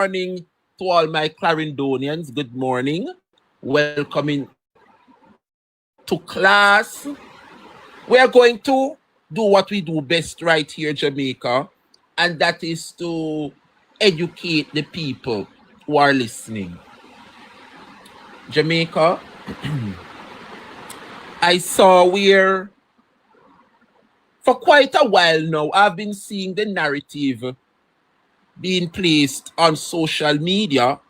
morning to all my Clarendonians. Good morning. Welcome to class. We are going to do what we do best right here, Jamaica, and that is to educate the people who are listening. Jamaica, I saw where for quite a while now, I've been seeing the narrative being placed on social media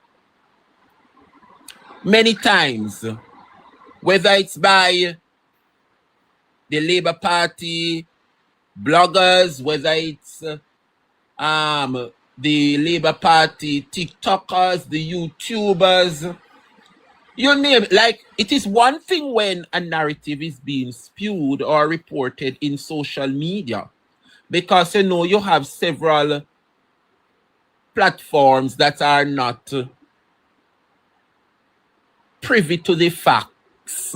many times, whether it's by the Labour Party, bloggers, whether it's the Labour Party TikTokers, the YouTubers, you name it. Like, it is one thing when a narrative is being spewed or reported in social media, because you have several platforms that are not privy to the facts.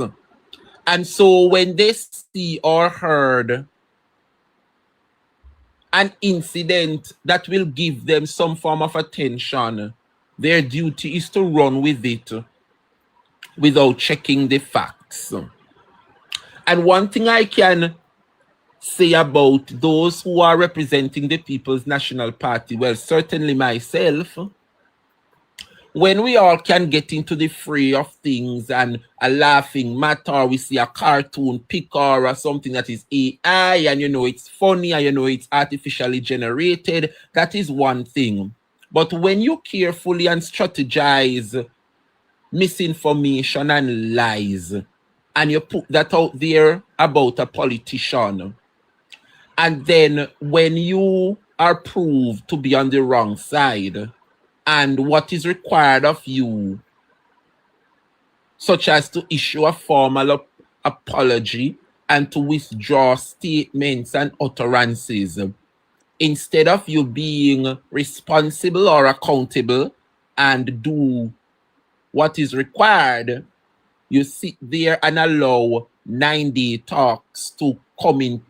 And so when they see or heard an incident that will give them some form of attention, their duty is to run with it without checking the facts. And one thing I can say about those who are representing the People's National Party, well, certainly myself, when we all can get into the fray of things and a laughing matter, or we see a cartoon picture or something that is AI and it's funny and it's artificially generated, that is one thing. But when you carefully and strategize misinformation and lies, and you put that out there about a politician, and then when you are proved to be on the wrong side, and what is required of you, such as to issue a formal apology and to withdraw statements and utterances, instead of you being responsible or accountable and do what is required, you sit there and allow 9-day talks to come in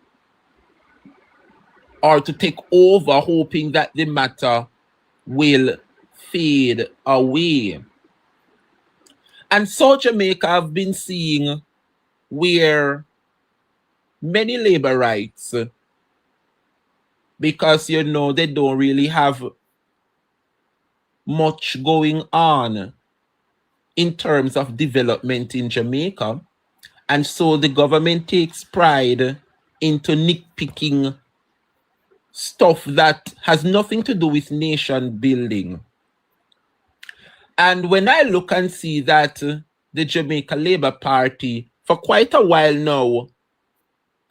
or to take over, hoping that the matter will fade away. And so Jamaica have been seeing where many labor rights, because they don't really have much going on in terms of development in Jamaica, and so the government takes pride into nitpicking stuff that has nothing to do with nation building. And when I look and see that the Jamaica Labour Party, for quite a while now,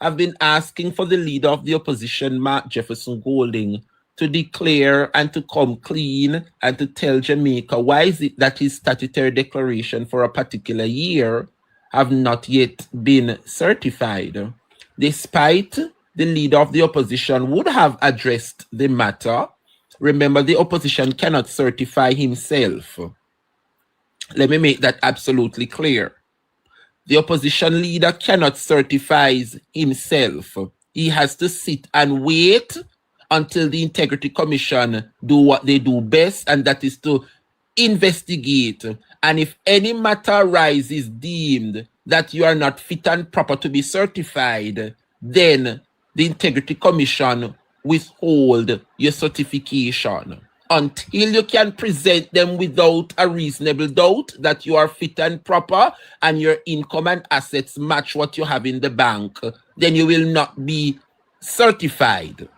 have been asking for the leader of the opposition, Mark Jefferson Golding, to declare and to come clean and to tell Jamaica why is it that his statutory declaration for a particular year have not yet been certified, despite the leader of the opposition would have addressed the matter. Remember, the opposition cannot certify himself. Let me make that absolutely clear. The opposition leader cannot certify himself. He has to sit and wait until the Integrity Commission do what they do best, and that is to investigate. And if any matter arises deemed that you are not fit and proper to be certified, then the Integrity Commission withhold your certification until you can present them without a reasonable doubt that you are fit and proper and your income and assets match what you have in the bank. Then you will not be certified.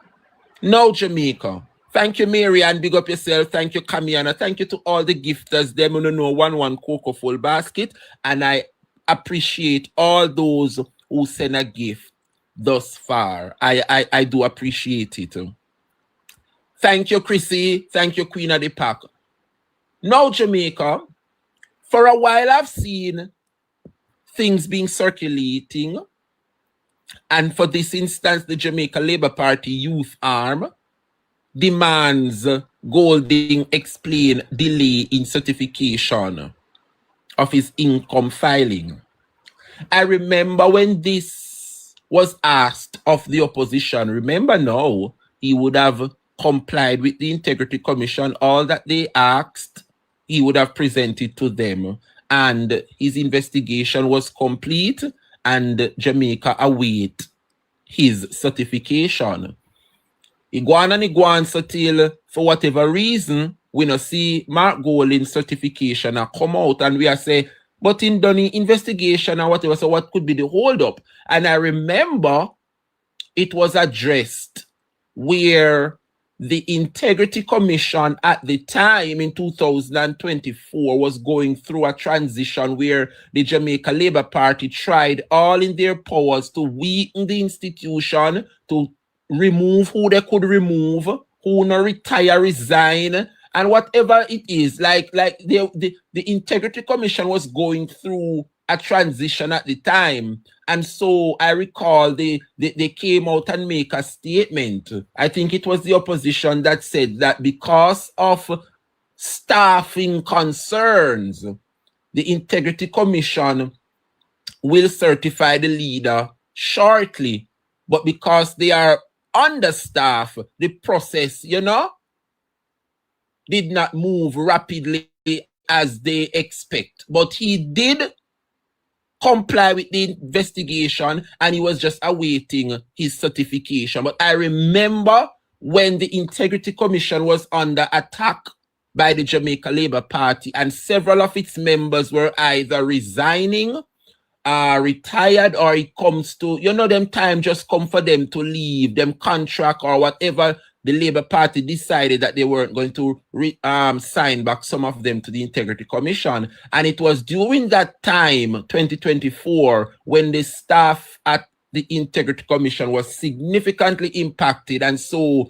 Now, Jamaica. Thank you, Marianne. Big up yourself. Thank you, Kamiana. Thank you to all the gifters. Them who know one cocoa full basket. And I appreciate all those who send a gift thus far. I do appreciate it. Thank you, Chrissy. Thank you, Queen of the Pack. Now, Jamaica, for a while I've seen things being circulating. And for this instance, the Jamaica Labour Party youth arm demands Golding explain delay in certification of his income filing. I remember when this was asked of the opposition, remember now, he would have complied with the Integrity Commission. All that they asked, he would have presented to them. And his investigation was complete, and Jamaica await his certification. He go on so till, for whatever reason, we no see Mark Golding's certification come out, and we are say, but in done investigation or whatever, so what could be the hold up? And I remember it was addressed where the Integrity Commission at the time in 2024 was going through a transition where the Jamaica Labour Party tried all in their powers to weaken the institution, to remove who they could remove, who no retire, resign, and whatever it is. Like the Integrity Commission was going through a transition at the time. And so I recall they came out and make a statement. I think it was the opposition that said that because of staffing concerns, the Integrity Commission will certify the leader shortly. But because they are understaffed, the process, did not move rapidly as they expect. But he did comply with the investigation, and he was just awaiting his certification. But I remember when the Integrity Commission was under attack by the Jamaica Labour Party, and several of its members were either resigning, retired, or it comes to, them time just come for them to leave, them contract or whatever. The Labour Party decided that they weren't going to sign back some of them to the Integrity Commission. And it was during that time, 2024, when the staff at the Integrity Commission was significantly impacted. And so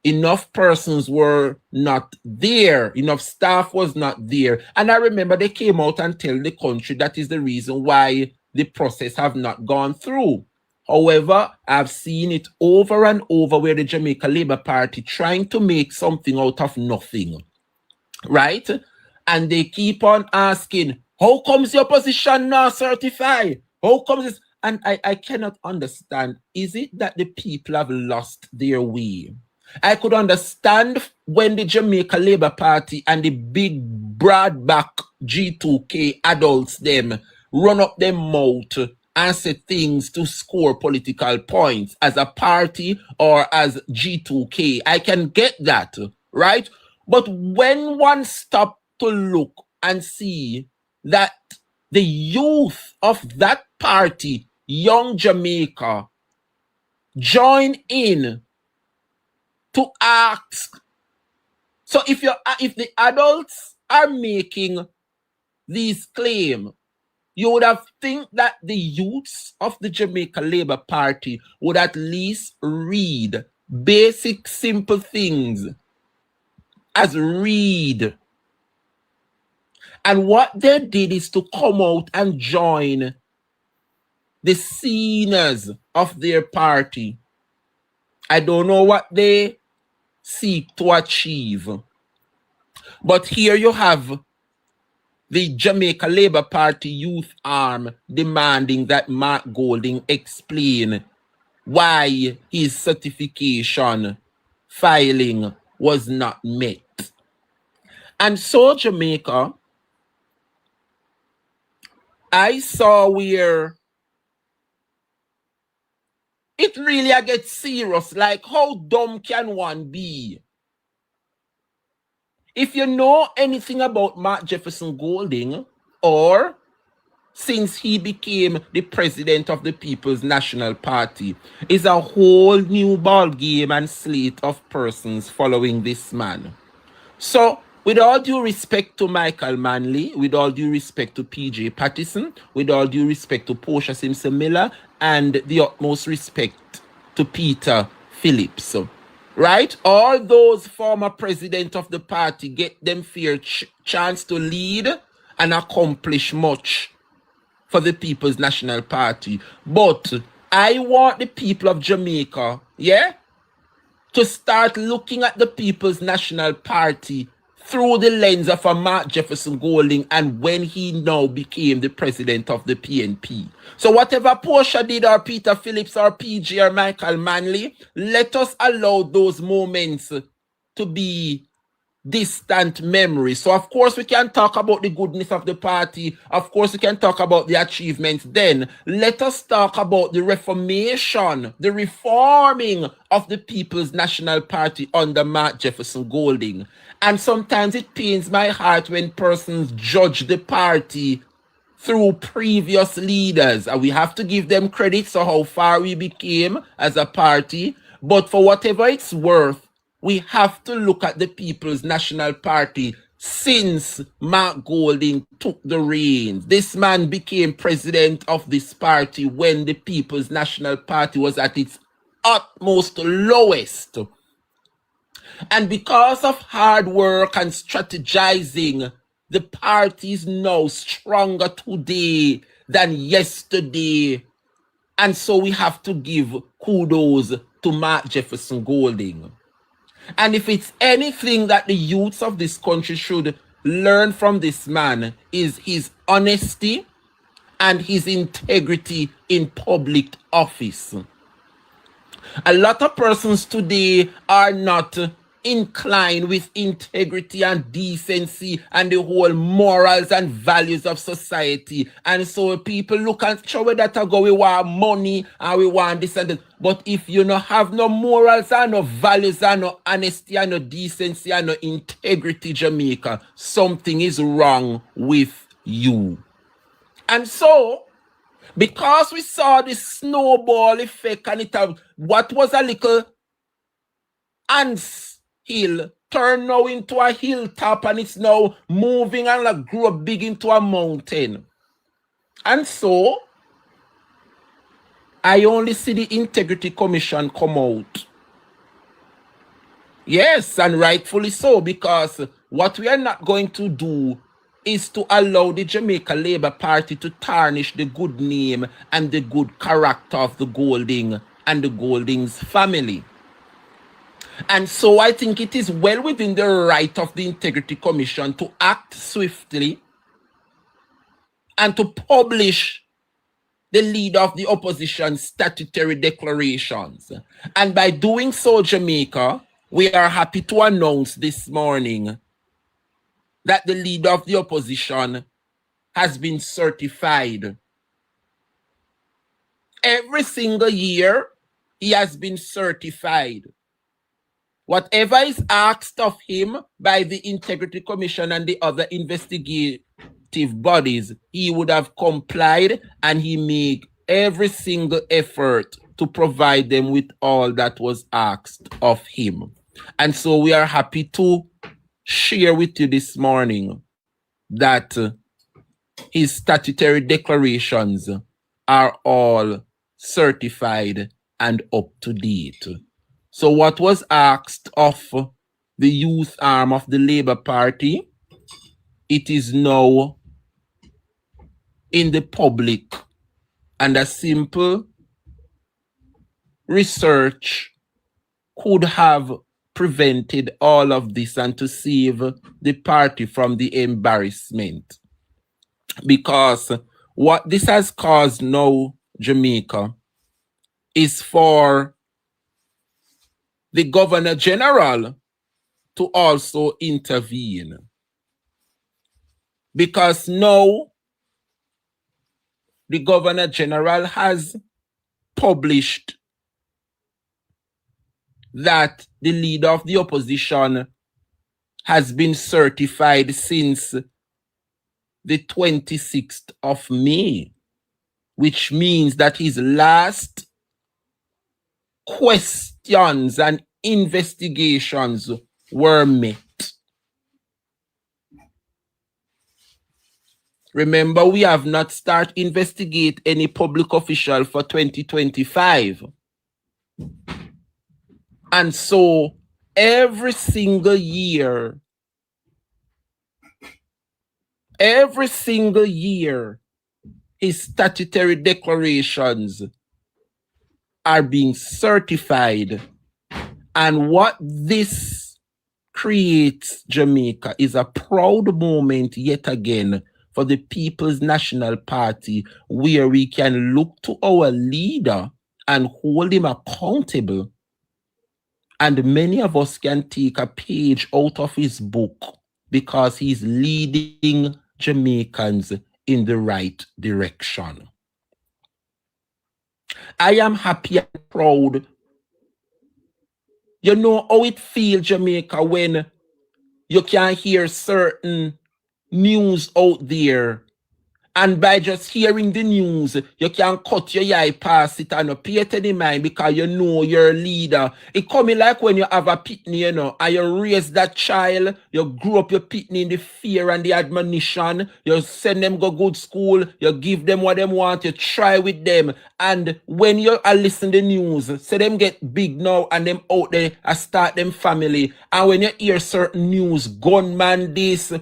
enough persons were not there, enough staff was not there. And I remember they came out and tell the country that is the reason why the process have not gone through. However, I've seen it over and over where the Jamaica Labour Party trying to make something out of nothing, right? And they keep on asking, how comes the opposition not certify? How comes this? And I cannot understand. Is it that the people have lost their way? I could understand when the Jamaica Labour Party and the big broad-back G2K adults them run up their mouth and say things to score political points as a party or as G2K. I can get that, right? But when one stops to look and see that the youth of that party, Young Jamaica, join in to ask. So if the adults are making these claims, you would have think that the youths of the Jamaica Labour Party would at least read basic, simple things as read. And what they did is to come out and join the seniors of their party. I don't know what they seek to achieve. But here you have the Jamaica Labour Party youth arm demanding that Mark Golding explain why his certification filing was not met. And so Jamaica, I saw where it really gets serious. Like, how dumb can one be? If you know anything about Mark Jefferson Golding, or since he became the president of the People's National Party, is a whole new ball game and slate of persons following this man. So, with all due respect to Michael Manley, with all due respect to PJ Pattison, with all due respect to Portia Simpson Miller, and the utmost respect to Peter Phillips, right? All those former presidents of the party get them fair chance to lead and accomplish much for the People's National Party. But I want the people of Jamaica, to start looking at the People's National Party through the lens of a Mark Jefferson Golding and when he now became the president of the PNP. So whatever Portia did, or Peter Phillips or PG or Michael Manley, let us allow those moments to be distant memory. So of course we can talk about the goodness of the party. Of course we can talk about the achievements. Then let us talk about the reformation, the reforming of the People's National Party under Mark Jefferson Golding. And sometimes it pains my heart when persons judge the party through previous leaders, and we have to give them credit for how far we became as a party. But for whatever it's worth, we have to look at the People's National Party since Mark Golding took the reins. This man became president of this party when the People's National Party was at its utmost lowest. And because of hard work and strategizing, the party is now stronger today than yesterday. And so we have to give kudos to Mark Jefferson Golding. And if it's anything that the youths of this country should learn from this man, is his honesty and his integrity in public office. A lot of persons today are not inclined with integrity and decency and the whole morals and values of society. And so people look and show that I go, we want money and we want this and that. But if you don't have no morals and no values and no honesty and no decency and no integrity, Jamaica, something is wrong with you. And so, because we saw this snowball effect and it have, what was a little ants hill turn now into a hilltop, and it's now moving and like grow big into a mountain. And so I only see the Integrity Commission come out. Yes, and rightfully so, because what we are not going to do is to allow the Jamaica Labour Party to tarnish the good name and the good character of the Golding and the Golding's family. And so I think it is well within the right of the Integrity Commission to act swiftly and to publish the leader of the opposition's statutory declarations. And by doing so, Jamaica, we are happy to announce this morning that the leader of the opposition has been certified. Every single year, he has been certified. Whatever is asked of him by the Integrity Commission and the other investigative bodies, he would have complied, and he made every single effort to provide them with all that was asked of him. And so we are happy to share with you this morning that his statutory declarations are all certified and up to date. So what was asked of the youth arm of the Labour Party, it is now in the public, and a simple research could have prevented all of this and to save the party from the embarrassment. Because what this has caused now, Jamaica, is for the Governor General to also intervene. Because now the Governor General has published that the leader of the opposition has been certified since the 26th of May, which means that his last questions and investigations were met. Remember, we have not started investigate any public official for 2025. And so every single year, his statutory declarations are being certified. And what this creates, Jamaica, is a proud moment yet again for the People's National Party, where we can look to our leader and hold him accountable And many of us can take a page out of his book because he's leading Jamaicans in the right direction. I am happy and proud. You know how it feels, Jamaica, when you can hear certain news out there, and by just hearing the news, you can cut your eye past it and not pay it any mind because you know you're a leader. It coming like when you have a pitney, you know, and you raise that child, you grew up your pitney in the fear and the admonition, you send them go good school, you give them what they want, you try with them. And when you are listening to the news, say them get big now and them out there and start them family. And when you hear certain news, gunman this,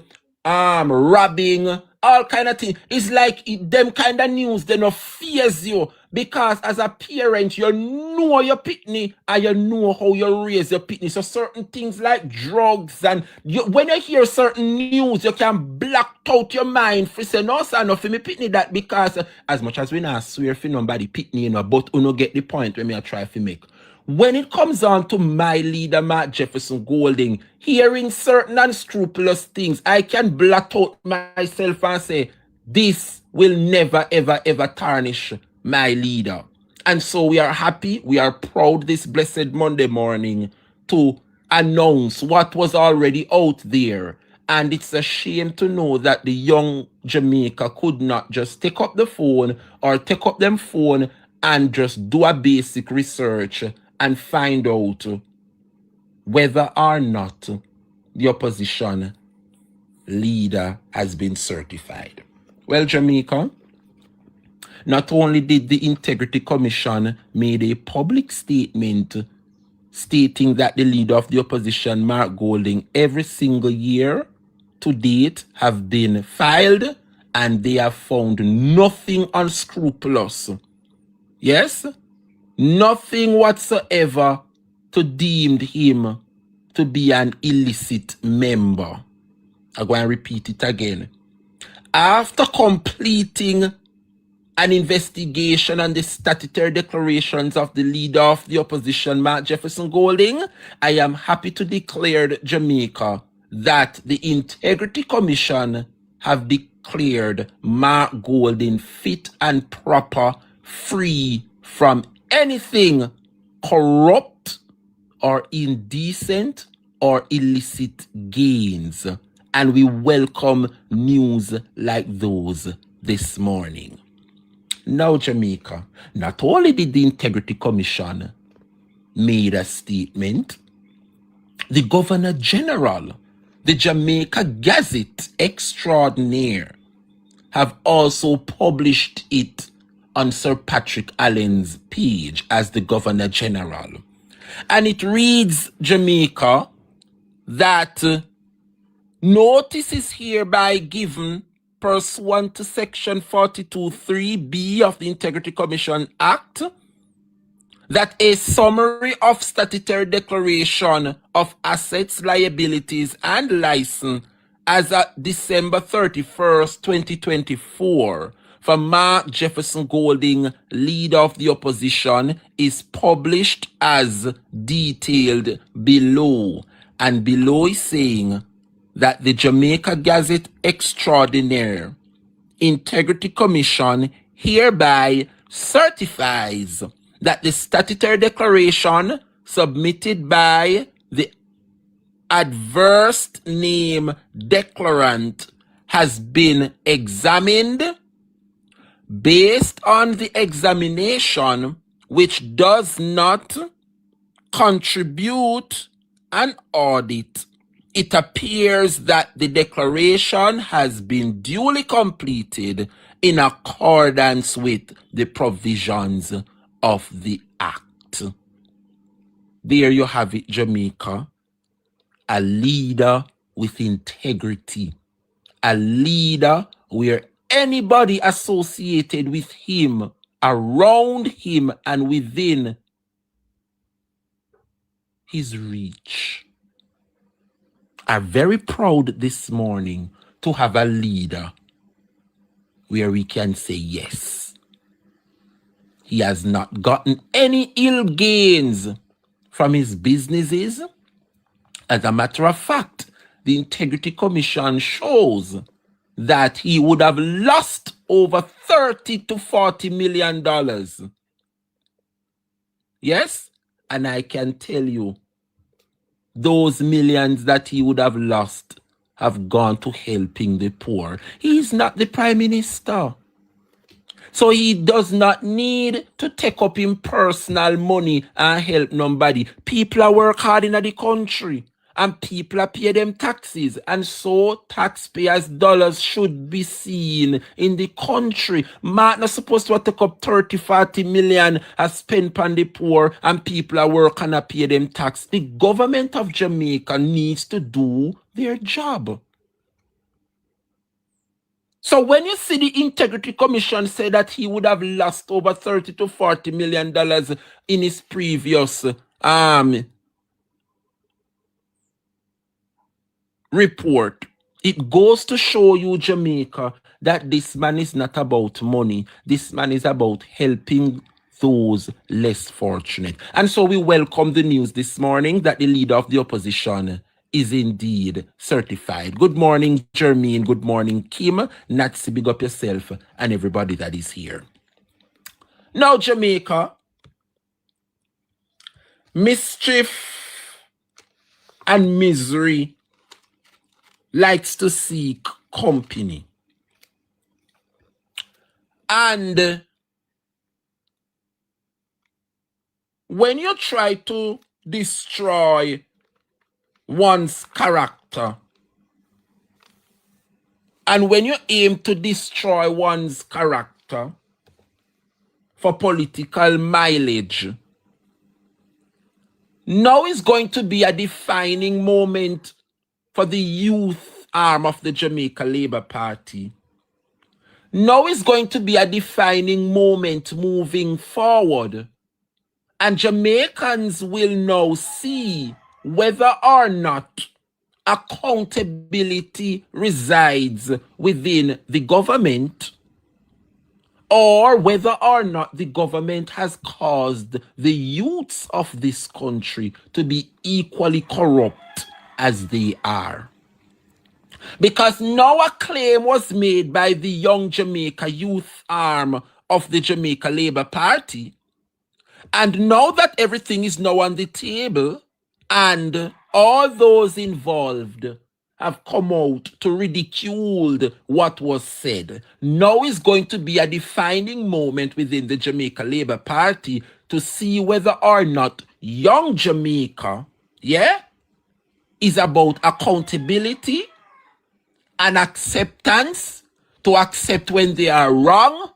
robbing, all kind of thing. It's like them kind of news, they no fears you because as a parent, you know your pitney and you know how you raise your pitney. So certain things like drugs and when you hear certain news, you can block out your mind for say no, sir, no for me pitney that because as much as we not swear for nobody pitney, you know, but you know get the point when me I try to make. When it comes on to my leader, Mark Jefferson Golding, hearing certain unscrupulous things, I can blot out myself and say, this will never, ever, ever tarnish my leader. And so we are happy, we are proud this blessed Monday morning to announce what was already out there. And it's a shame to know that the young Jamaica could not just take up the phone or take up them phone and just do a basic research and find out whether or not the opposition leader has been certified. Well, Jamaica, not only did the Integrity Commission made a public statement stating that the leader of the opposition, Mark Golding, every single year to date have been filed and they have found nothing unscrupulous. Yes? Nothing whatsoever to deem him to be an illicit member. I'm going to repeat it again. After completing an investigation on the statutory declarations of the leader of the opposition, Mark Jefferson Golding, I am happy to declare Jamaica that the Integrity Commission have declared Mark Golding fit and proper, free from anything corrupt or indecent or illicit gains. And we welcome news like those this morning. Now, Jamaica, not only did the Integrity Commission made a statement, the Governor General, the Jamaica Gazette Extraordinaire, have also published it on Sir Patrick Allen's page as the Governor General. And it reads, Jamaica, that notice is hereby given pursuant to Section 42(3)(b) of the Integrity Commission Act that a summary of statutory declaration of assets, liabilities, and license as at December 31st, 2024 for Mark Jefferson Golding, leader of the opposition, is published as detailed below. And below is saying that the Jamaica Gazette Extraordinaire Integrity Commission hereby certifies that the statutory declaration submitted by the adverse name declarant has been examined based on the examination which does not contribute an audit. It appears that the declaration has been duly completed in accordance with the provisions of the Act. There you have it, Jamaica. A leader with integrity. A leader where anybody associated with him, around him, and within his reach are very proud this morning to have a leader where we can say yes. He has not gotten any ill gains from his businesses. As a matter of fact, the Integrity Commission shows that he would have lost over $30 to $40 million. Yes? And I can tell you, those millions that he would have lost have gone to helping the poor. He is not the prime minister. So he does not need to take up him personal money and help nobody. People are work hard in the country and people are pay them taxes. And so taxpayers' dollars should be seen in the country. Mark not supposed to take up 30, 40 million and spend on the poor and people are work and pay them tax. The government of Jamaica needs to do their job. So when you see the Integrity Commission say that he would have lost over $30 to $40 million in his previous report, it goes to show you, Jamaica, that this man is not about money. This man is about helping those less fortunate. And so we welcome the news this morning that the leader of the opposition is indeed certified. Good morning, Jermaine. Good morning, Kim. Natsi, big up yourself and everybody that is here. Now, Jamaica, mischief and misery likes to seek company. And when you try to destroy one's character, and when you aim to destroy one's character for political mileage, now is going to be a defining moment for the youth arm of the Jamaica Labour Party. Now is going to be a defining moment moving forward. And Jamaicans will now see whether or not accountability resides within the government or whether or not the government has caused the youths of this country to be equally corrupt as they are. Because now a claim was made by the Young Jamaica youth arm of the Jamaica Labour Party. And now that everything is now on the table and all those involved have come out to ridicule what was said, now is going to be a defining moment within the Jamaica Labour Party to see whether or not Young Jamaica, is about accountability and acceptance, to accept when they are wrong.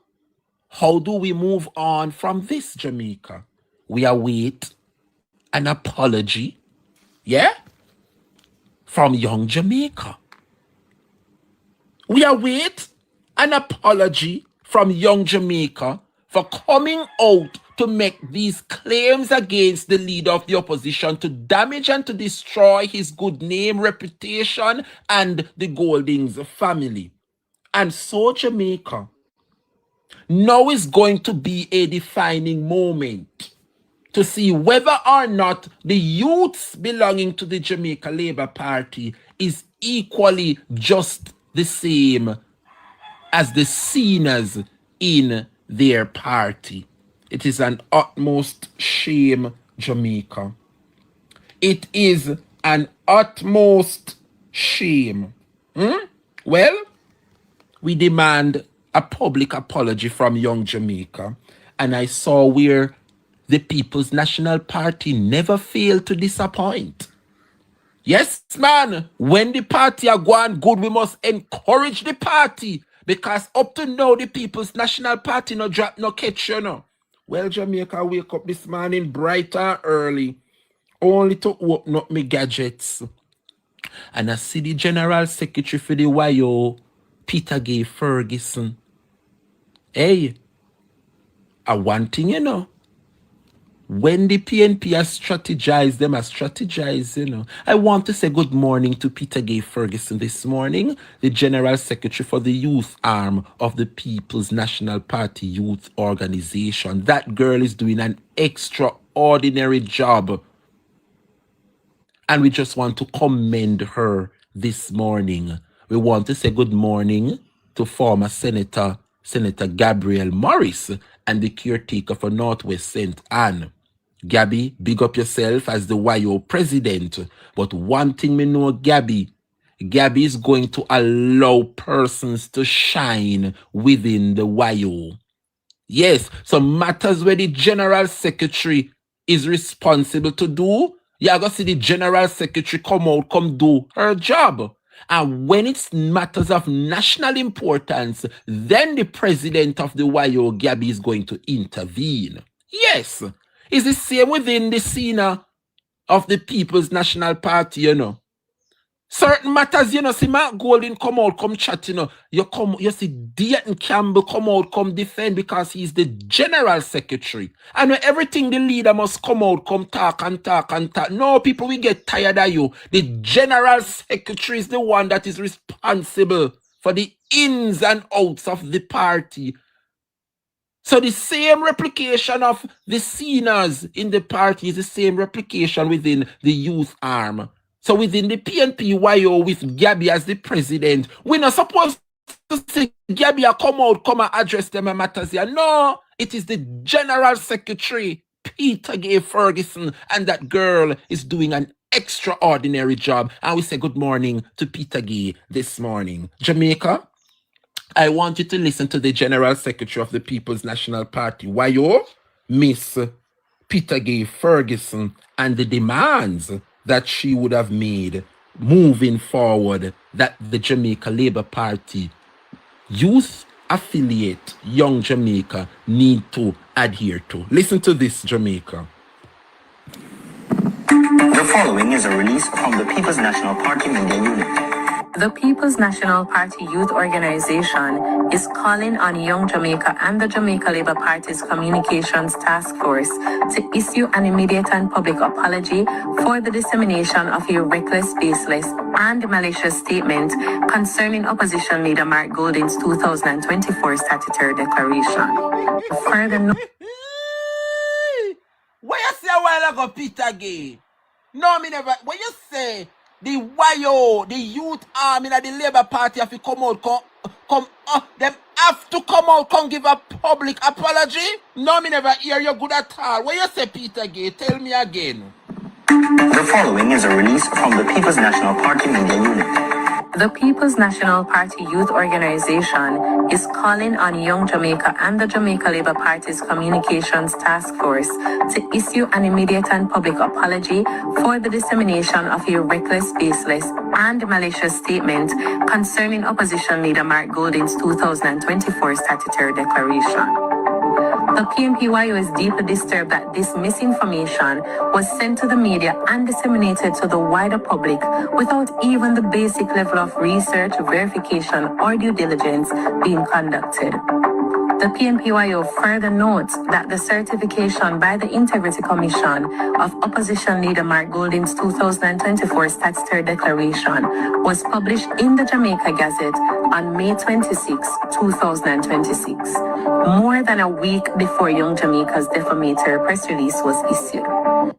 How do we move on from this, Jamaica? We await an apology, from Young Jamaica. We await an apology from Young Jamaica for coming out to make these claims against the leader of the opposition to damage and to destroy his good name, reputation, and the Goldings family. And so, Jamaica, now is going to be a defining moment to see whether or not the youths belonging to the Jamaica Labour Party is equally just the same as the seniors in their party. It is an utmost shame, Jamaica. It is an utmost shame. Well, we demand a public apology from Young Jamaica. And I saw where the People's National Party never failed to disappoint. Yes, man, when the party are going good, we must encourage the party. Because up to now, the People's National Party no drop no catch, you know. Well, Jamaica wake up this morning bright and early, only to open up my gadgets. And I see the General Secretary for the YO, Peter Gay Ferguson. Hey, one thing, you know. When the PNP has strategized, them has strategized, you know. I want to say good morning to Peter Gay Ferguson this morning, the General Secretary for the youth arm of the People's National Party Youth Organization. That girl is doing an extraordinary job And we just want to commend her this morning. We want to say good morning to former Senator Gabriel Morris and the caretaker for Northwest St. Anne. Gabby, big up yourself as the YO president. But one thing me know, Gabby is going to allow persons to shine within the YO. Yes, some matters where the general secretary is responsible to do, you are going to see the general secretary come do her job. And when it's matters of national importance, then the president of the YO, Gabby, is going to intervene. Yes, it's the same within the scene of the People's National Party, you know. Certain matters, you know, see Mark Golding come out, come chat, you know. You see Dayton Campbell come out, come defend because he's the general secretary. And everything the leader must come out, come talk and talk and talk. No, people, we get tired of you. The general secretary is the one that is responsible for the ins and outs of the party. So the same replication of the seniors in the party is the same replication within the youth arm. So within the PNP-YO with Gabby as the president, we're not supposed to say Gabby come and address them matters here. No, it is the general secretary, Peter Gay Ferguson, and that girl is doing an extraordinary job. And we say good morning to Peter Gay this morning. Jamaica, I want you to listen to the General Secretary of the People's National Party, YO, Miss Peter Gay Ferguson, and the demands that she would have made moving forward that the Jamaica Labour Party youth affiliate, Young Jamaica, need to adhere to. Listen to this, Jamaica. The following is a release from the People's National Party Media Unit. The People's National Party Youth Organization is calling on Young Jamaica and the Jamaica Labour Party's Communications Task Force to issue an immediate and public apology for the dissemination of a reckless, baseless, and malicious statement concerning opposition leader Mark Golding's 2024 statutory declaration. Further, what you say a while ago, Peter Gay? No, me never. When you say the YO, the youth army, the Labour Party have to come out, them have to come out, come give a public apology? No, me never hear you good at all. What you say, Peter Gay? Tell me again. The following is a release from the People's National Party Media Unit. The People's National Party Youth Organization is calling on Young Jamaica and the Jamaica Labour Party's Communications Task Force to issue an immediate and public apology for the dissemination of a reckless, baseless, and malicious statement concerning opposition leader Mark Golding's 2024 statutory declaration. The PNP-YO is deeply disturbed that this misinformation was sent to the media and disseminated to the wider public without even the basic level of research, verification, or due diligence being conducted. The PNP-YO further notes that the certification by the Integrity Commission of Opposition Leader Mark Golding's 2024 statutory declaration was published in the Jamaica Gazette on May 26, 2026, more than a week before Young Jamaica's defamatory press release was issued.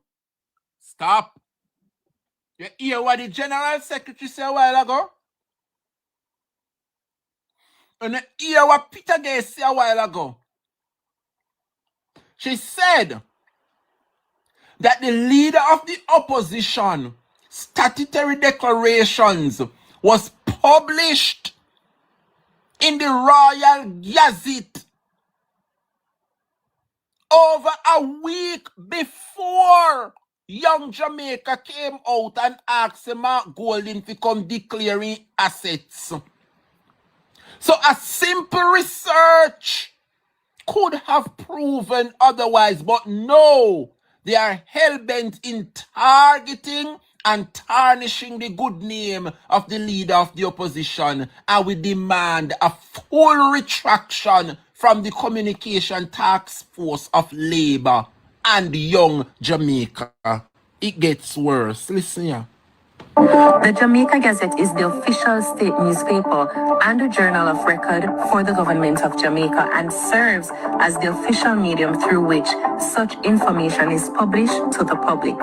Stop. You hear what the General Secretary said a while ago? And you hear what Peter Gay said a while ago? She said that the leader of the opposition statutory declarations was published in the Royal Gazette over a week before Young Jamaica came out and asked Mark Golding to come declaring assets. So a simple research could have proven otherwise, but no, they are hell-bent in targeting and tarnishing the good name of the leader of the opposition, and we demand a full retraction from the Communication Task Force of Labour and Young Jamaica. It gets worse. Listen here. The Jamaica Gazette is the official state newspaper and a journal of record for the government of Jamaica and serves as the official medium through which such information is published to the public.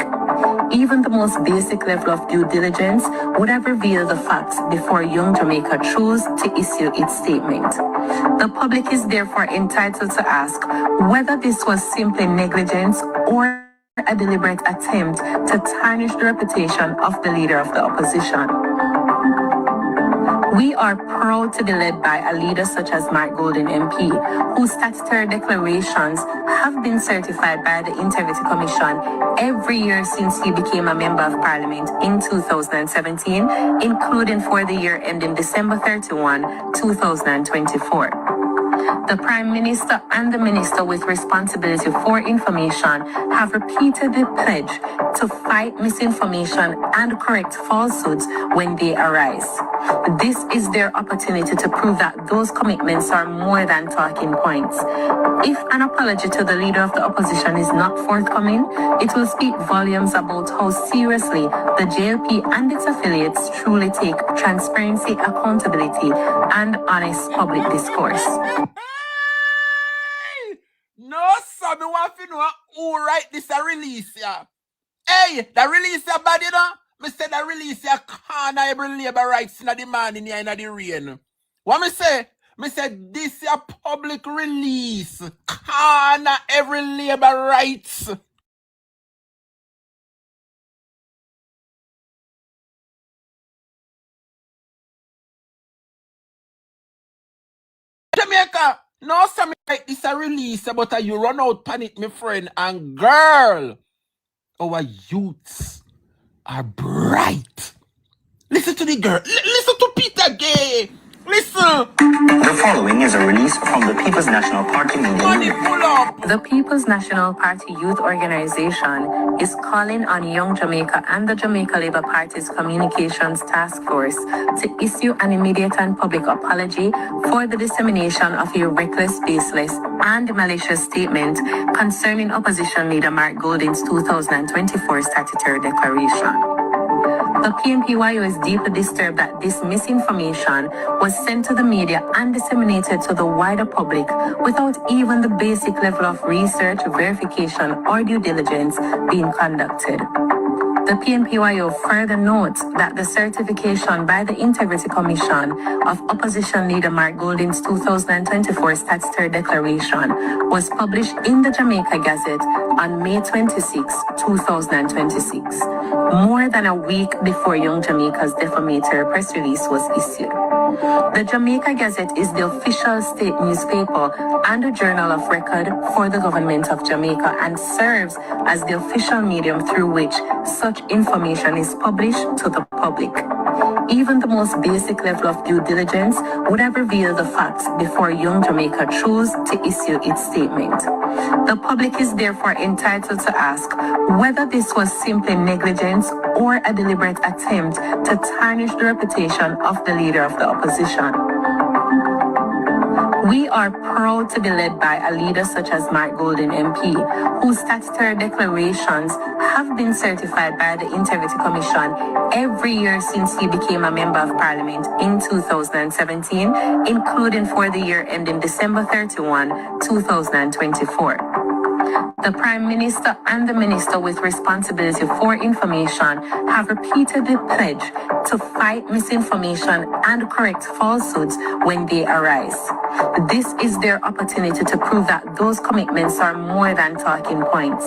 Even the most basic level of due diligence would have revealed the facts before Young Jamaica chose to issue its statement. The public is therefore entitled to ask whether this was simply negligence or a deliberate attempt to tarnish the reputation of the leader of the opposition. We are proud to be led by a leader such as Mark Golden MP, whose statutory declarations have been certified by the Integrity Commission every year since he became a Member of Parliament in 2017, including for the year ending December 31, 2024. The Prime Minister and the Minister with responsibility for information have repeatedly pledged to fight misinformation and correct falsehoods when they arise. This is their opportunity to prove that those commitments are more than talking points. If an apology to the leader of the opposition is not forthcoming, it will speak volumes about how seriously the JLP and its affiliates truly take transparency, accountability, and honest public discourse. No, sir, me want to know who write this a release, yeah. Hey, the release a bad, you know? Me say the release a corner every labor rights in the morning here in the rain. What me say? Me say this a public release. Corner every labor rights. Jamaica, no, sir, me write this a release, but you run out panic, my friend. And girl, our youths are bright. Listen to the girl. Listen to Peter Gay. Listen. The following is a release from the People's National Party media Money unit. pull up. The People's National Party Youth Organization is calling on Young Jamaica and the Jamaica Labour Party's Communications Task Force to issue an immediate and public apology for the dissemination of a reckless, baseless, and malicious statement concerning opposition leader Mark Golding's 2024 statutory declaration. The PNPYO is deeply disturbed that this misinformation was sent to the media and disseminated to the wider public without even the basic level of research, verification, or due diligence being conducted. The PNPYO further notes that the certification by the Integrity Commission of opposition leader Mark Golding's 2024 statutory declaration was published in the Jamaica Gazette on May 26, 2026, more than a week before Young Jamaica's defamatory press release was issued. The Jamaica Gazette is the official state newspaper and a journal of record for the government of Jamaica and serves as the official medium through which such information is published to the public. Even the most basic level of due diligence would have revealed the facts before Young Jamaica chose to issue its statement. The public is therefore entitled to ask whether this was simply negligence or a deliberate attempt to tarnish the reputation of the leader of the opposition. We are proud to be led by a leader such as Mark Golden MP, whose statutory declarations have been certified by the Integrity Commission every year since he became a Member of Parliament in 2017, including for the year ending December 31, 2024. The Prime Minister and the Minister with responsibility for information have repeatedly pledged to fight misinformation and correct falsehoods when they arise. This is their opportunity to prove that those commitments are more than talking points.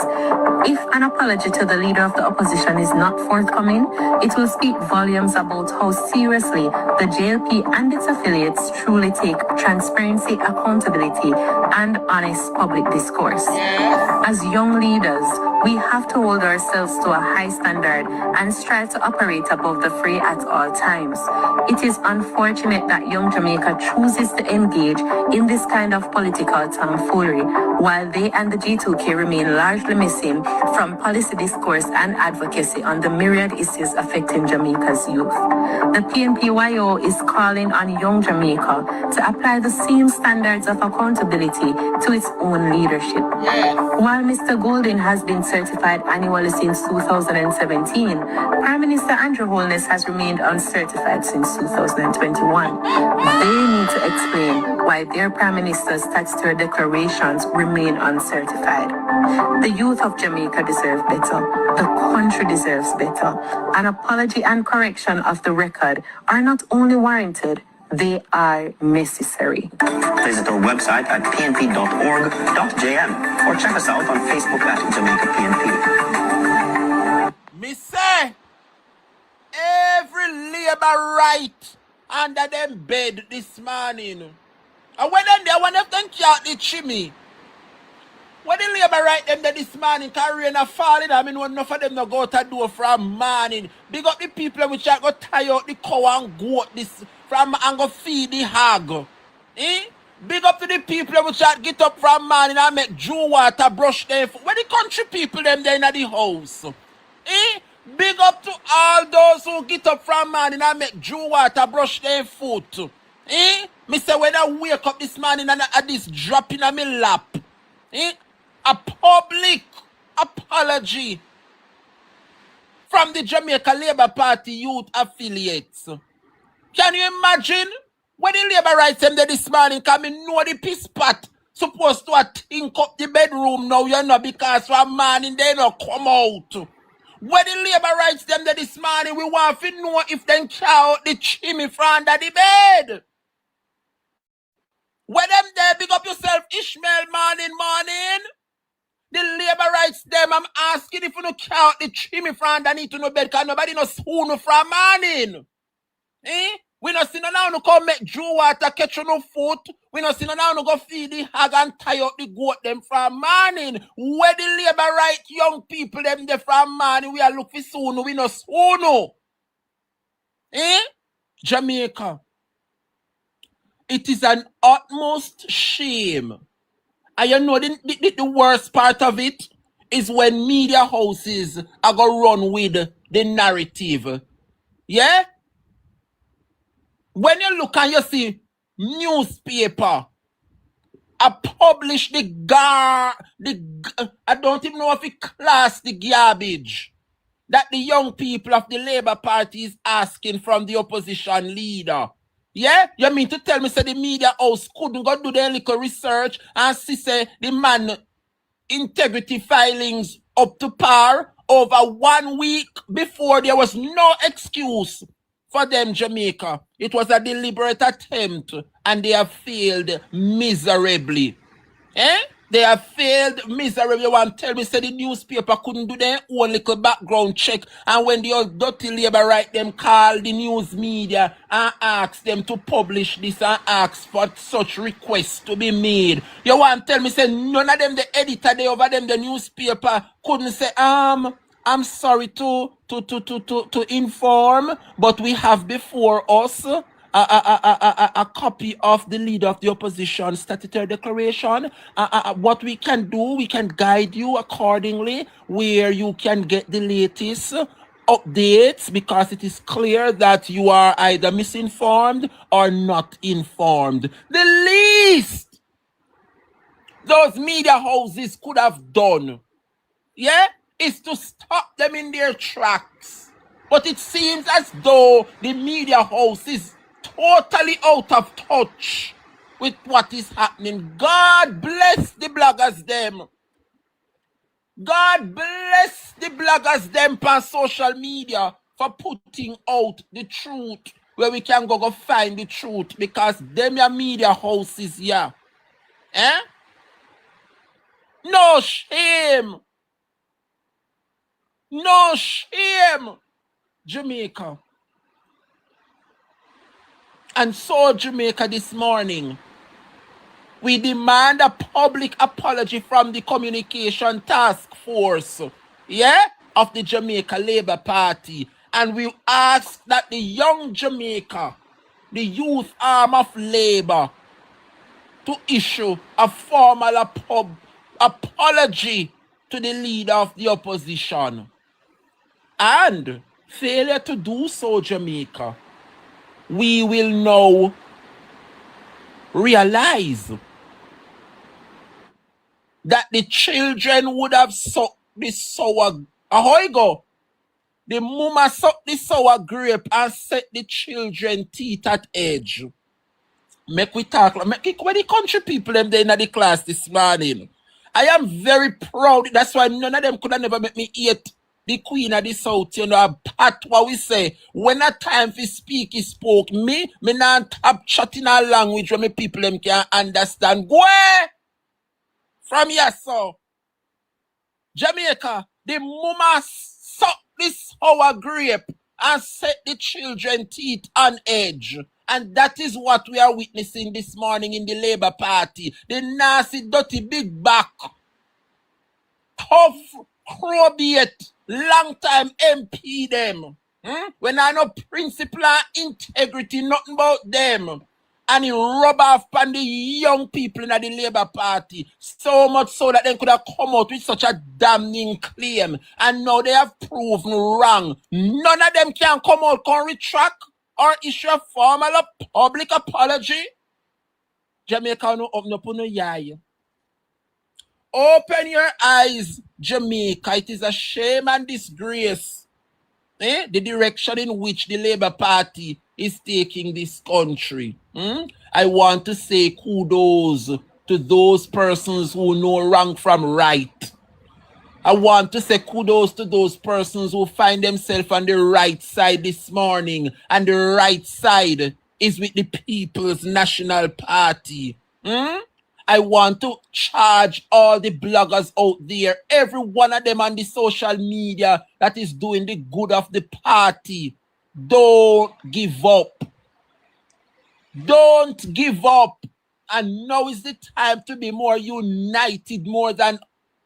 If an apology to the leader of the opposition is not forthcoming, it will speak volumes about how seriously the JLP and its affiliates truly take transparency, accountability, and honest public discourse. As young leaders, we have to hold ourselves to a high standard and strive to operate above the fray at all times. It is unfortunate that Young Jamaica chooses to engage in this kind of political tomfoolery while they and the G2K remain largely missing from policy discourse and advocacy on the myriad issues affecting Jamaica's youth. The PNPYO is calling on Young Jamaica to apply the same standards of accountability to its own leadership. While Mr. Golden has been certified annually since 2017, Prime Minister Andrew Holness has remained uncertified since 2021. They need to explain why their Prime Minister's statutory declarations remain uncertified. The youth of Jamaica deserve better. The country deserves better. An apology and correction of the record are not only warranted, they are necessary. Visit our website at pnp.org.jm or check us out on Facebook at Jamaica PNP. Me say, every labor right under them bed this morning. And when them there, one of them can't the chimney. When the labor right them there this morning, can rain a falling, I mean, enough of them no go to do from morning. Big up the people which are go tie out the cow and goat this from and go feed the hog. Big up to the people which are get up from morning and make dew water brush their foot. When the country people them there in the house. Big up to all those who get up from morning and make dew water brush their foot. Me say when I wake up this morning and I this drop in my lap. A public apology from the Jamaica Labour Party youth affiliates. Can you imagine when the Labour rights them there this morning come in know the piss pot supposed to think up the bedroom now, you know, because from morning they don't come out. When the Labour rights them there this morning, we want to know if they can out the chimney from under the bed. When them there, big up yourself, Ishmael, morning. The labor rights them, I'm asking if you no count the chimney from underneath to no bed, because nobody no spoon from morning. We no see no now no come make dew water catch no foot. We no see no now no go feed the hog and tie up the goat them from morning. Where the labor right young people them there from morning, we are look for soon, we no soon. Jamaica. It is an utmost shame. And you know the worst part of it is when media houses are going to run with the narrative. Yeah? When you look and you see newspaper, I publish I don't even know if it class the garbage that the young people of the Labour Party is asking from the opposition leader. Yeah? You mean to tell me say the media house couldn't go do their little research and see say the man integrity filings up to par over 1 week before there was no excuse for them, Jamaica. It was a deliberate attempt and they have failed miserably. They have failed miserably. You want to tell me say the newspaper couldn't do their own little background check, and when the old dirty labor right them call the news media and ask them to publish this and ask for such requests to be made. You want to tell me say none of them, the editor they over them, the newspaper couldn't say I'm sorry to inform, but we have before us a copy of the leader of the opposition statutory declaration. What we can do, we can guide you accordingly where you can get the latest updates, because it is clear that you are either misinformed or not informed. The least those media houses could have done, is to stop them in their tracks. But it seems as though the media house is totally out of touch with what is happening. God bless the bloggers them. God bless the bloggers them on social media for putting out the truth where we can go find the truth, because them your media houses here. No shame. No shame, Jamaica. And so, Jamaica, this morning, we demand a public apology from the communication task force, of the Jamaica Labour Party. And we ask that the young Jamaica, the youth arm of Labour, to issue a formal apology to the leader of the opposition. And failure to do so, Jamaica, we will now realize that the children would have sucked the sour, how it go? The mama suck the sour grape and set the children teeth at edge. Make we talk, make it, when the country people them there in the class this morning. I am very proud. That's why none of them could have never make me eat the queen of the south, you know, a pat what we say. When a time for speak, he spoke. Me not tap chat in a language where me people them can understand. Go from here, so. Jamaica, the mama suck this sour grape and set the children teeth on edge. And that is what we are witnessing this morning in the Labour Party. The nasty, dirty, big back, tough, crowbait, long time MP them. When I know principle and integrity, nothing about them. And he rub off on the young people in the Labour Party. So much so that they could have come out with such a damning claim. And now they have proven wrong. None of them can come out, can retract or issue a formal public apology. Jamaica no open up no eye. Open your eyes, Jamaica. It is a shame and disgrace. The direction in which the Labour Party is taking this country. I want to say kudos to those persons who know wrong from right. I want to say kudos to those persons who find themselves on the right side this morning. And the right side is with the People's National Party. I want to charge all the bloggers out there, every one of them on the social media that is doing the good of the party. Don't give up. Don't give up. And now is the time to be more united more than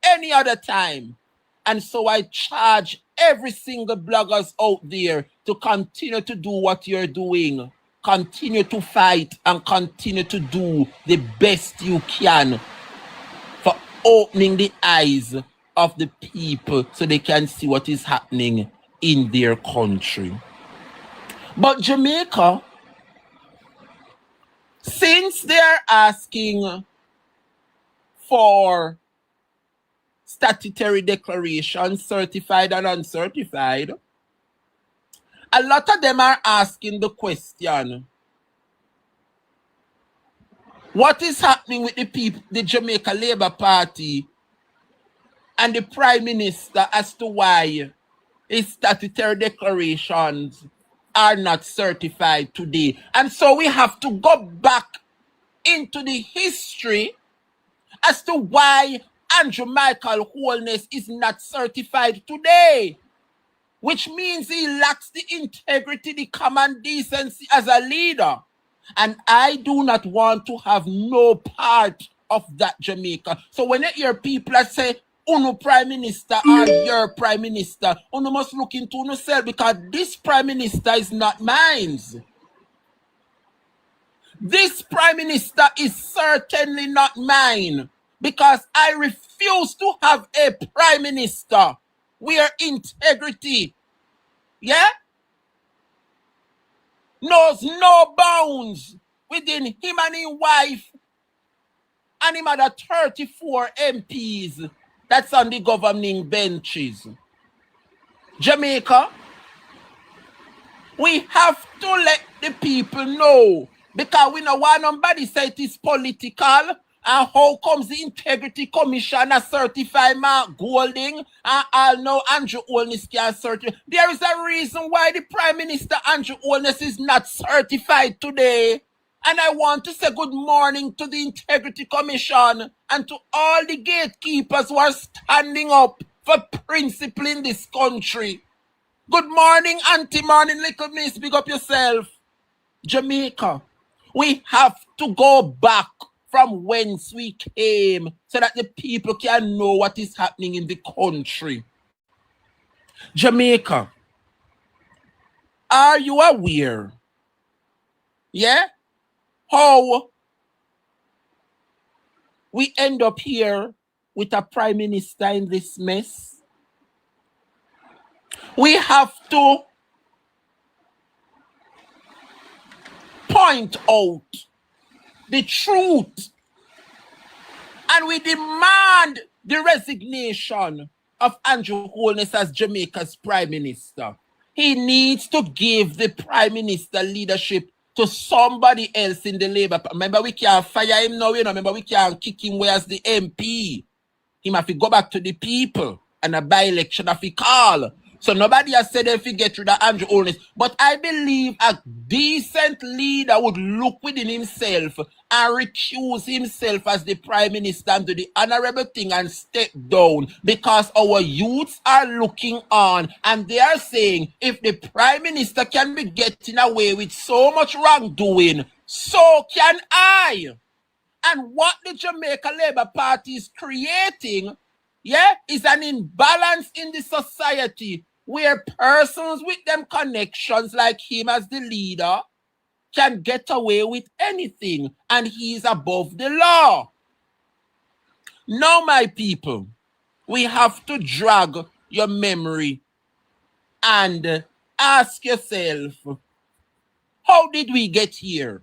any other time. And so I charge every single bloggers out there to continue to do what you're doing. Continue to fight and continue to do the best you can for opening the eyes of the people so they can see what is happening in their country. But Jamaica, since they're asking for statutory declarations, certified and uncertified, a lot of them are asking the question, what is happening with the people, the Jamaica Labour Party and the Prime Minister as to why his statutory declarations are not certified today? And so we have to go back into the history as to why Andrew Michael Holness is not certified today, which means he lacks the integrity, the common decency as a leader. And I do not want to have no part of that, Jamaica. So when you hear people that say, Uno Prime Minister or your Prime Minister, Uno must look into yourself, because this Prime Minister is not mine. This Prime Minister is certainly not mine, because I refuse to have a Prime Minister where integrity, knows no bounds within him and his wife and him other 34 MPs that's on the governing benches. Jamaica, we have to let the people know, because we know why nobody say it is political. And how comes the Integrity Commissioner certify Mark Golding and I'll know Andrew Holness can certify? There is a reason why the Prime Minister Andrew Holness is not certified today. And I want to say good morning to the Integrity Commission and to all the gatekeepers who are standing up for principle in this country. Good morning, Auntie, morning, little miss, big up yourself. Jamaica, we have to go back from whence we came so that the people can know what is happening in the country. Jamaica, are you aware? How we end up here with a Prime Minister in this mess? We have to point out the truth, and we demand the resignation of Andrew Holness as Jamaica's Prime Minister. He needs to give the Prime Minister leadership to somebody else in the Labour. Remember, we can't fire him now, Remember, we can't kick him where as the MP. He must go back to the people and a by-election of he call. So nobody has said if he get rid of Andrew Holness. But I believe a decent leader would look within himself and recuse himself as the Prime Minister and do the honorable thing and step down, because our youths are looking on and they are saying if the Prime Minister can be getting away with so much wrongdoing, so can I. And what the Jamaica Labour Party is creating, is an imbalance in the society where persons with them connections like him as the leader can get away with anything and he is above the law. Now, my people, we have to drag your memory and ask yourself, how did we get here?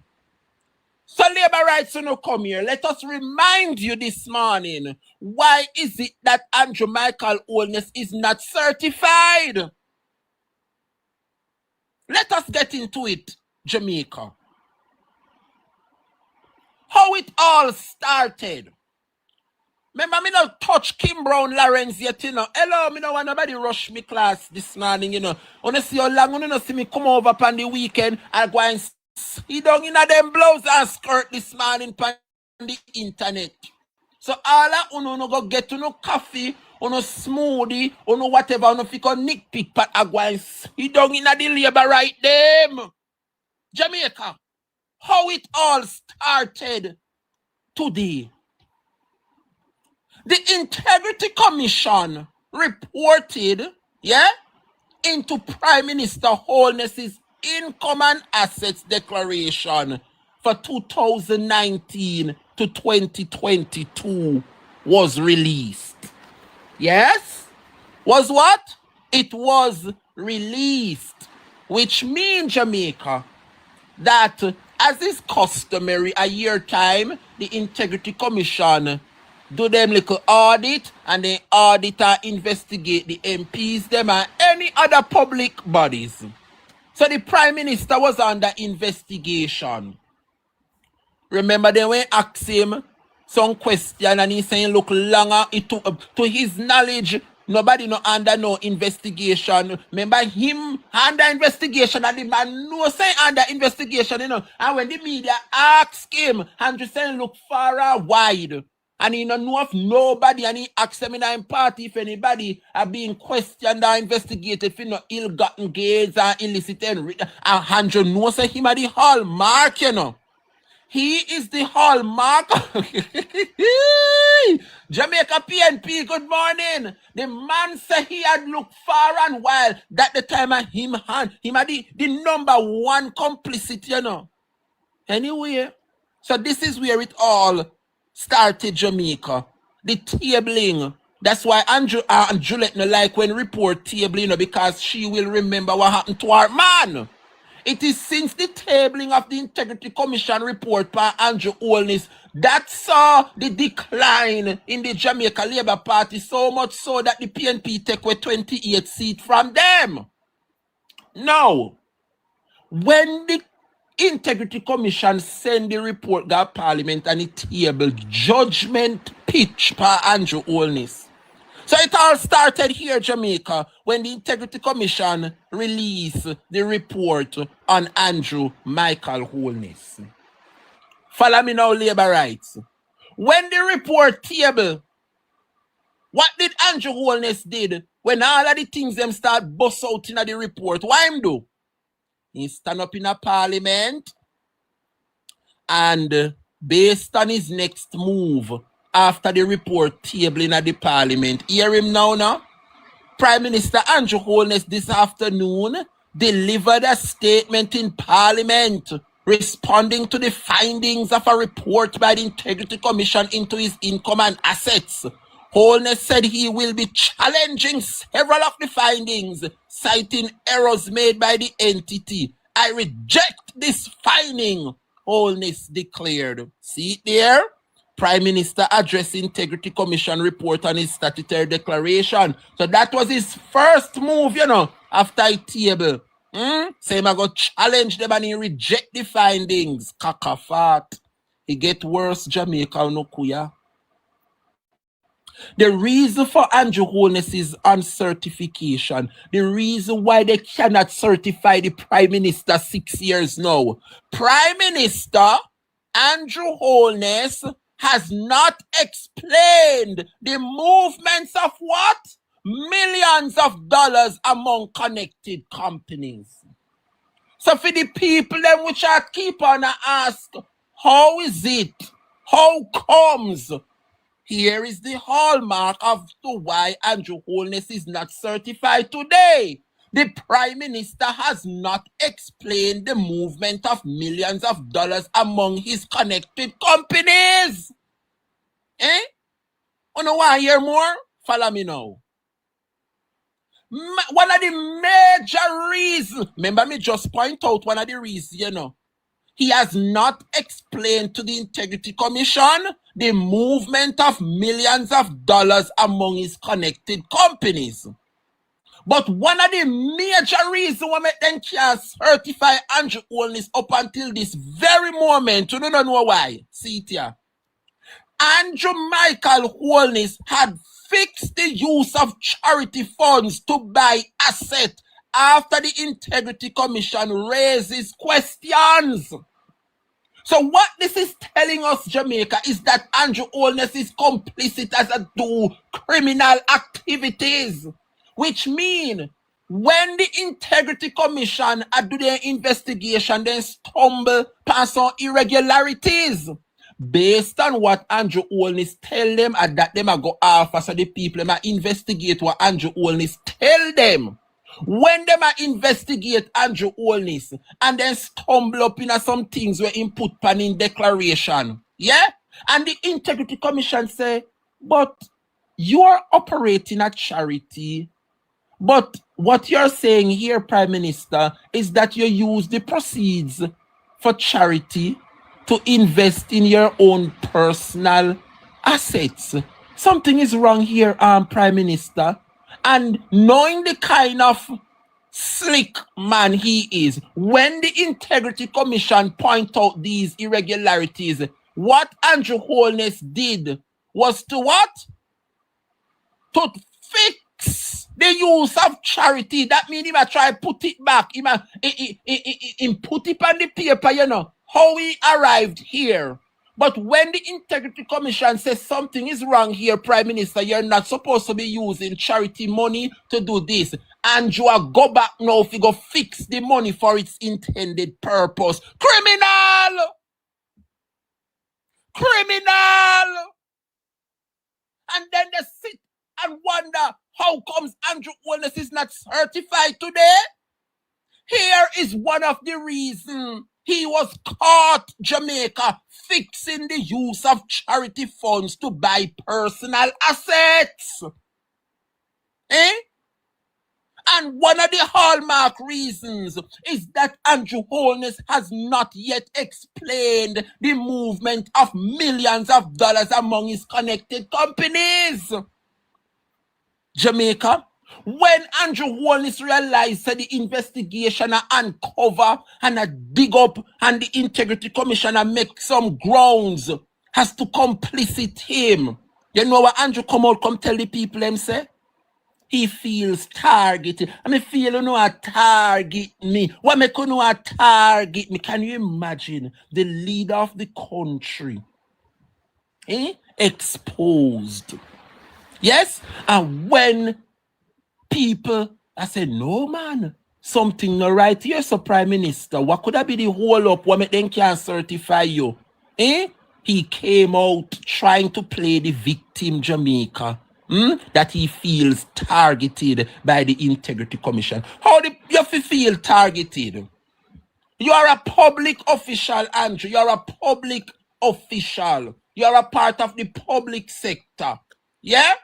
So labor rights will not come here. Let us remind you this morning, why is it that Andrew Michael Holness is not certified? Let us get into it, Jamaica. How it all started. Remember, me not touch Kim Brown Lawrence yet, Hello, me no want nobody rush me class this morning, Wanna see how long, wanna see me come over upon the weekend and go and he down in a them blouse and skirt this morning on the internet. So all that uno go get to no coffee, no smoothie, no whatever, no fiko nick pick pat agwines. He down in a the labor right them. Jamaica, how it all started today. The Integrity Commission reported, into Prime Minister Holness's Income and Assets Declaration for 2019 to 2022 was released. Yes? Was what? It was released, which means, Jamaica, that as is customary a year time, the Integrity Commission do them little audit and they audit and investigate the MPs, them and any other public bodies. So the Prime Minister was under investigation. Remember they went ask him some question and he saying look longer. It took to his knowledge, nobody no under no investigation. Remember him under investigation and the man no say under investigation, And when the media asked him, Andrew saying look far and wide. And he don't know of nobody, and he asked them in a party if anybody are being questioned or investigated for ill-gotten gains or illicit and Andrew knows say him are the hallmark, He is the hallmark. Jamaica PNP, good morning. The man said he had looked far and wide that the time of him had the number one complicity, Anyway, so this is where it all started, Jamaica. The tabling. That's why Andrew and Juliet no like when report tabling, because she will remember what happened to her man. It is since the tabling of the Integrity Commission report by Andrew Holness that saw the decline in the Jamaica Labour Party, so much so that the PNP take away 28 seats from them. Now, when the Integrity Commission send the report to Parliament and it table judgment pitch by Andrew Holness. So it all started here, Jamaica, when the Integrity Commission released the report on Andrew Michael Holness. Follow me now, labor rights. When the report table, what did Andrew Holness did when all of the things them start bust out in the report? What him do? He stand up in a parliament and based on his next move after the report tabling at the parliament, hear him now. Prime Minister Andrew Holness this afternoon delivered a statement in parliament responding to the findings of a report by the Integrity Commission into his income and assets. Holness said he will be challenging several of the findings, citing errors made by the entity. I reject this finding, Holness declared. See it there? Prime Minister addressed Integrity Commission report on his statutory declaration. So that was his first move, after he table. Say him I go challenge them and he reject the findings. Kakafat. He get worse, Jamaica no kuya. The reason for Andrew Holness's uncertification, the reason why they cannot certify the Prime Minister 6 years now, Prime Minister Andrew Holness has not explained the movements of what? Millions of dollars among connected companies. So for the people them which I keep on ask, how is it? How comes? Here is the hallmark of why Andrew Holness is not certified today. The Prime Minister has not explained the movement of millions of dollars among his connected companies. You want to hear more? Follow me now. One of the major reasons, remember me just point out one of the reasons, he has not explained to the Integrity Commission the movement of millions of dollars among his connected companies. But one of the major reasons why they can't certify Andrew Holness up until this very moment, you don't know why. See it here. Andrew Michael Holness had fixed the use of charity funds to buy assets after the Integrity Commission raises questions. So what this is telling us, Jamaica, is that Andrew Holness is complicit as a do criminal activities, which mean when the Integrity Commission do their investigation, they stumble past some irregularities. Based on what Andrew Holness tell them, and that them go alpha, so the people them investigate what Andrew Holness tell them. When them investigate Andrew Holness and then stumble up in some things where input pan in declaration, yeah? And the Integrity Commission say, but you are operating a charity. But what you're saying here, Prime Minister, is that you use the proceeds for charity to invest in your own personal assets. Something is wrong here, Prime Minister. And knowing the kind of slick man he is, when the Integrity Commission point out these irregularities, what Andrew Holness did was to what? To fix the use of charity. That means he might try to put it back. He put it on the paper, how he arrived here. But when the Integrity Commission says something is wrong here, Prime Minister, you're not supposed to be using charity money to do this. And you are go back now if you go fix the money for its intended purpose. Criminal! Criminal! And then they sit and wonder, how comes Andrew Holness is not certified today? Here is one of the reasons. He was caught, Jamaica, fixing the use of charity funds to buy personal assets. And one of the hallmark reasons is that Andrew Holness has not yet explained the movement of millions of dollars among his connected companies. Jamaica, when Andrew Holness realized that the investigation uncover and dig up and the Integrity Commissioner make some grounds has to complicit him. You know what Andrew come tell the people them say? He feels targeted. I mean, feel you know a target me. What make you know a target me? Can you imagine the leader of the country exposed? Yes? And when people, I said, no man, something not right here, so Prime Minister. What could that be the whole up? What make them can't certify you? He came out trying to play the victim, Jamaica. That he feels targeted by the Integrity Commission. How do you feel targeted? You are a public official, Andrew. You are a public official. You are a part of the public sector. Yeah?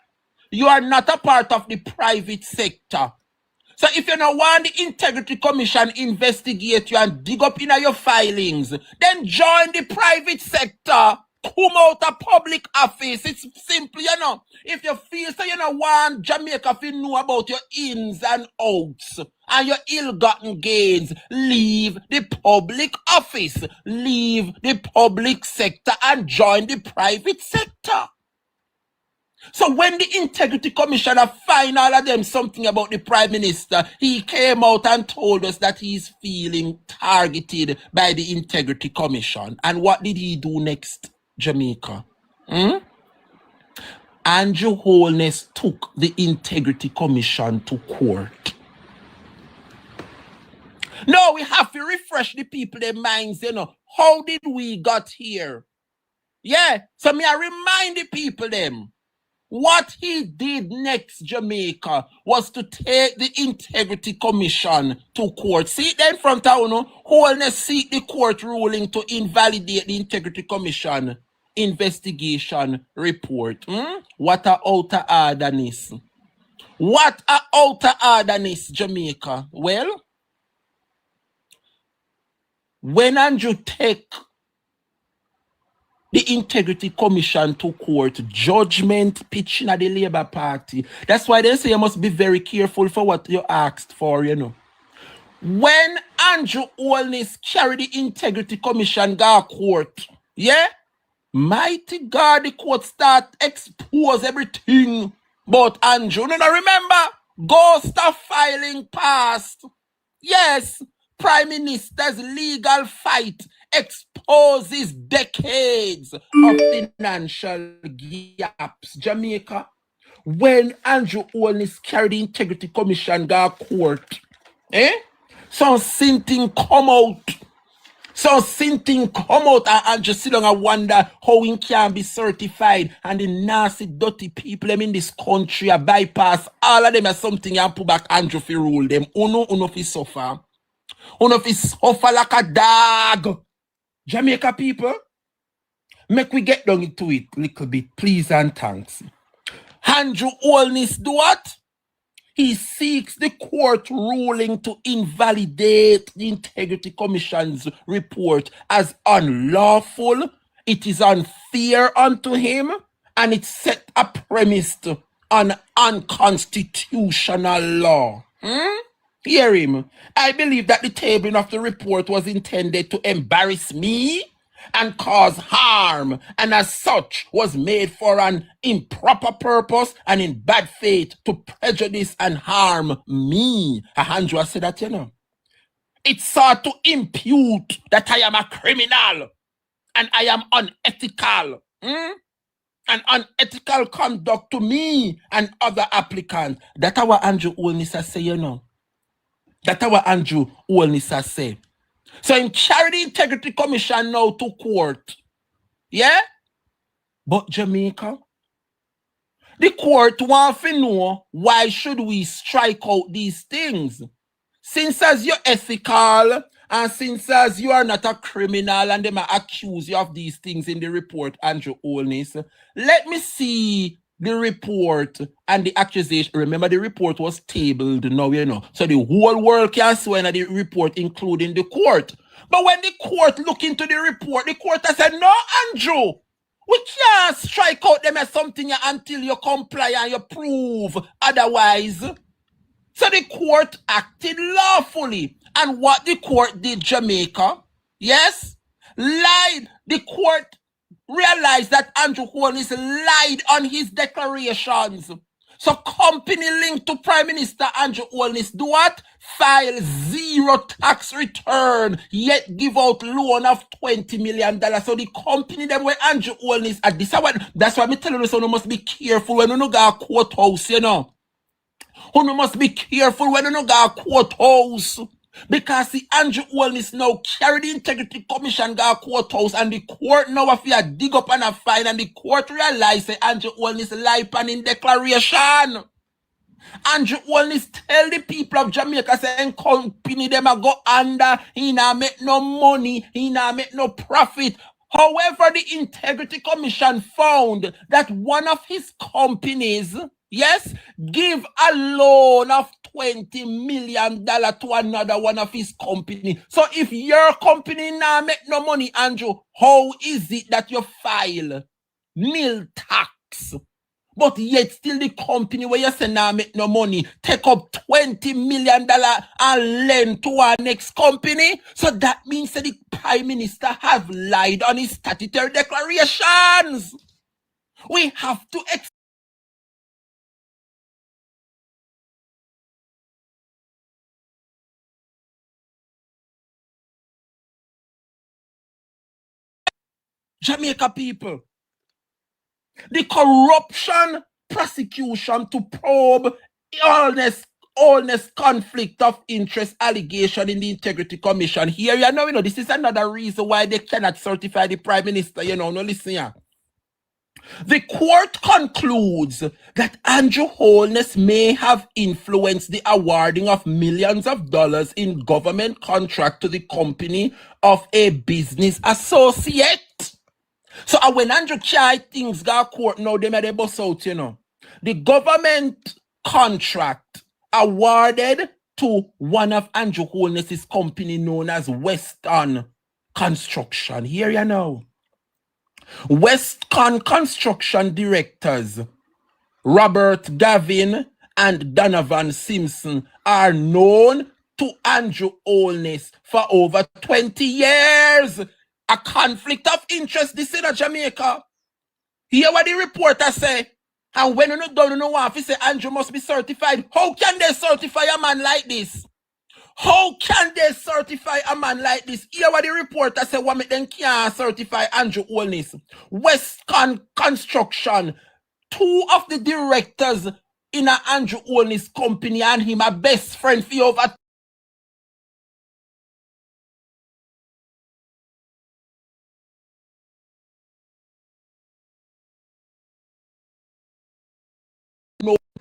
You are not a part of the private sector. So if you don't want the Integrity Commission investigate you and dig up in your filings, then join the private sector. come out of public office. It's simple, If you feel so you want Jamaica to know about your ins and outs and your ill-gotten gains, leave the public office, leave the public sector and join the private sector. So when the Integrity Commissioner find all of them something about the Prime Minister, he came out and told us that he's feeling targeted by the Integrity Commission. And what did he do next, Jamaica? Andrew Holness took the Integrity Commission to court. No, we have to refresh the people their minds, How did we got here? Yeah, so me I remind the people them. What he did next, Jamaica, was to take the Integrity Commission to court. See it then from town, Holness seek the court ruling to invalidate the Integrity Commission investigation report. What a outer orderness. What a outer orderness, Jamaica. Well, when Andrew take the Integrity Commission to court, judgment pitching at the Labour Party. That's why they say you must be very careful for what you asked for, When Andrew Holness carried the Integrity Commission go court, yeah? Mighty God, the court start expose everything. But Andrew, remember? Ghost of filing past. Yes, Prime Minister's legal fight exposes decades of financial gaps. Jamaica, when Andrew Holness carried the Integrity Commission go court, something come out. Something come out and just sit down and wonder how he can be certified, and the nasty, dirty people in this country are bypass all of them as something and put back Andrew fi rule them. Uno fi suffer. Uno fi suffer like a dog. Jamaica people, make we get down into it a little bit, please and thanks. Andrew Holness do what? He seeks the court ruling to invalidate the Integrity Commission's report as unlawful. It is unfair unto him, and it set a premise on unconstitutional law. Hear him. I believe that the tabling of the report was intended to embarrass me and cause harm, and as such was made for an improper purpose and in bad faith to prejudice and harm me. Andrew said that, It sought to impute that I am a criminal and I am unethical. And unethical conduct to me and other applicants. That's what Andrew Holness say, That's what Andrew Holness say. So in carry the Integrity Commission now to court. Yeah? But Jamaica, the court want to know why should we strike out these things. Since as you're ethical and since as you are not a criminal and they might accuse you of these things in the report, Andrew Holness, let me see the report and the accusation. Remember, the report was tabled now, So the whole world can swear at the report, including the court. But when the court look into the report, the court has said, no, Andrew, we can't strike out them as something until you comply and you prove otherwise. So the court acted lawfully. And what the court did, Jamaica, yes, lied. The court realized that Andrew Holness lied on his declarations. So company linked to Prime Minister Andrew Holness do what? File zero tax return, yet give out loan of $20 million. So the company them where Andrew Holness at this one, that's why I'm telling you, so you must be careful when you go to courthouse, You must be careful when you go to courthouse. Because the Andrew Holness now carry the Integrity Commission go courthouse, and the court now if you dig up and a fine, and the court realize that Andrew Holness lie pan in declaration. Andrew Holness tell the people of Jamaica saying company them a go under, he not make no money, he not make no profit. However, the Integrity Commission found that one of his companies, Yes, give a loan of $20 million to another one of his company. So if your company now make no money, Andrew, how is it that you file nil tax? But yet still the company where you say now make no money, take up $20 million and lend to our next company. So that means that the Prime Minister have lied on his statutory declarations. We have to Jamaica people. The corruption prosecution to probe honest conflict of interest allegation in the Integrity Commission. Here, you know, this is another reason why they cannot certify the Prime Minister. No, listen here. The court concludes that Andrew Holness may have influenced the awarding of millions of dollars in government contract to the company of a business associate. So when Andrew Chai things got court now, they made a bust out, The government contract awarded to one of Andrew Holness's company known as Western Construction. Here you know. Western Construction directors Robert Gavin and Donovan Simpson are known to Andrew Holness for over 20 years. A conflict of interest this in Jamaica. Hear what the reporter say. And when you don't know if say Andrew must be certified, how can they certify a man like this? How can they certify a man like this? Hear what the reporter say, what make them can't certify Andrew Holness. Western Construction, two of the directors in a Andrew Holness company and him a best friend for over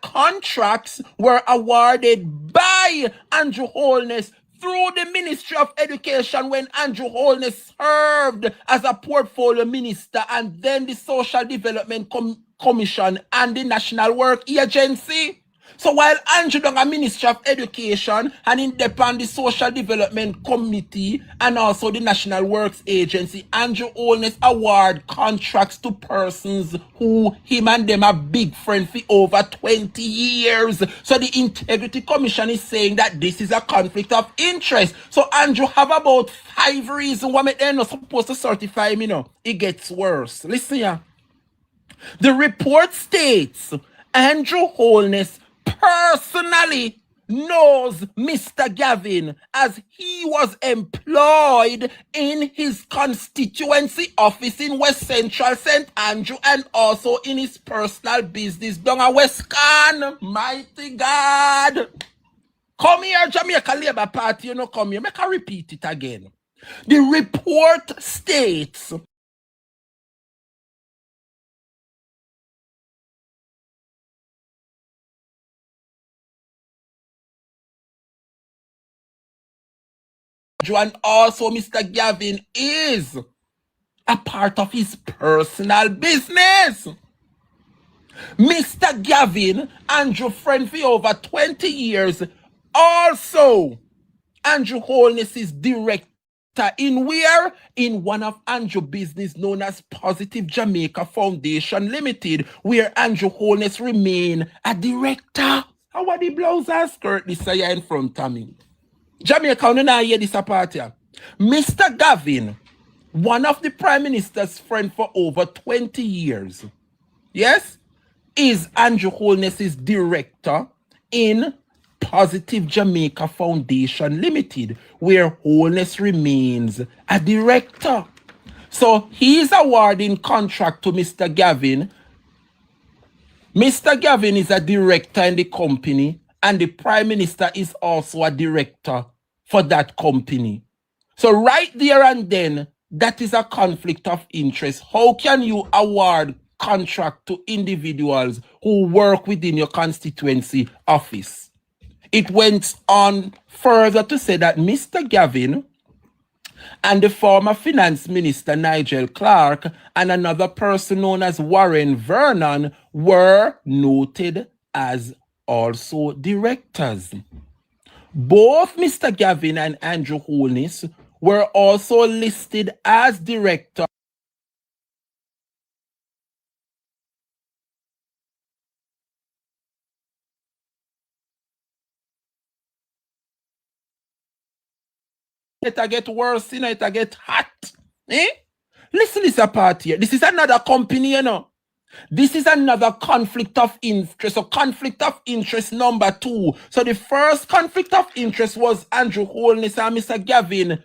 contracts were awarded by Andrew Holness through the Ministry of Education when Andrew Holness served as a portfolio minister, and then the Social Development Commission and the National Work Agency. So while Andrew done a Ministry of Education and in the Social Development Committee and also the National Works Agency, Andrew Holness award contracts to persons who him and them are big friends for over 20 years. So the Integrity Commission is saying that this is a conflict of interest. So Andrew have about 5 reasons why they're not supposed to certify him, It gets worse. Listen here. The report states Andrew Holness personally knows Mr. Gavin as he was employed in his constituency office in West Central St. Andrew and also in his personal business down at West Can. Mighty God. Come here, Jamaica Labour Party, come here. Make I repeat it again. The report states and also Mr. Gavin is a part of his personal business. Mr. Gavin, Andrew friend for over 20 years, also Andrew Holness is director in where? In one of Andrew business known as Positive Jamaica Foundation Limited, where Andrew Holness remain a director. How are the blouse and skirt this year in front of me? Jamaica, you not hear this apart here. Mr. Gavin, one of the Prime Minister's friend for over 20 years, yes, is Andrew Holness's director in Positive Jamaica Foundation Limited, where Holness remains a director. So he's awarding contract to Mr. Gavin. Mr. Gavin is a director in the company, and the Prime Minister is also a director for that company. So right there and then, that is a conflict of interest. How can you award contract to individuals who work within your constituency office? It went on further to say that Mr. Gavin and the former finance minister Nigel Clark and another person known as Warren Vernon were noted as also directors. Both Mr. Gavin and Andrew Holness were also listed as directors it get worse, it get hot. Eh? Listen, this part here. This is another company, This is another conflict of interest. So conflict of interest number 2. So the first conflict of interest was Andrew Holness and Mr. Gavin.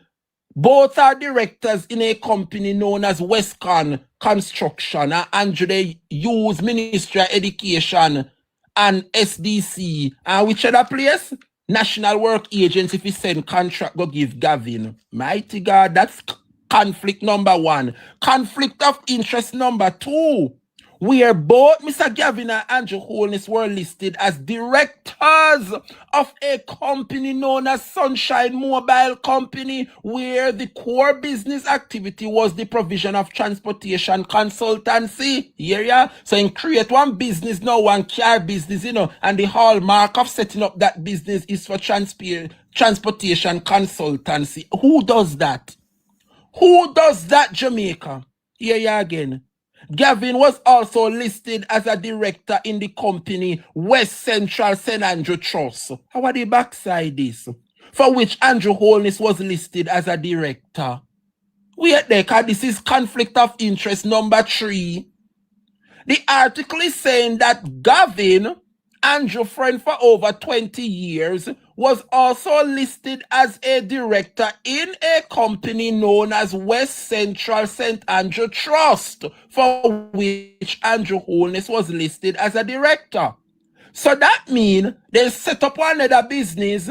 Both are directors in a company known as Westcon Construction. And Andrew, they use Ministry of Education and SDC. And which other place? National Work Agency. If you send contract, go give Gavin. Mighty God, that's conflict number 1. Conflict of interest number 2. Where both Mr. Gavin and Andrew Holness were listed as directors of a company known as Sunshine Mobile Company, where the core business activity was the provision of transportation consultancy. Yeah. So in create one business now, one car business, and the hallmark of setting up that business is for transportation consultancy. Who does that? Who does that, Jamaica? Here again. Gavin was also listed as a director in the company West Central St. Andrew Trust. How are the backside this? For which Andrew Holness was listed as a director. Wait there, because this is conflict of interest number 3. The article is saying that Gavin, Andrew friend for over 20 years, was also listed as a director in a company known as West Central St. Andrew Trust, for which Andrew Holness was listed as a director. So that means they set up another business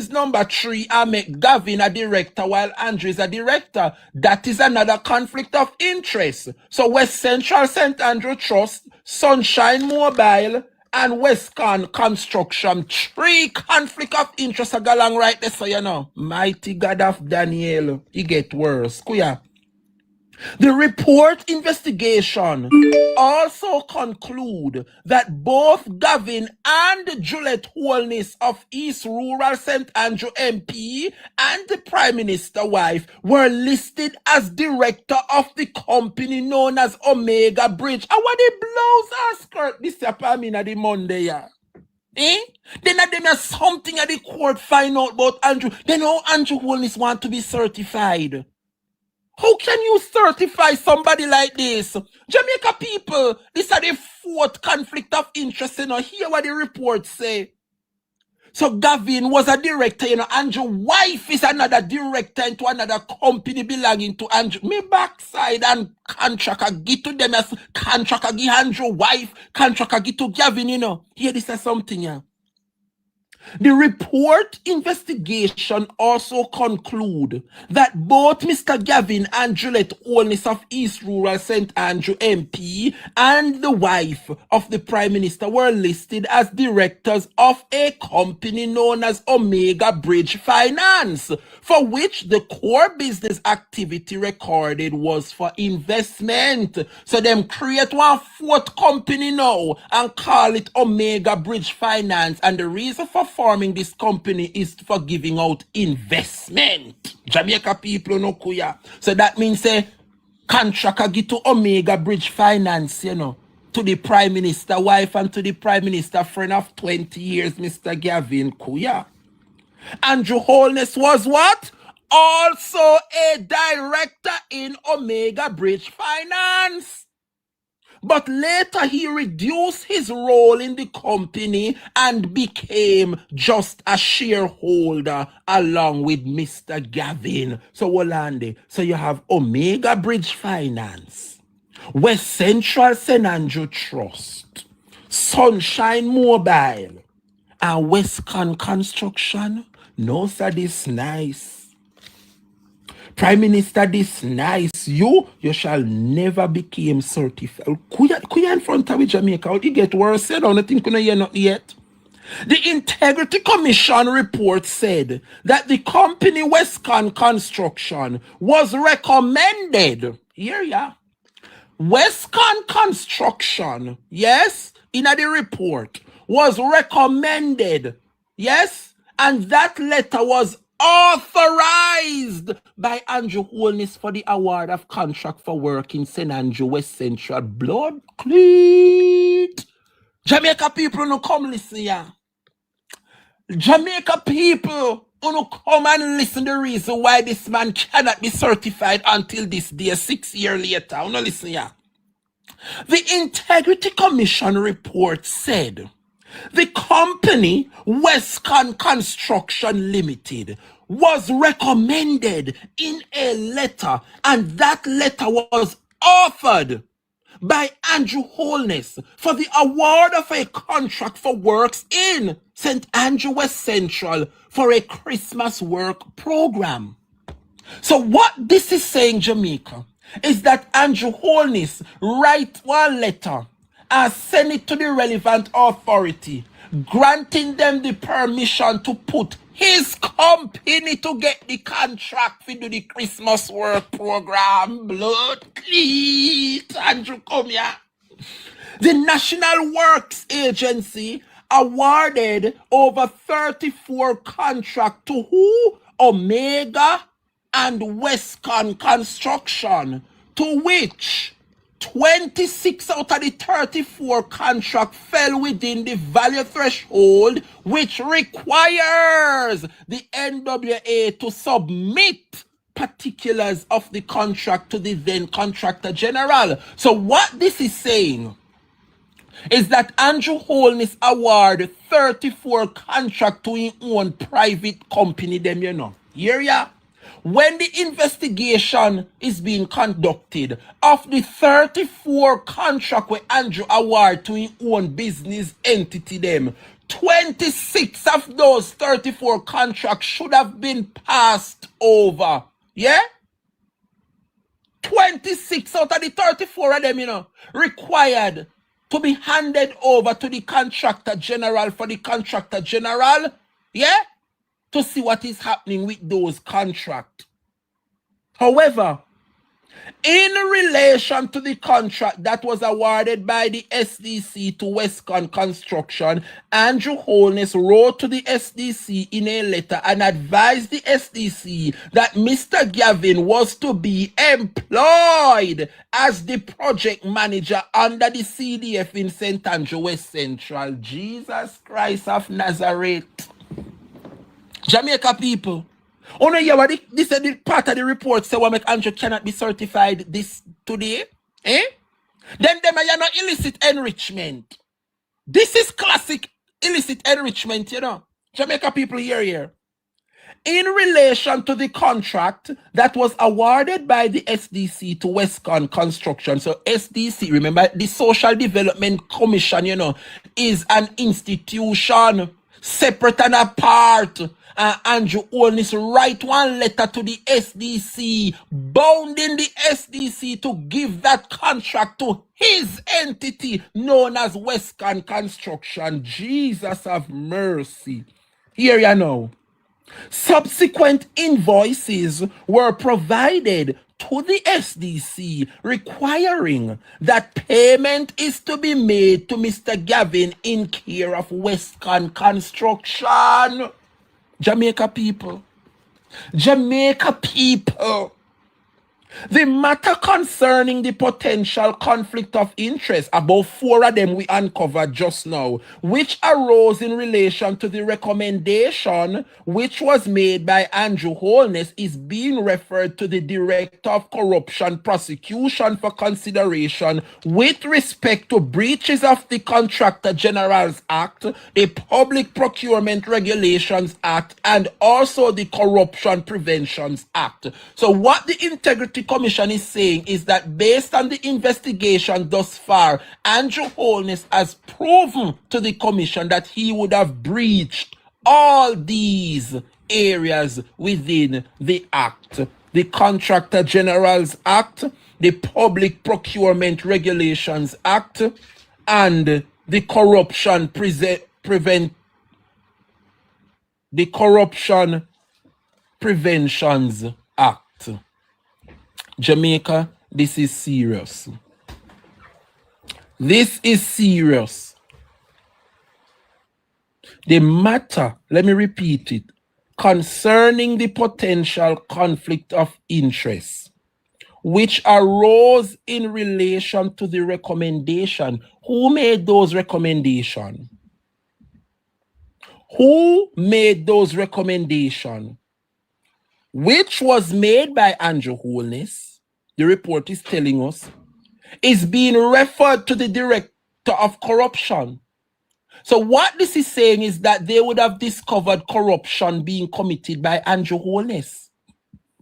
number 3, and make Gavin a director while Andrew is a director. That is another conflict of interest. So West Central St. Andrew Trust, Sunshine Mobile, and Westcon Construction. 3 conflict of interest are going right there, so Mighty God of Daniel. It get worse. Kuya. The report investigation also conclude that both Gavin and Juliet Holness of East Rural St. Andrew MP and the Prime Minister wife were listed as director of the company known as Omega Bridge. And what the blouse or skirt this mean at the Monday, yeah? Then there's something at the court find out about Andrew. Then how Andrew Holness want to be certified? How can you certify somebody like this? Jamaica people, this is the 4th conflict of interest. Hear what the reports say. So Gavin was a director, Andrew's wife is another director into another company belonging to Andrew. Me backside and contract I give to them as contract I give Andrew's wife, contract I give to Gavin, Here this is something, yeah. The report investigation also conclude that both Mr. Gavin and Juliet Holness of East Rural St. Andrew MP and the wife of the Prime Minister were listed as directors of a company known as Omega Bridge Finance, for which the core business activity recorded was for investment. So them create one 4th company now and call it Omega Bridge Finance, and the reason for forming this company is for giving out investment. Jamaica people no kuya. So that means contract give to Omega Bridge Finance, to the Prime Minister wife and to the Prime Minister friend of 20 years, Mr. Gavin Kuya. Andrew Holness was what? Also a director in Omega Bridge Finance. But later he reduced his role in the company and became just a shareholder along with Mr. Gavin. So Wolande, so you have Omega Bridge Finance, West Central St. Andrew Trust, Sunshine Mobile, and Westcon Construction. No, sir, this nice. Prime Minister, this nice. You shall never become certified. Kuya in front of Jamaica. It get worse. I don't think you hear not yet. The Integrity Commission report said that the company Westcon Construction was recommended. Here, yeah. Westcon Construction, yes, in the report, was recommended. Yes? And that letter was authorized by Andrew Holness for the award of contract for work in St. Andrew, West Central. Blood cleat. Jamaica people no come listen here. Jamaica people no come and listen the reason why this man cannot be certified until this day, 6 years later. No listen here. The Integrity Commission report said the company Westcon Construction Limited was recommended in a letter, and that letter was authored by Andrew Holness for the award of a contract for works in St. Andrew West Central for a Christmas work program. So what this is saying, Jamaica, is that Andrew Holness write one letter and send it to the relevant authority, granting them the permission to put his company to get the contract to do the Christmas work program. Blood cleat. Andrew, come here. The National Works Agency awarded over 34 contracts to who? Omega and Westcon Construction, to which 26 out of the 34 contracts fell within the value threshold, which requires the NWA to submit particulars of the contract to the then contractor general. So what this is saying is that Andrew Holness awarded 34 contracts to his own private company, them, you know. Here ya. When the investigation is being conducted of the 34 contract where Andrew award to his own business entity, them 26 of those 34 contracts should have been passed over. Yeah? 26 out of the 34 of them, you know, required to be handed over to the contractor general for the contractor general, yeah, to see what is happening with those contracts. However, in relation to the contract that was awarded by the SDC to Westcon Construction, Andrew Holness wrote to the SDC in a letter and advised the SDC that Mr. Gavin was to be employed as the project manager under the CDF in St. Andrew West Central. Jesus Christ of Nazareth. Jamaica people. Oh no, yeah, what this is the part of the report say what make Andrew cannot be certified this today. Eh? Then them are not illicit enrichment. This is classic illicit enrichment, you know. Jamaica people here. In relation to the contract that was awarded by the SDC to Westcon Construction. So SDC, remember, the Social Development Commission, you know, is an institution separate and apart. Andrew Holness write one letter to the SDC, bounding the SDC to give that contract to his entity known as Westcon Construction. Jesus of mercy. Here you know. Subsequent invoices were provided to the SDC requiring that payment is to be made to Mr. Gavin in care of Westcon Construction. Jamaica people. Jamaica people. The matter concerning the potential conflict of interest, about 4 of them we uncovered just now, which arose in relation to the recommendation which was made by Andrew Holness, is being referred to the Director of Corruption Prosecution for consideration with respect to breaches of the Contractor General's Act, the Public Procurement Regulations Act, and also the Corruption Preventions Act. So what the Integrity Commission is saying is that based on the investigation thus far, Andrew Holness has proven to the commission that he would have breached all these areas within the Act. The Contractor General's Act, the Public Procurement Regulations Act, and the Corruption Preventions Act. Jamaica, this is serious. This is serious. The matter, let me repeat it, concerning the potential conflict of interest, which arose in relation to the recommendation. Who made those recommendations? Who made those recommendations? Which was made by Andrew Holness, the report is telling us, is being referred to the Director of Corruption. So what this is saying is that they would have discovered corruption being committed by Andrew Holness.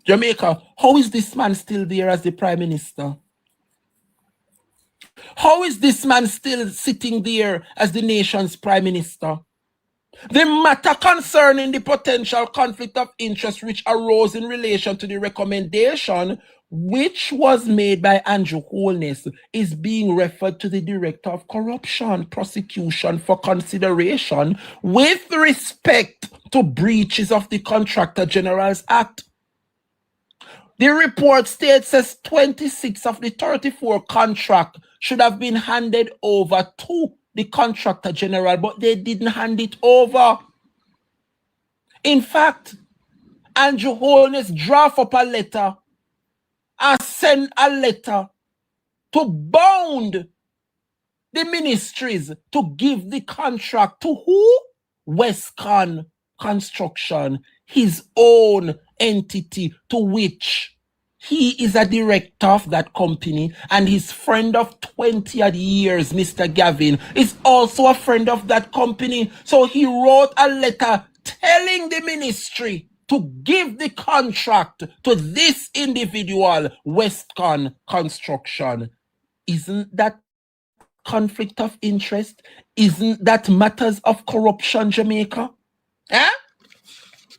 Jamaica, how is this man still there as the Prime Minister? How is this man still sitting there as the nation's Prime Minister? The matter concerning the potential conflict of interest which arose in relation to the recommendation which was made by Andrew Holness is being referred to the Director of Corruption Prosecution for consideration with respect to breaches of the Contractor General's Act. The report states that 26 of the 34 contract should have been handed over to the Contractor General, but they didn't hand it over. In fact, Andrew Holness draft up a letter and send a letter to bound the ministries to give the contract to who? Westcon Construction, his own entity to which he is a director of that company, and his friend of 20 odd years, Mr. Gavin, is also a friend of that company. So he wrote a letter telling the ministry to give the contract to this individual, Westcon Construction. Isn't that conflict of interest? Isn't that matters of corruption, Jamaica? Eh?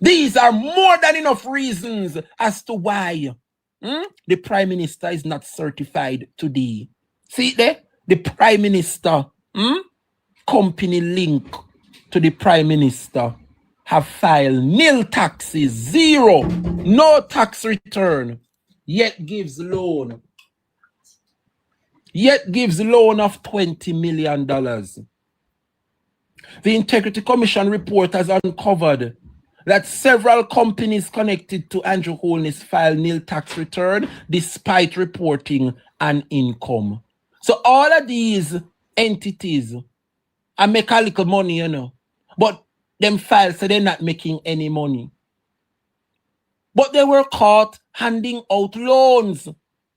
These are more than enough reasons as to why the Prime Minister is not certified today. See there? The Prime Minister, company link to the Prime Minister have filed nil taxes, zero, no tax return, yet gives loan. Yet gives loan of $20 million. The Integrity Commission report has uncovered that several companies connected to Andrew Holness filed nil tax return despite reporting an income. So all of these entities are make a little money, you know, but them files say they're not making any money. But they were caught handing out loans.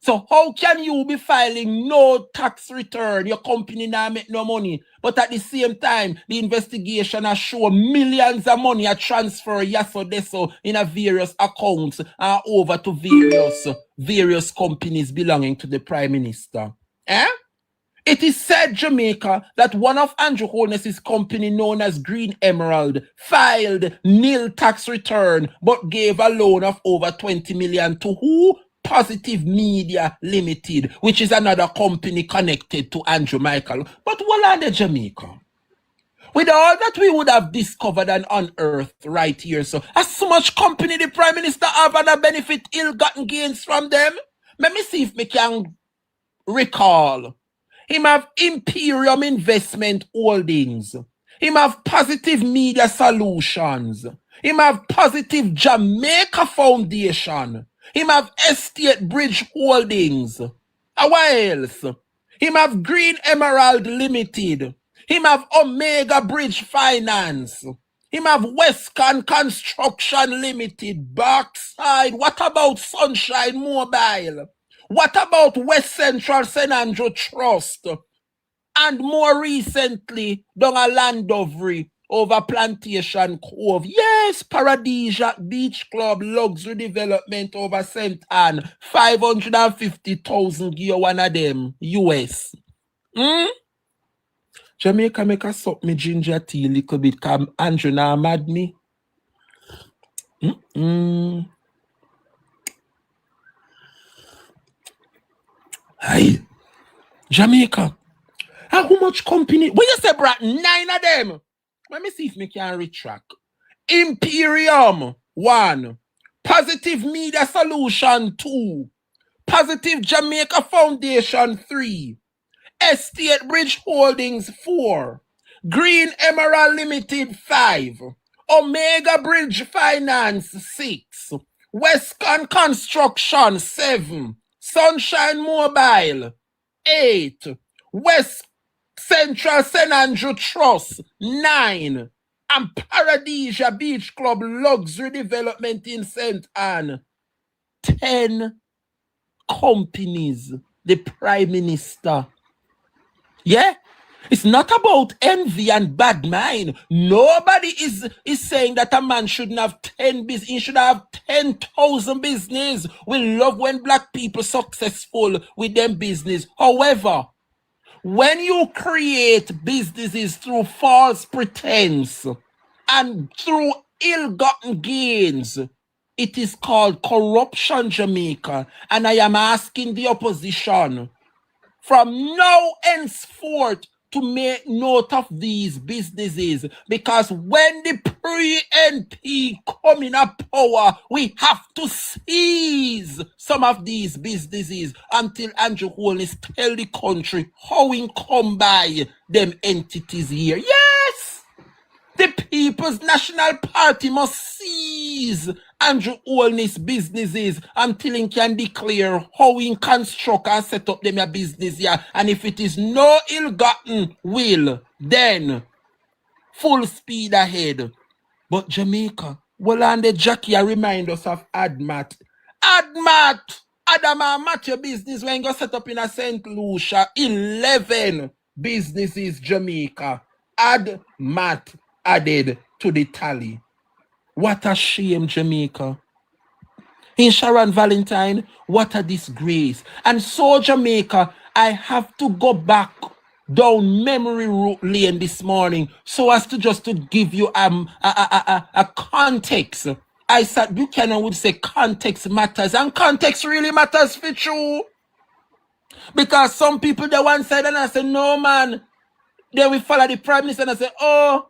So how can you be filing no tax return? Your company now make no money. But at the same time, the investigation has shown millions of money are transferred yaso deso in a various accounts over to various companies belonging to the Prime Minister. Eh? It is said, Jamaica, that one of Andrew Holness's company known as Green Emerald filed nil tax return but gave a loan of over $20 million to who? Positive Media Limited, which is another company connected to Andrew Michael. But what are the Jamaica? With all that we would have discovered and unearthed right here, so as much company the Prime Minister have and a benefit ill-gotten gains from them, let me see if we can recall. Him have Imperium Investment Holdings. Him have Positive Media Solutions. Him have Positive Jamaica Foundation. Him have Estate Bridge Holdings. What else? Him have Green Emerald Limited. Him have Omega Bridge Finance. Him have Westcon Construction Limited. Backside. What about Sunshine Mobile? What about West Central St. Andrew Trust? And more recently, down a Landovery over Plantation Cove. Yes, Paradisiac Beach Club Luxury Development over St. Anne. 550,000 gear one of them. US. Jamaica make a suck me ginger tea a little bit. Cause Andrew now mad me. Hey, Jamaica. How much company? When you say brought 9 of them. Let me see if me can retract. Imperium 1. Positive Media Solution 2. Positive Jamaica Foundation 3. Estate Bridge Holdings 4. Green Emerald Limited 5, Omega Bridge Finance 6, Westcon Construction 7, Sunshine Mobile 8, West Central St. Andrew Trust 9, and Paradisia Beach Club Luxury Development in St. Anne 10 companies. The Prime Minister. Yeah? It's not about envy and bad mind. Nobody is saying that a man shouldn't have 10 business. He should have 10,000 business. We love when black people successful with them business. However, when you create businesses through false pretense and through ill-gotten gains, it is called corruption, Jamaica. And I am asking the opposition from now henceforth to make note of these businesses, because when the pre-NP come in a power, we have to seize some of these businesses until Andrew Holness tell the country how he come by them entities here. Yes! The People's National Party must seize Andrew Holness businesses until he can declare how he construct and set up them a business here. And if it is no ill-gotten will, then full speed ahead. But Jamaica, well, and the Jackie remind us of ADMAT. ADMAT! Adam and Matthew business when you set up in a St. Lucia. 11 businesses, Jamaica. ADMAT added to the tally. What a shame, Jamaica. In Sharon Valentine, what a disgrace. And so, Jamaica, I have to go back down memory lane this morning so as to just to give you a context. I said Buchanan would say context matters, and context really matters for you. Because some people they one side and I say, no man, then we follow the Prime Minister and I say, oh,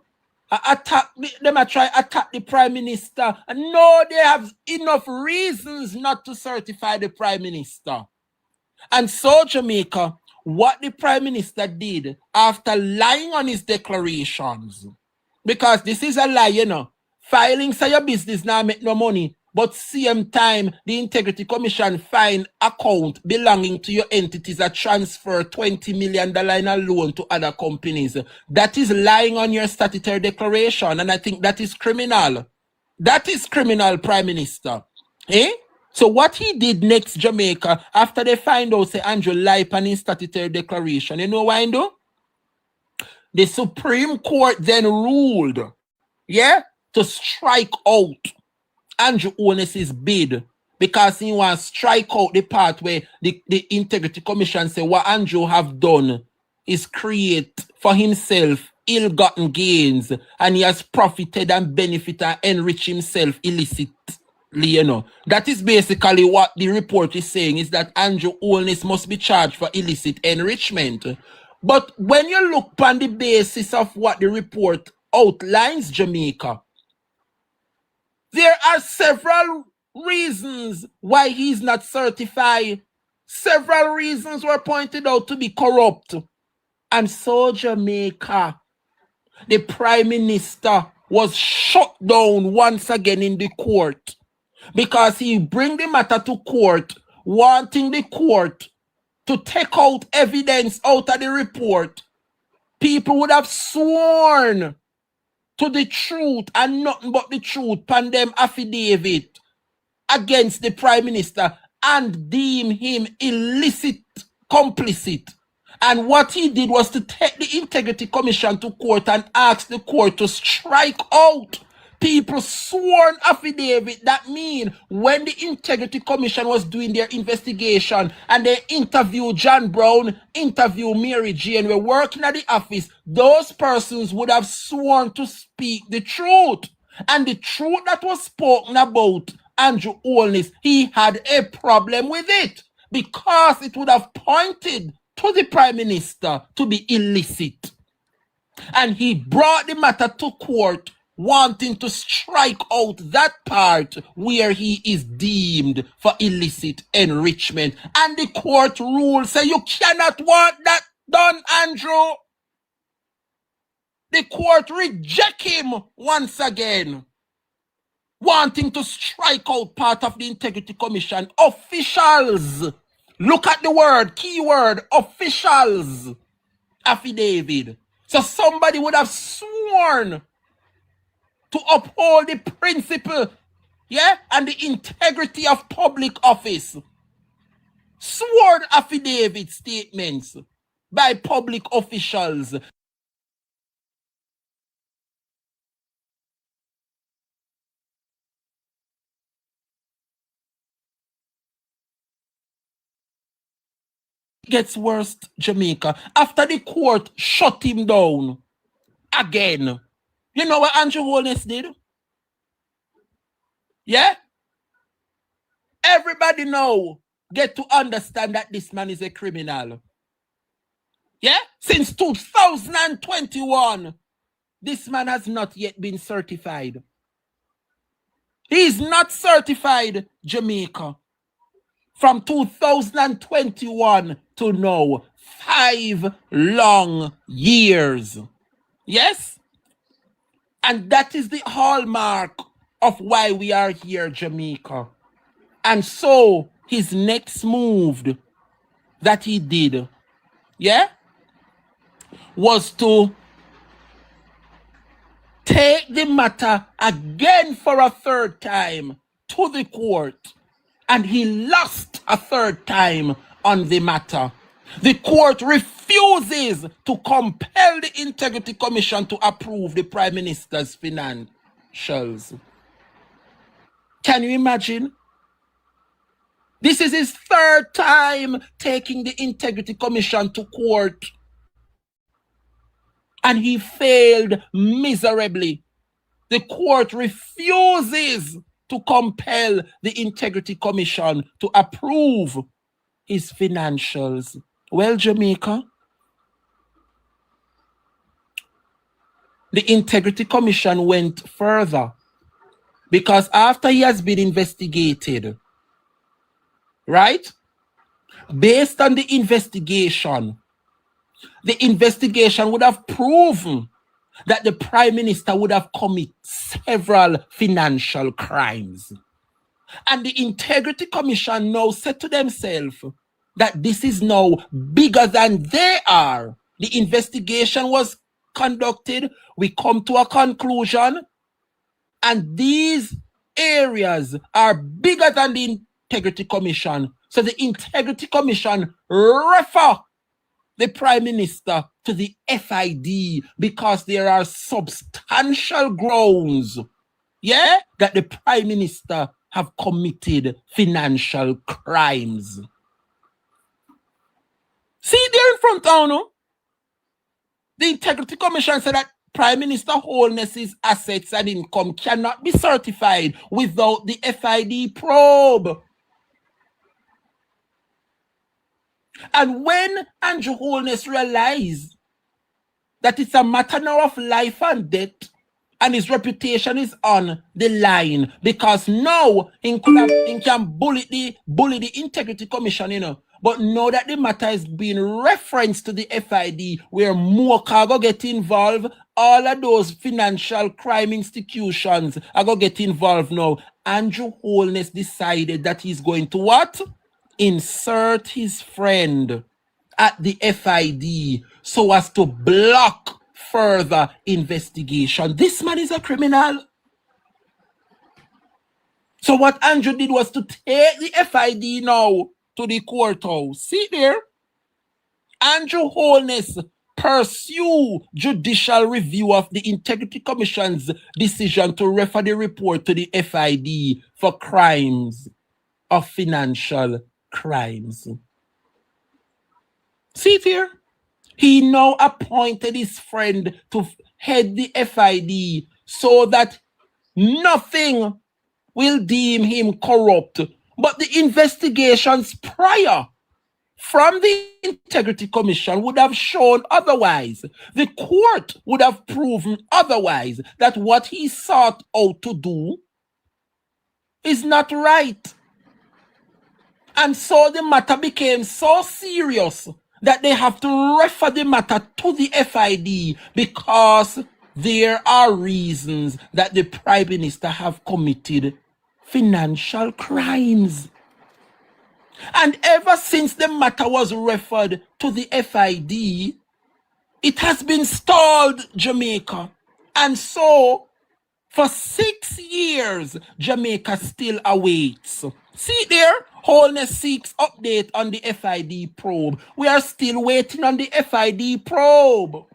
them I try attack the Prime Minister. And no, they have enough reasons not to certify the Prime Minister. And so, Jamaica, what the Prime Minister did after lying on his declarations, because this is a lie, you know, filing say your business now make no money, but same time the Integrity Commission find account belonging to your entities that transfer $20 million in a loan to other companies. That is lying on your statutory declaration, and I think that is criminal. That is criminal, Prime Minister. Eh? So what he did next, Jamaica, after they find out say Andrew lied on his statutory declaration, you know what I do? The Supreme Court then ruled, yeah, to strike out Andrew Holness's bid, because he wants to strike out the part where the Integrity Commission say what Andrew have done is create for himself ill-gotten gains, and he has profited and benefited and enriched himself illicitly, you know. That is basically what the report is saying, is that Andrew Holness must be charged for illicit enrichment. But when you look on the basis of what the report outlines, Jamaica, there are several reasons why he's not certified. Several reasons were pointed out to be corrupt. And so, Jamaica, the Prime Minister was shut down once again in the court, because he bring the matter to court, wanting the court to take out evidence out of the report. People would have sworn to the truth and nothing but the truth, pandem affidavit against the Prime Minister and deem him illicit, complicit. And what he did was to take the Integrity Commission to court and ask the court to strike out people sworn affidavit. That mean when the Integrity Commission was doing their investigation and they interviewed John Brown, interviewed Mary Jane, were working at the office, those persons would have sworn to speak the truth. And the truth that was spoken about Andrew Holness, he had a problem with it, because it would have pointed to the Prime Minister to be illicit. And he brought the matter to court, wanting to strike out that part where he is deemed for illicit enrichment. And the court ruled say you cannot want that done, Andrew. The court reject him once again, wanting to strike out part of the Integrity Commission. Officials. Look at the word, keyword, officials. Affidavit. So somebody would have sworn to uphold the principle, yeah, and the integrity of public office. Sworn affidavit statements by public officials. Gets worse, Jamaica. After the court shut him down again. You know what Andrew Holness did? Yeah? Everybody now get to understand that this man is a criminal. Yeah? Since 2021, this man has not yet been certified. He is not certified, Jamaica. From 2021 to now, 5 long years. Yes? And that is the hallmark of why we are here, Jamaica. And so, his next move that he did, yeah, was to take the matter again for a third time to the court. And he lost a third time on the matter. The court refuses to compel the Integrity Commission to approve the Prime Minister's financials. Can you imagine? This is his third time taking the Integrity Commission to court. And he failed miserably. The court refuses to compel the Integrity Commission to approve his financials. Well, Jamaica, the Integrity Commission went further because after he has been investigated, right? Based on the investigation would have proven that the Prime Minister would have committed several financial crimes. And the Integrity Commission now said to themselves that this is now bigger than they are. The investigation was conducted. We come to a conclusion. And these areas are bigger than the Integrity Commission. So the Integrity Commission refer the Prime Minister to the FID because there are substantial grounds, yeah, that the Prime Minister have committed financial crimes. See there in front of you, the Integrity Commission said that Prime Minister Holness's assets and income cannot be certified without the FID probe. And when Andrew Holness realized that it's a matter now of life and death, and his reputation is on the line, because now he can bully the Integrity Commission, you know. But now that the matter is being referenced to the FID, where more cargo get involved, all of those financial crime institutions are going to get involved now. Andrew Holness decided that he's going to what? Insert his friend at the FID so as to block further investigation. This man is a criminal. So what Andrew did was to take the FID now to the courthouse. See there? Andrew Holness pursue judicial review of the Integrity Commission's decision to refer the report to the FID for crimes of financial crimes. See it here? He now appointed his friend to head the FID so that nothing will deem him corrupt. But the investigations prior from the Integrity Commission would have shown otherwise. The court would have proven otherwise, that what he sought out to do is not right. And so the matter became so serious that they have to refer the matter to the FID because there are reasons that the Prime Minister have committed financial crimes. And ever since the matter was referred to the FID, it has been stalled, Jamaica. And so, for 6 years, Jamaica still awaits. See there? Holness seeks update on the FID probe. We are still waiting on the FID probe.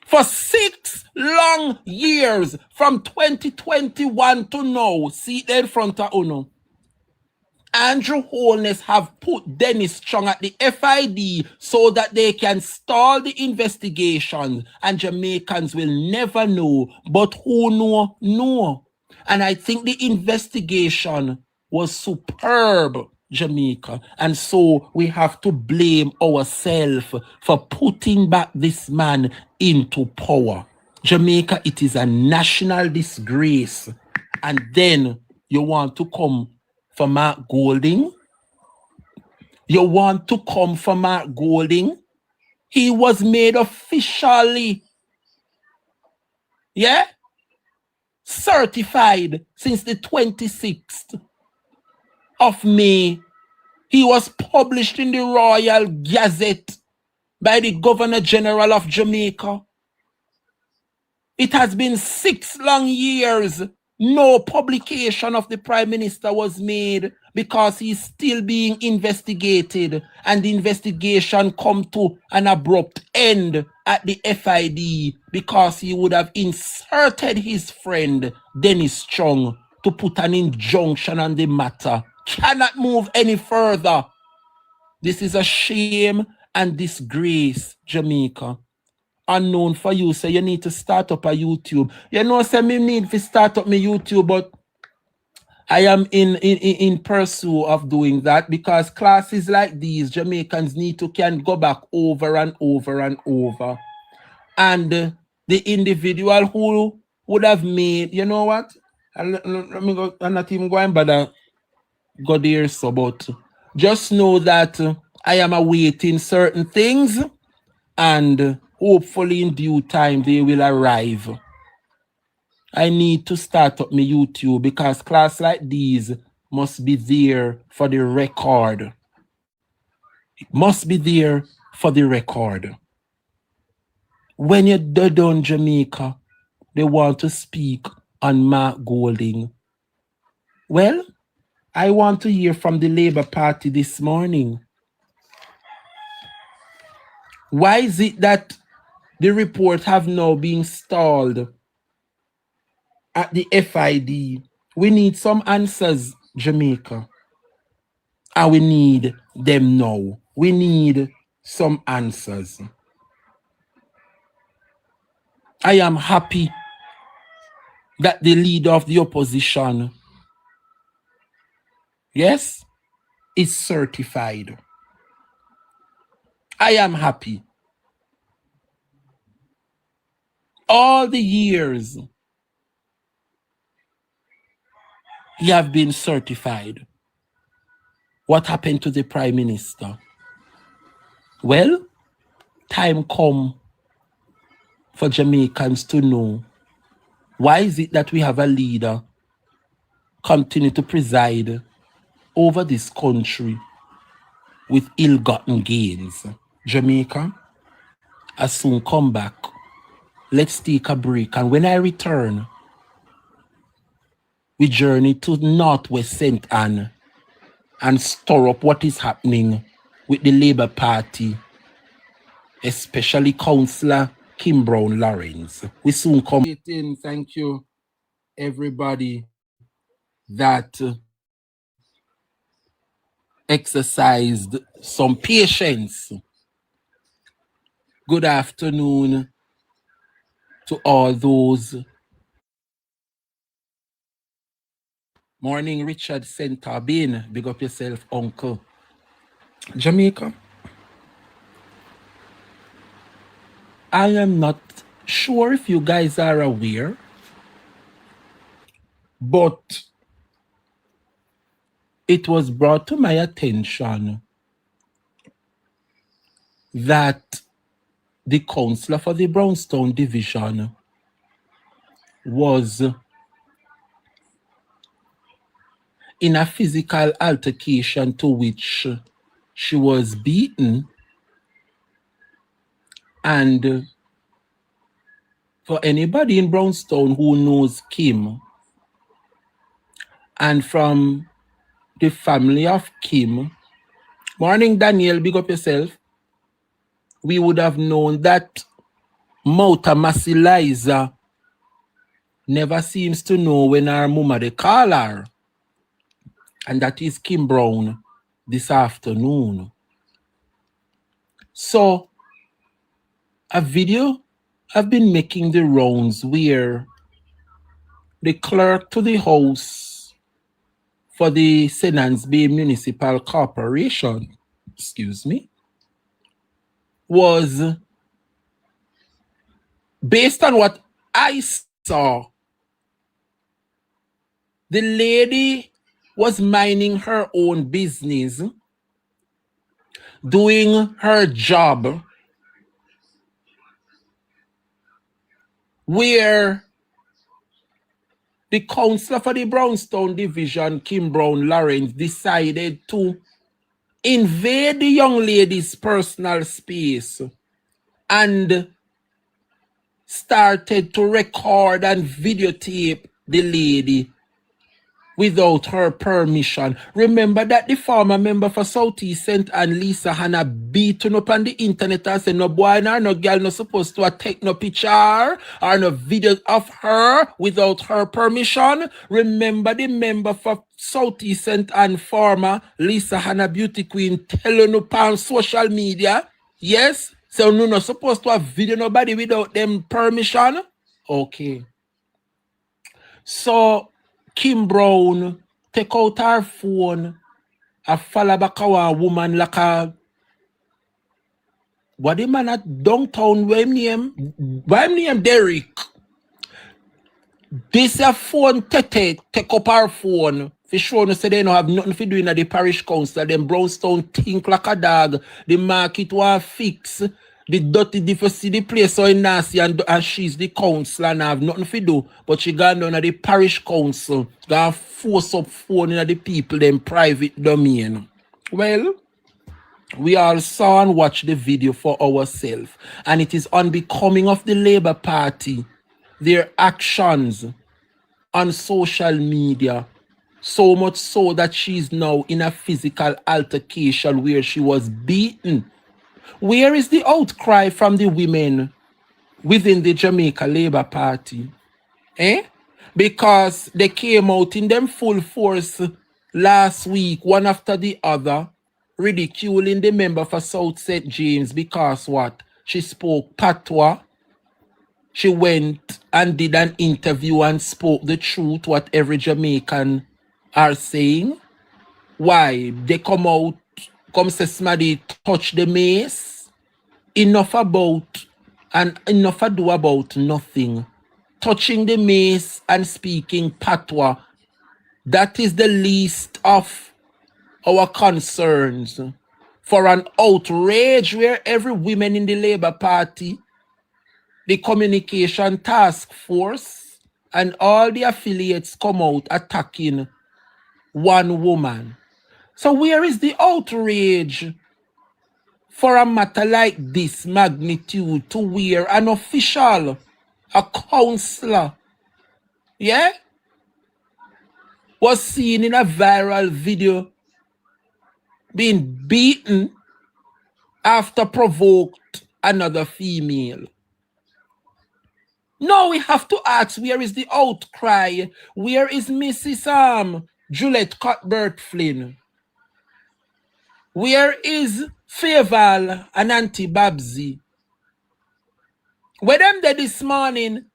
For 6 long years, from 2021 to now, see there in front of Uno. Andrew Holness have put Dennis Strong at the FID so that they can stall the investigation and Jamaicans will never know. But who know? No. And I think the investigation was superb, Jamaica. And so we have to blame ourselves for putting back this man into power. Jamaica, it is a national disgrace. And then you want to come for Mark Golding? You want to come for Mark Golding? He was made officially, certified since the 26th of May. He was published in the Royal Gazette by the Governor General of Jamaica. It has been 6 long years. No publication of the Prime Minister was made because he's still being investigated, and the investigation come to an abrupt end at the FID because he would have inserted his friend Dennis Strong to put an injunction on the matter. Cannot move any further. This is a shame and disgrace, Jamaica. Unknown for you, so you need to start up a YouTube. You know, say me need to start up my YouTube, but I am in pursuit of doing that because classes like these, Jamaicans need to can go back over and over and over. And the individual who would have made, you know what? Let me go, I'm not even going bother go there, so but just know that I am awaiting certain things and hopefully in due time they will arrive. I need to start up my YouTube because class like these must be there for the record. It must be there for the record. When you're done Jamaica, they want to speak on Mark Golding. Well, I want to hear from the Labour Party this morning. Why is it that the report have now been stalled at the FID? We need some answers, Jamaica. And we need them now. We need some answers. I am happy that the leader of the opposition, yes, is certified. I am happy. All the years he have been certified. What happened to the Prime Minister? Well, time come for Jamaicans to know why is it that we have a leader continue to preside over this country with ill-gotten gains. Jamaica, I soon come back. Let's take a break, and when I return, we journey to Northwest St. Anne and stir up what is happening with the Labour Party, especially Councillor Kim Brown Lawrence. We soon come in. Thank you, everybody that exercised some patience. Good afternoon to all those. Morning, Richard Center. Bin, big up yourself, uncle. Jamaica. I am not sure if you guys are aware, but it was brought to my attention that the councillor for the Brownstown division was in a physical altercation to which she was beaten. And for anybody in Brownstown who knows Kim, and from the family of Kim, morning Daniel, big up yourself, we would have known that Mouta Masiliza never seems to know when her mama they call her. And that is Kim Brown this afternoon. So a video have been making the rounds where the clerk to the house for the Senans Bay Municipal Corporation, was, based on what I saw, the lady was minding her own business, doing her job, where the councillor for the Brownstown division, Kim Brown Lawrence, decided to invade the young lady's personal space and started to record and videotape the lady without her permission. Remember that the former member for Southeast St. and Lisa Hannah beaten up on the internet and said no boy nor no girl not supposed to take no picture or no video of her without her permission. Remember the member for Southeast St. and former Lisa Hannah Beauty Queen telling up on social media, yes, so no not supposed to have video nobody without them permission. Okay. So Kim Brown take out her phone and follow back our woman like a, what the man at downtown, why him name Derek. This a phone take up her phone. For sure, no say they don't have nothing to do in the parish council. Them Brownstown think like a dog. The market was fix. The dirty different see the place so nasty and she's the council and have nothing to do. But she gone down at the parish council, gonna force up phone in the people, them private domain. Well, we all saw and watched the video for ourselves, and it is unbecoming of the Labour Party, their actions on social media, so much so that she's now in a physical altercation where she was beaten. Where is the outcry from the women within the Jamaica Labour Party? Because they came out in them full force last week, one after the other, ridiculing the member for South St. James because what? She spoke patois. She went and did an interview and spoke the truth, what every Jamaican are saying. Why? They come out, come say somebody touch the mace. Enough about and enough ado about nothing. Touching the mace and speaking patois, that is the least of our concerns. For an outrage where every woman in the Labour Party, the communication task force, and all the affiliates come out attacking one woman. So where is the outrage for a matter like this magnitude to where an official, a councillor, was seen in a viral video being beaten after provoked another female? Now we have to ask, where is the outcry? Where is Mrs. Juliet Cuthbert Flynn? Where is Faval and Auntie Babsy? Were them there this morning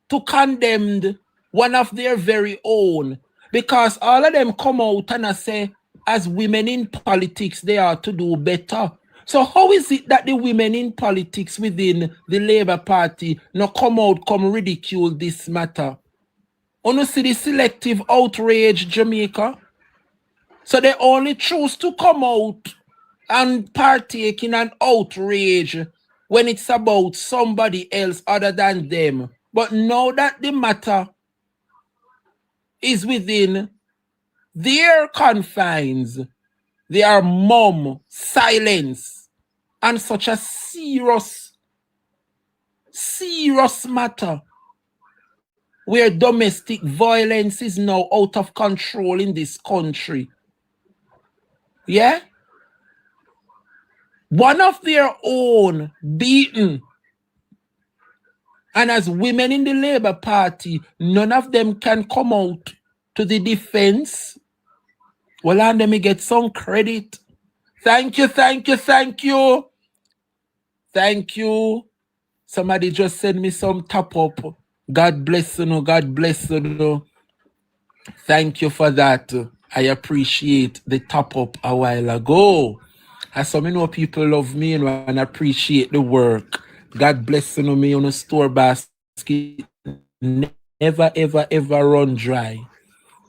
to condemn one of their very own? Because all of them come out and say, as women in politics, they are to do better. So how is it that the women in politics within the Labour Party not come out, come ridicule this matter? You see the selective outrage, Jamaica? So they only choose to come out and partake in an outrage when it's about somebody else other than them. But now that the matter is within their confines, they are mum, silence, and such a serious matter where domestic violence is now out of control in this country. Yeah? One of their own beaten. And as women in the Labour Party, none of them can come out to the defense. Well, and let me get some credit. Thank you, thank you, thank you. Thank you. Somebody just send me some top up. God bless you, God bless you. Thank you for that. I appreciate the top up a while ago. As some know people love me and appreciate the work. God bless you, me on a store basket. Never, ever, ever run dry.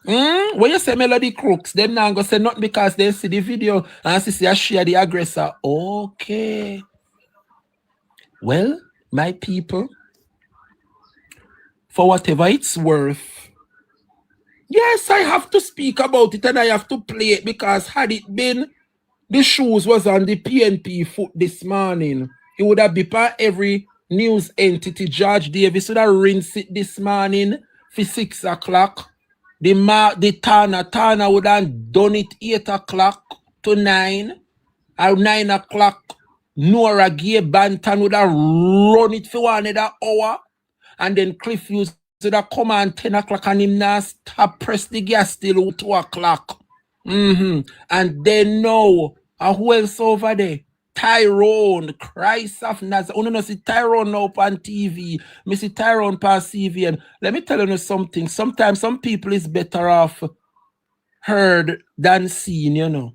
When you say Melody Crooks, them now go say not because they see the video and see I share the aggressor. Okay. Well, my people, for whatever it's worth, yes, I have to speak about it and I have to play it because had it been the shoes was on the PNP foot this morning, it would have been for every news entity. George Davis would have rinsed it this morning for 6 o'clock. The Tana would have done it 8 o'clock to 9. Or 9 o'clock, Nora Gay Banton would have run it for 1 another hour. And then Cliff Hughes would have come on 10 o'clock and him now stop press the gas till 2 o'clock. And then now, who else over there? Tyrone, Christ of Nazareth. You don't see Tyrone now on TV. I see Tyrone on CV. And let me tell you something. Sometimes some people is better off heard than seen, you know.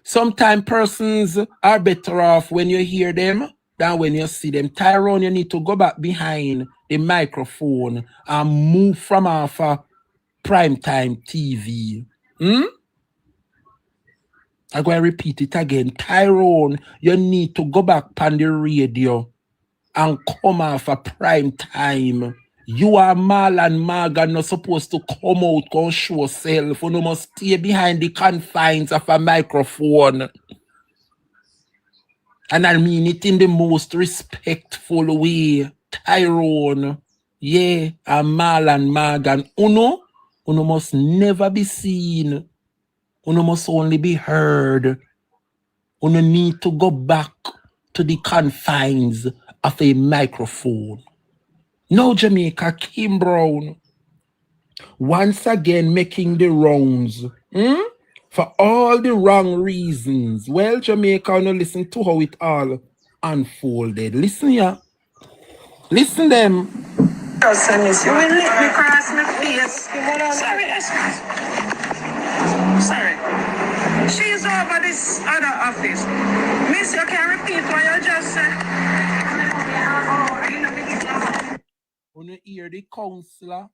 Sometimes persons are better off when you hear them than when you see them. Tyrone, you need to go back behind the microphone and move from off primetime TV. I'm going to repeat it again. Tyrone, you need to go back on the radio and come off a prime time. You are Mal and Morgan not supposed to come out and show yourself. You must stay behind the confines of a microphone. And I mean it in the most respectful way. Tyrone, yeah, and Mal and Morgan. Uno must never be seen. Uno must only be heard. Uno need to go back to the confines of a microphone. Now Jamaica, Kim Brown, once again making the rounds for all the wrong reasons. Well, Jamaica, now listen to how it all unfolded. Listen here. Listen them. You will let me cross my face. Sorry. She's over this other office. Miss, you can repeat what you just said. When you hear the counselor,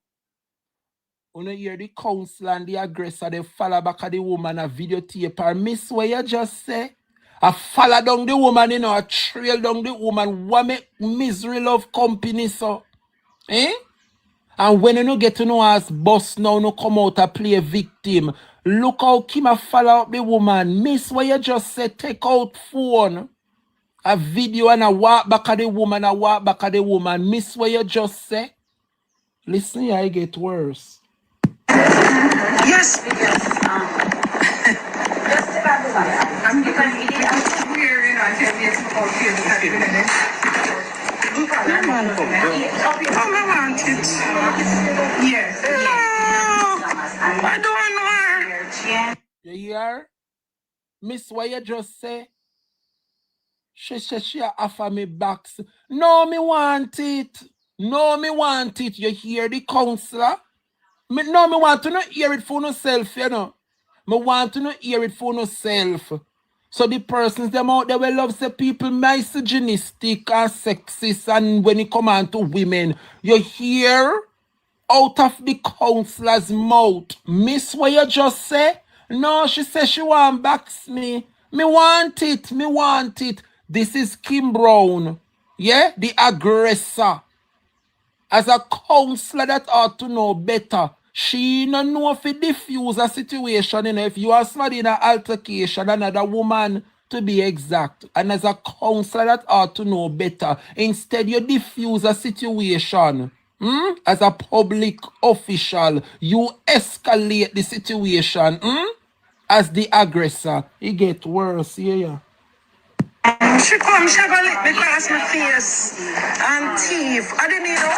and the aggressor, they follow back at the woman a videotape her. Miss, what you just say? I follow down the woman, you know, I trail down the woman. What make misery love company, so? Eh? And when you no get to know us boss now, no come out and play a victim. Look how Kim a follow up the woman. Miss, what you just said, take out phone. A video and I walk back at the woman, Miss, what you just say? Listen here, I get worse. Yes. I'm getting weird, you know, I can't get to call kids. I want it. Yes. No. I don't know her. You hear? Miss, what you just say? She offer me backs. No, me want it. You hear the counselor? Me want to not hear it for myself, you know. Me want to not hear it for myself. So the persons them out there will love say people misogynistic and sexist, and when it come on to women, you hear out of the counselor's mouth, Miss, what you just say? No, she says she want box me. Me want it. Me want it. This is Kim Brown. Yeah, the aggressor. As a counselor that ought to know better. She no know if it diffuse a situation, you know, if you are somebody in an altercation, another woman to be exact. And as a counselor that ought to know better. Instead, you diffuse a situation. As a public official, you escalate the situation. As the aggressor. It get worse, yeah. She come, she go lick me across my face and teeth. I didn't know.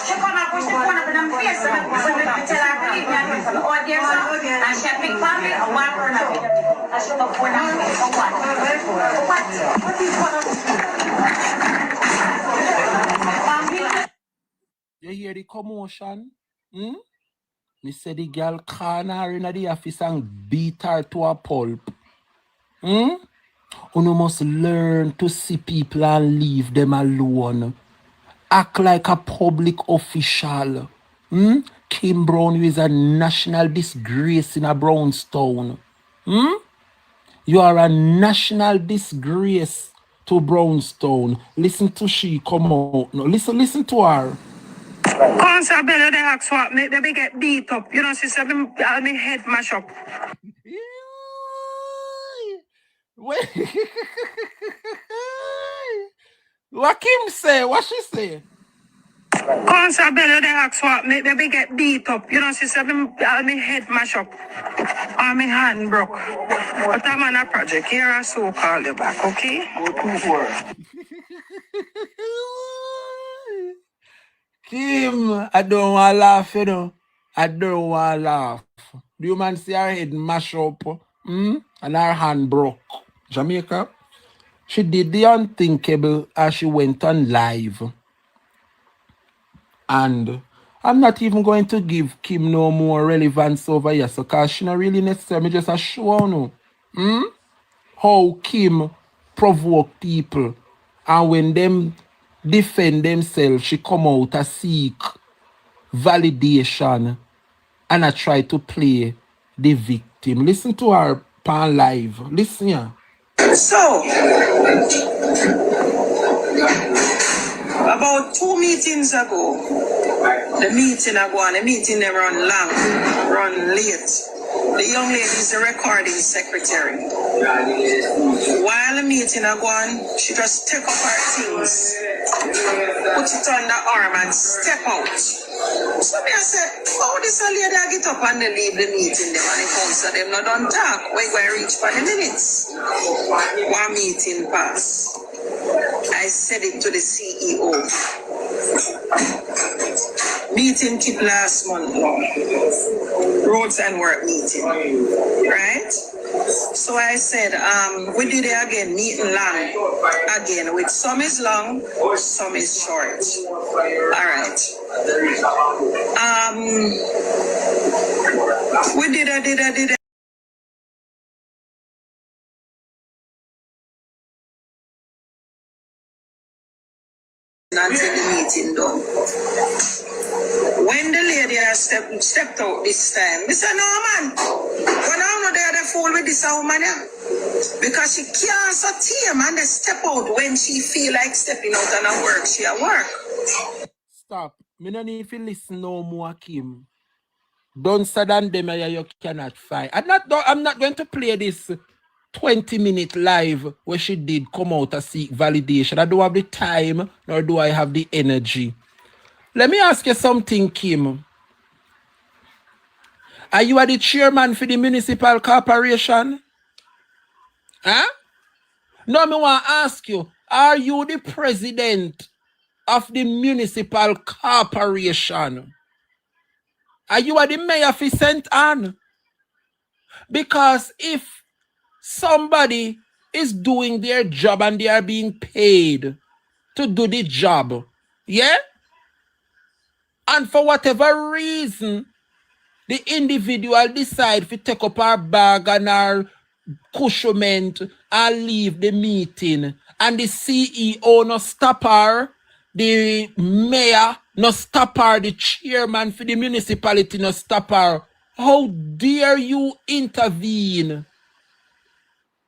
She come and push the phone up in her face and tell her to leave me and for the audience and she pick for me and walk around her and she took phone and face for what? What is what? You hear the commotion? Me say the girl can her in the office and beat her to a pulp. You must learn to see people and leave them alone. Act like a public official. Kim Brown is a national disgrace in a Brownstown. You are a national disgrace to Brownstown. Listen to she come out. No, listen to her. Council Bello, they ask what make them get beat up. You know, she said me head mash up. What Kim say? What she say? Council Bello, they ask what make them get beat up. You know, she said me head mash up. Or my hand broke. But I'm on a project. Here I so call you back, okay? Kim, I don't want to laugh, you know. I don't want to laugh. Do you man see her head mash up? And her hand broke. Jamaica? She did the unthinkable as she went on live. And I'm not even going to give Kim no more relevance over here, so because she not really necessary. Me just a show no. How Kim provoke people. And when them defend themselves, she come out to seek validation and I try to play the victim. Listen to her pan live. Listen here. So, about 2 meetings ago, the meeting them run long, run late. The young lady is the recording secretary. While the meeting she just take up her things, put it on the arm and step out. So me I said, how this lady I get up and they leave the meeting them and the council them not done talk. We go reach for the minutes. One meeting pass. I said it to the CEO. Meeting keep last month long. Roads and work meeting. Right? So I said, we did it again, meeting long. Again, with some is long, some is short. Alright. We did it. Until the meeting done. When the lady stepped out this time, I said, no man, when I'm not there, the fool with this woman here. Because she can't so tame and they step out when she feel like stepping out and her work, she at work. Stop. Me no need to listen no more, Kim. Don't say than them you cannot fight. I'm not going to play this 20-minute live where she did come out to seek validation. I don't have the time, nor do I have the energy. Let me ask you something, Kim. Are you the chairman for the municipal corporation? Huh? Now, I want to ask you, are you the president of the municipal corporation? Are you the mayor for St. Anne? Because if somebody is doing their job and they are being paid to do the job, yeah? And for whatever reason, the individual decide to take up our bag and our cushionment and leave the meeting, and the CEO no stop her, the mayor no stop her, the chairman for the municipality no stop her. How dare you intervene?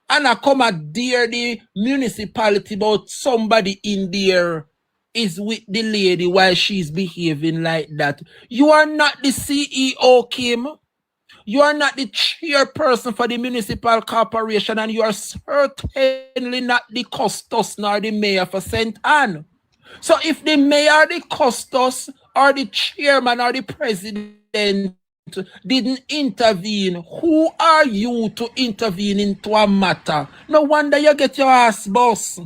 And I come and dare the municipality about somebody in there is with the lady while she's behaving like that. You are not the CEO, Kim. You are not the chairperson for the municipal corporation, and you are certainly not the custos nor the mayor for St. Anne. So if the mayor, the custos, or the chairman or the president didn't intervene, who are you to intervene into a matter? No wonder you get your ass boss.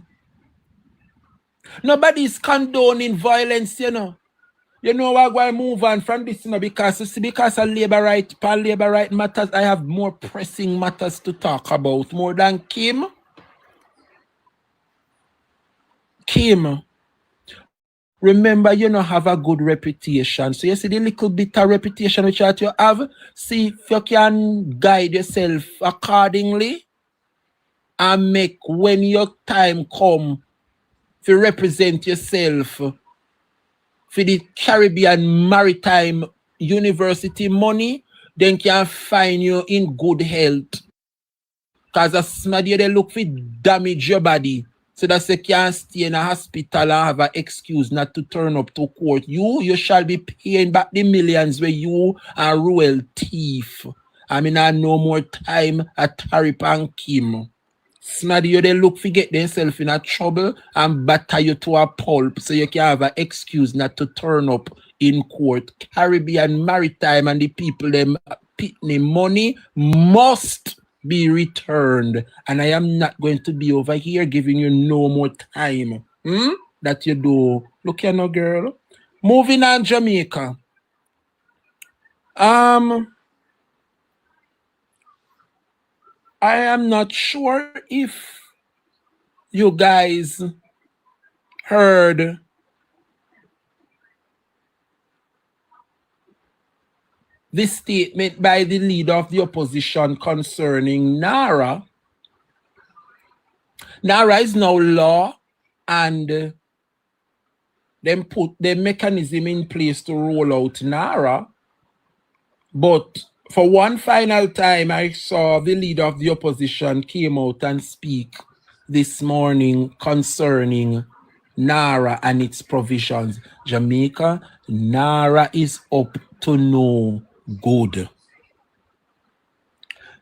Nobody's condoning violence, you know. You know what, I move on from this, you know, because of labor right matters, I have more pressing matters to talk about, more than Kim. Kim, remember, you know, have a good reputation. So you see the little bit of reputation which you have, see if you can guide yourself accordingly and make when your time come to represent yourself for the Caribbean Maritime University money, then can find you in good health. Because a somebody they look for damage your body. So that you can stay in a hospital and have an excuse not to turn up to court. You shall be paying back the millions where you are royal thief. I mean, I no more time at Tarip and Kim. Somebody you they look for get themselves in a trouble and batter you to a pulp so you can have an excuse not to turn up in court. Caribbean Maritime and the people them pitney money must be returned. And I am not going to be over here giving you no more time that you do. Look here now, girl. Moving on, Jamaica. I am not sure if you guys heard this statement by the leader of the opposition concerning NARA. NARA is now law, and them put the mechanism in place to roll out NARA. But for one final time, I saw the leader of the opposition came out and speak this morning concerning NARA and its provisions. Jamaica, NARA is up to no good.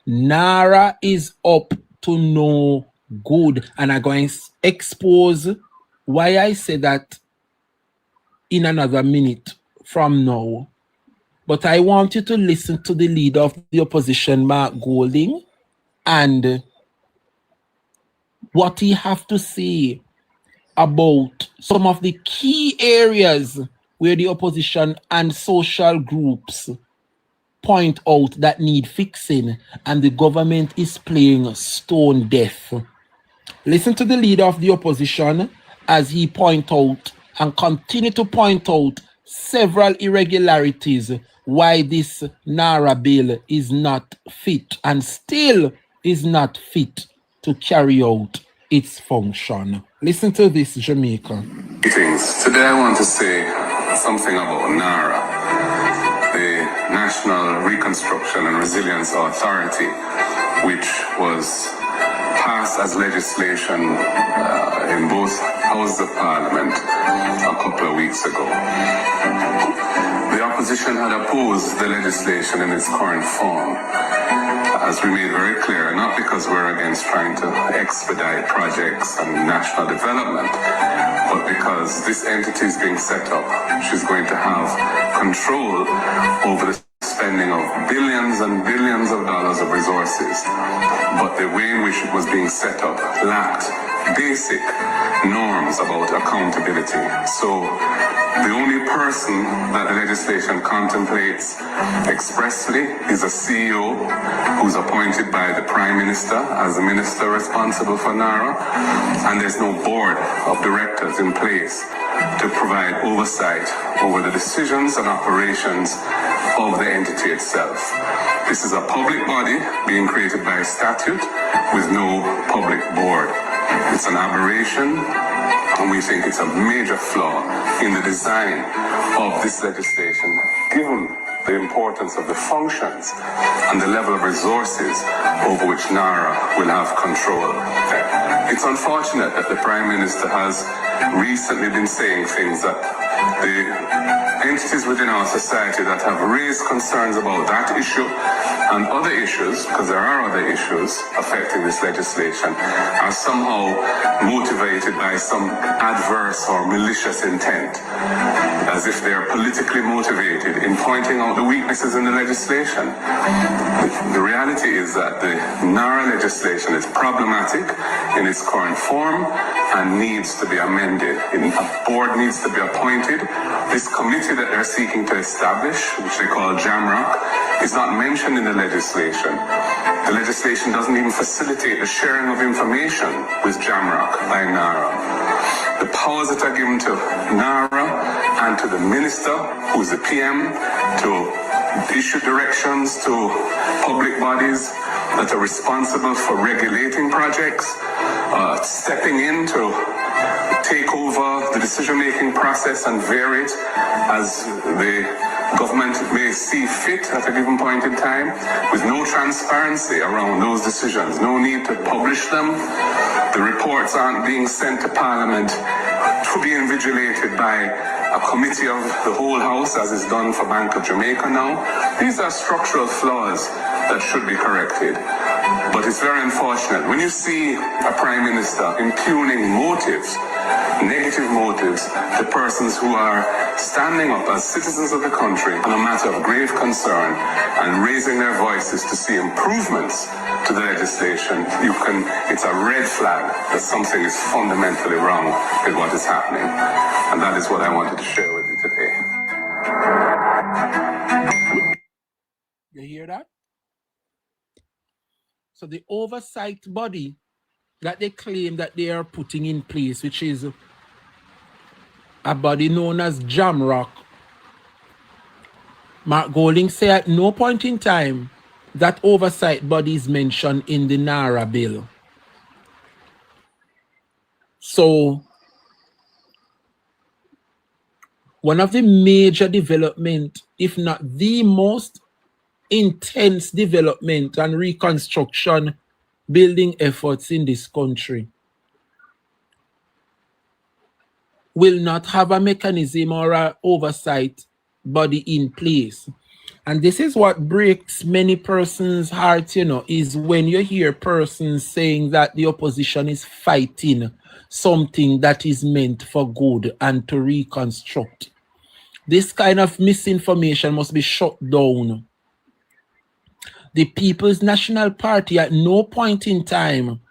NARA is up to no good. And I'm going to expose why I say that in another minute from now. But I want you to listen to the leader of the opposition, Mark Golding, and what he have to say about some of the key areas where the opposition and social groups point out that need fixing, and the government is playing stone deaf. Listen to the leader of the opposition as he point out and continue to point out several irregularities why this NARA bill is not fit and still is not fit to carry out its function. Listen to this, Jamaica. Today I want to say something about NARA, the National Reconstruction and Resilience Authority, which was passed as legislation in both houses of Parliament a couple of weeks ago. The opposition had opposed the legislation in its current form, as we made very clear, not because we're against trying to expedite projects and national development, but because this entity is being set up. She's going to have control over the spending of billions and billions of dollars of resources, but the way in which it was being set up lacked basic norms about accountability. So the only person that the legislation contemplates expressly is a CEO who's appointed by the Prime Minister as the minister responsible for NARA, and there's no board of directors in place to provide oversight over the decisions and operations of the entity itself. This is a public body being created by statute with no public board. It's an aberration, and we think it's a major flaw in the design of this legislation, given the importance of the functions and the level of resources over which NARA will have control. It's unfortunate that the Prime Minister has recently been saying things that the entities within our society that have raised concerns about that issue and other issues, because there are other issues affecting this legislation, are somehow motivated by some adverse or malicious intent, as if they are politically motivated in pointing out the weaknesses in the legislation. The reality is that the NARA legislation is problematic in its current form and needs to be amended. A board needs to be appointed. This committee that they're seeking to establish, which they call JAMROC, is not mentioned in the legislation. The legislation doesn't even facilitate the sharing of information with JAMROC by NARA. The powers that are given to NARA and to the minister, who's the PM, to issue directions to public bodies that are responsible for regulating projects, stepping in to take over the decision-making process and vary it as the government may see fit at a given point in time, with no transparency around those decisions, no need to publish them. The reports aren't being sent to Parliament to be invigilated by a committee of the whole House, as is done for Bank of Jamaica now. These are structural flaws that should be corrected. But it's very unfortunate when you see a Prime Minister impugning motives, negative motives, to persons who are standing up as citizens of the country on a matter of grave concern and raising their voices to see improvements to the legislation. It's a red flag that something is fundamentally wrong with what is happening. And that is what I wanted to share with you today. You hear that? So the oversight body that they claim that they are putting in place, which is a body known as JAMROC, Mark Golding said at no point in time that oversight body is mentioned in the NARA bill. So one of the major development, if not the most intense development and reconstruction building efforts in this country, will not have a mechanism or an oversight body in place. And this is what breaks many persons' hearts, is when you hear persons saying that the opposition is fighting something that is meant for good and to reconstruct. This kind of misinformation must be shut down. The People's National Party at no point in time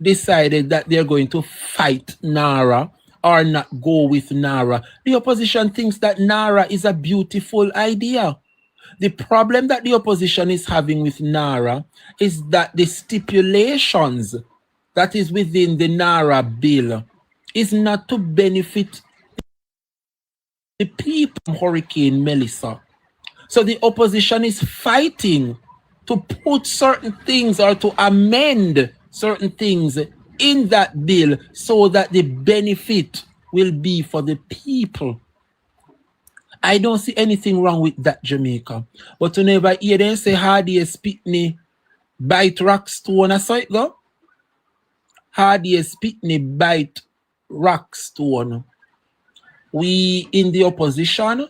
decided that they're going to fight NARA or not go with NARA. The opposition thinks that NARA is a beautiful idea. The problem that the opposition is having with NARA is that the stipulations that is within the NARA bill is not to benefit the people from Hurricane Melissa. So the opposition is fighting to put certain things or to amend certain things in that bill so that the benefit will be for the people. I don't see anything wrong with that, Jamaica. But whenever hear them say Hardiest Pitney bite rock stone, I saw it go. Hardiest Pitney bite rock stone. We in the opposition,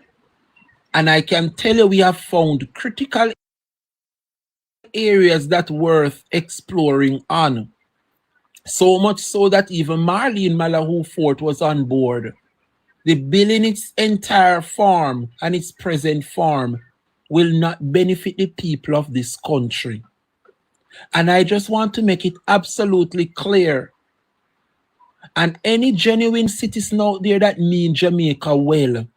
and I can tell you we have found critical areas that worth exploring on. So much so that even Marlene Malahoo Fort was on board. The bill in its entire form and its present form will not benefit the people of this country. And I just want to make it absolutely clear. And any genuine citizen out there that mean Jamaica well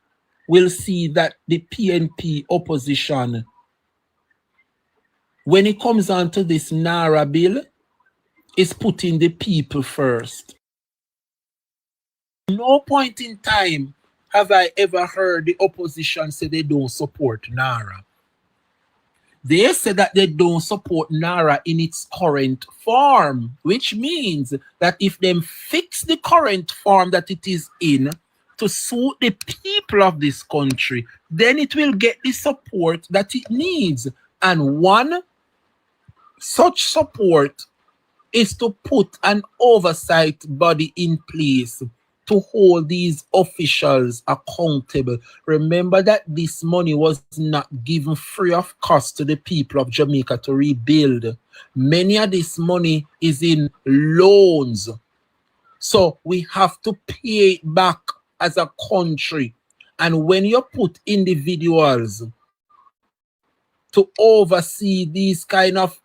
will see that the PNP opposition, when it comes on to this NARA bill, is putting the people first. No point in time have I ever heard the opposition say they don't support NARA. They say that they don't support NARA in its current form, which means that if them fix the current form that it is in to suit the people of this country, then it will get the support that it needs. And one such support is to put an oversight body in place to hold these officials accountable. Remember that this money was not given free of cost to the people of Jamaica to rebuild. Many of this money is in loans. So we have to pay it back as a country. And when you put individuals to oversee these kind of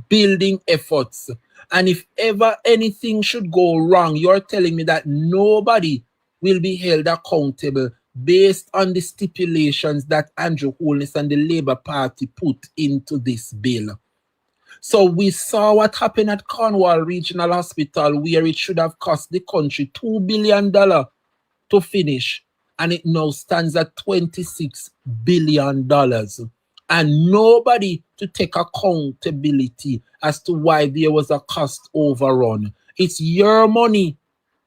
building efforts, and if ever anything should go wrong, you're telling me that nobody will be held accountable based on the stipulations that Andrew Holness and the Labour Party put into this bill. So we saw what happened at Cornwall Regional Hospital, where it should have cost the country $2 billion to finish, and it now stands at $26 billion. And nobody to take accountability as to why there was a cost overrun. It's your money,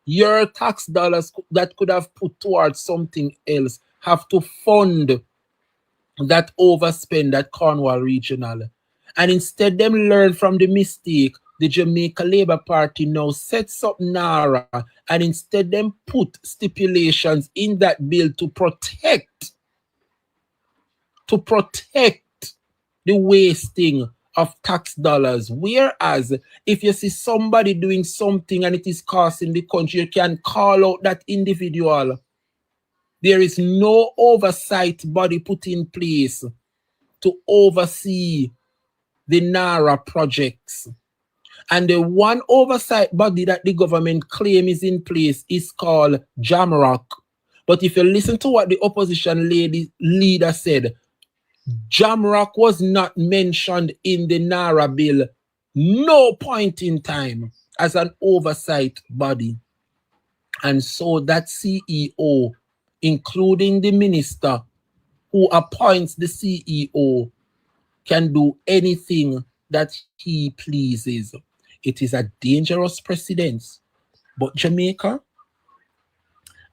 your tax dollars that could have put towards something else have to fund that overspend at Cornwall Regional. And instead them learn from the mistake, the Jamaica Labour Party now sets up NARA, and instead them put stipulations in that bill to protect the wasting of tax dollars. Whereas if you see somebody doing something and it is costing the country, you can call out that individual. There is no oversight body put in place to oversee the NARA projects. And the one oversight body that the government claim is in place is called Jamrock. But if you listen to what the opposition leader said, Jamrock was not mentioned in the NARA bill, no point in time, as an oversight body. And so that CEO, including the minister who appoints the CEO, can do anything that he pleases. It is a dangerous precedent. But Jamaica,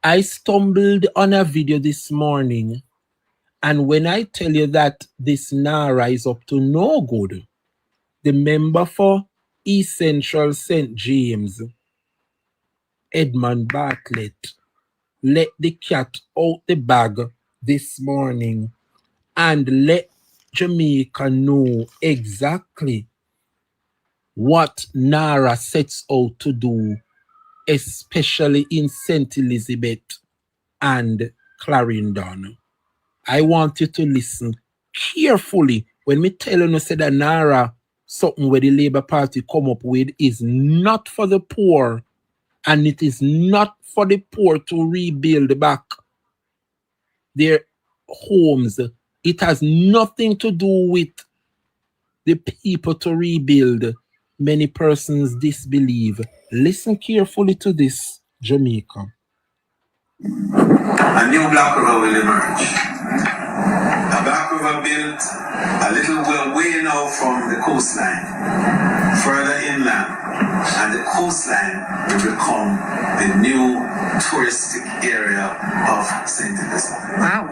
I stumbled on a video this morning, and when I tell you that this NARA is up to no good, the member for East Central St. James, Edmund Bartlett, let the cat out the bag this morning and let Jamaica know exactly what NARA sets out to do, especially in St. Elizabeth and Clarendon. I want you to listen carefully when me tell you say that NARA, something where the Labour Party come up with, is not for the poor, and it is not for the poor to rebuild back their homes. It has nothing to do with the people to rebuild. Many persons disbelieve. Listen carefully to this, Jamaica. A new Black River will emerge. A Black River built a little way now from the coastline, further inland, and the coastline will become the new touristic area of St. Elizabeth. Wow.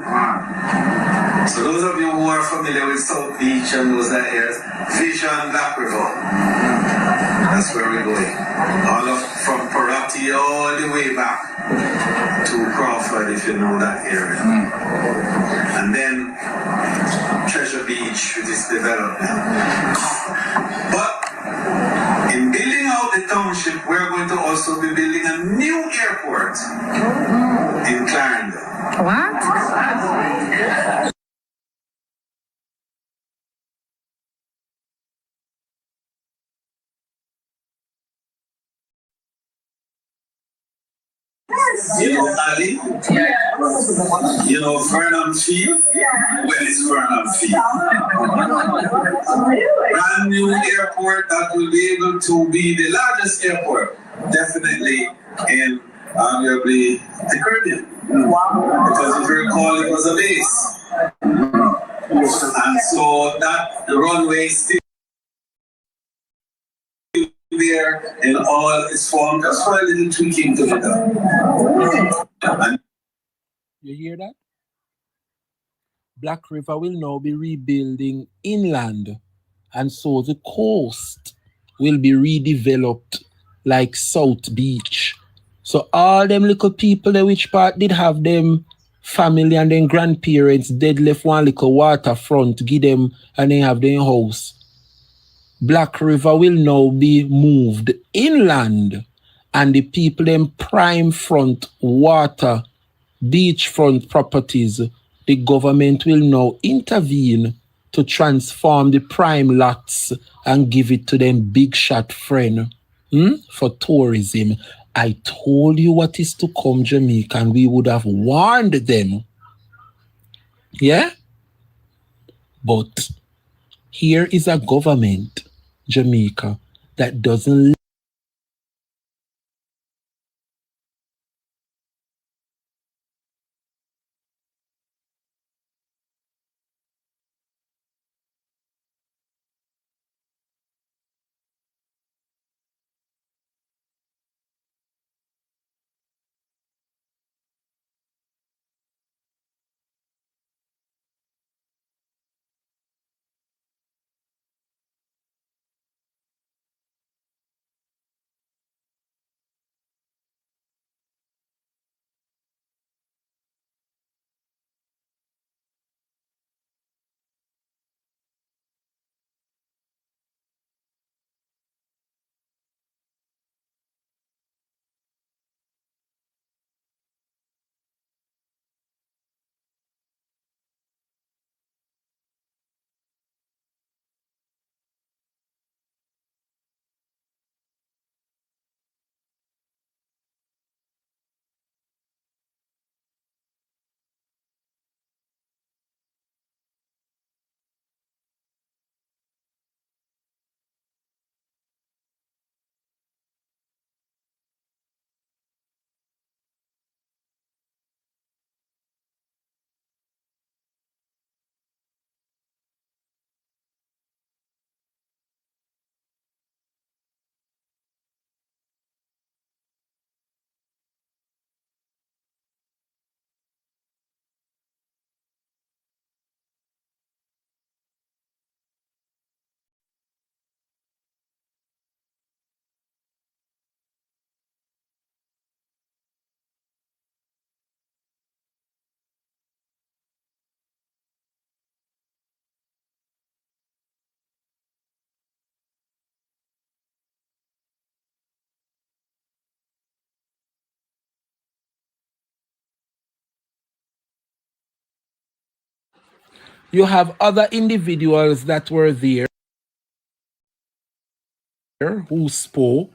So those of you who are familiar with South Beach and those areas, Vision Black River. That's where we're going. From Parati all the way back to Crawford, if you know that area. And then Treasure Beach with its development. But in building out the township, we're going to also be building a new airport in Clarendon. What? You know Ali? You know Fernham Field? Well, it's Fernham Field. Brand new airport that will be able to be the largest airport, definitely in arguably the Caribbean. Because if you recall, it was a base. And so that the runway is still there in all its form, just for a little tweaking to be done. And you hear that? Black River will now be rebuilding inland, and so the coast will be redeveloped like South Beach. So all them little people there which part did have them family and then grandparents dead left one little waterfront, give them and then have their house. Black River will now be moved inland, and the people them prime front water beachfront properties, the government will now intervene to transform the prime lots and give it to them big shot friend for tourism. I told you what is to come, Jamaica, and we would have warned them. Yeah? But here is a government, Jamaica, that doesn't you have other individuals that were there who spoke,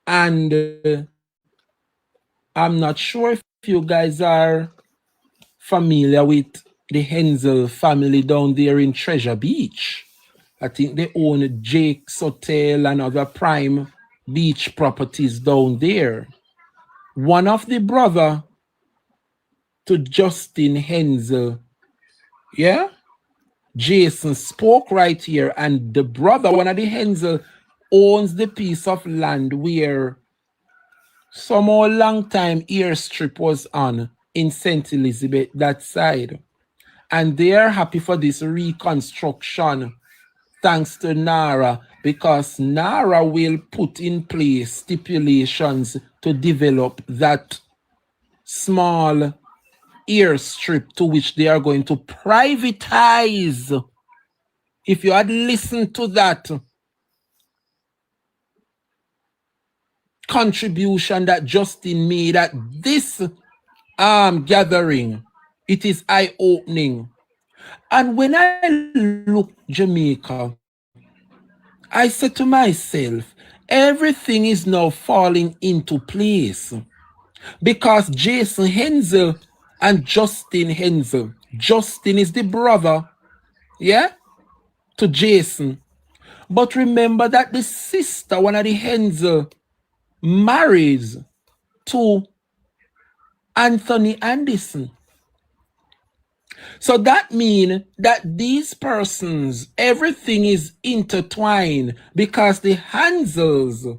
and I'm not sure if you guys are familiar with the Hensel family down there in Treasure Beach. I think they own Jake's Hotel and other prime beach properties down there. One of the brother to Justin Hensel, yeah, Jason spoke right here, and the brother, one of the Hensel, owns the piece of land where some more long time airstrip was on in St. Elizabeth, that side. And they are happy for this reconstruction thanks to NARA, because NARA will put in place stipulations to develop that small airstrip to which they are going to privatize. If you had listened to that contribution that Justin made at this gathering, it is eye-opening. And when I look Jamaica, I said to myself, everything is now falling into place because Jason Hensel and Justin Hensel. Justin is the brother, yeah, to Jason. But remember that the sister, one of the Hensel, marries to Anthony Anderson. So that means that these persons, everything is intertwined because the Hansels,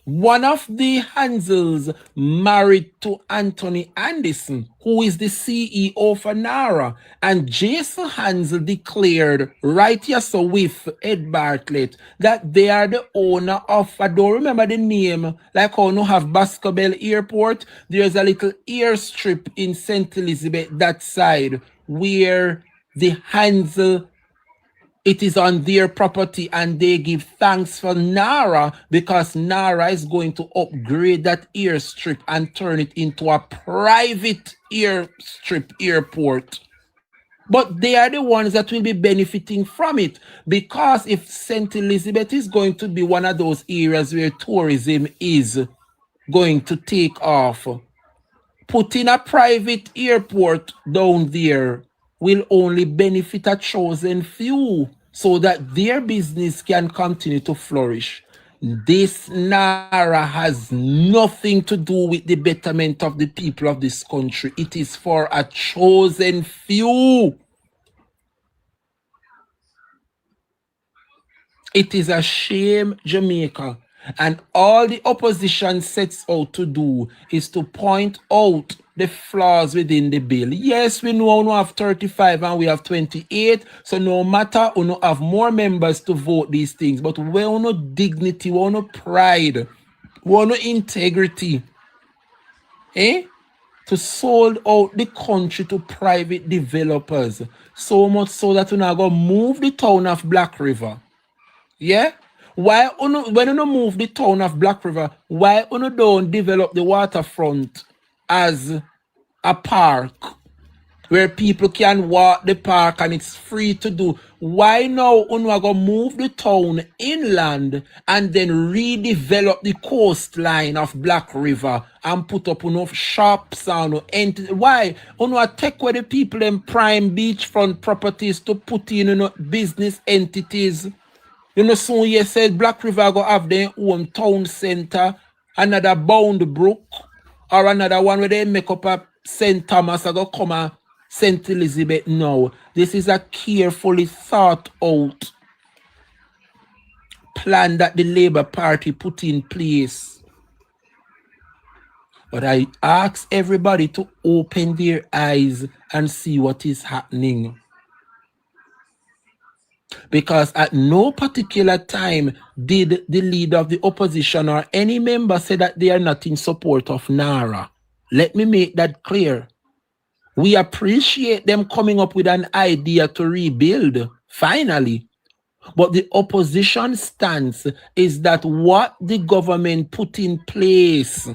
one of the Hansels married to Anthony Anderson, who is the CEO for NARA. And Jason Hansel declared right here so with Ed Bartlett that they are the owner of, I don't remember the name, like how you have Baskerville Airport. There's a little airstrip in St. Elizabeth, that side, where the Hansel, it is on their property, and they give thanks for NARA because NARA is going to upgrade that airstrip and turn it into a private airstrip airport. But they are the ones that will be benefiting from it, because if St. Elizabeth is going to be one of those areas where tourism is going to take off, putting a private airport down there will only benefit a chosen few so that their business can continue to flourish. This NARA has nothing to do with the betterment of the people of this country. It is for a chosen few. It is a shame, Jamaica. And all the opposition sets out to do is to point out the flaws within the bill. Yes, we know we have 35 and we have 28. So no matter, we have more members to vote these things. But we want no dignity, we want no pride, we want no integrity. To sold out the country to private developers. So much so that we're now going to move the town of Black River. Yeah? Why when you move the town of Black River, why you don't develop the waterfront as a park where people can walk the park and it's free to do? Why now you are going to move the town inland and then redevelop the coastline of Black River and put up enough shops and why you take away the people in prime beachfront properties to put in business entities? Soon you said Black River go have their own town center, another Bound Brook, or another one where they make up a St. Thomas go come a St. Elizabeth now. This is a carefully thought out plan that the Labour Party put in place. But I ask everybody to open their eyes and see what is happening. Because at no particular time did the leader of the opposition or any member say that they are not in support of NARA. Let me make that clear. We appreciate them coming up with an idea to rebuild, finally. But the opposition stance is that what the government put in place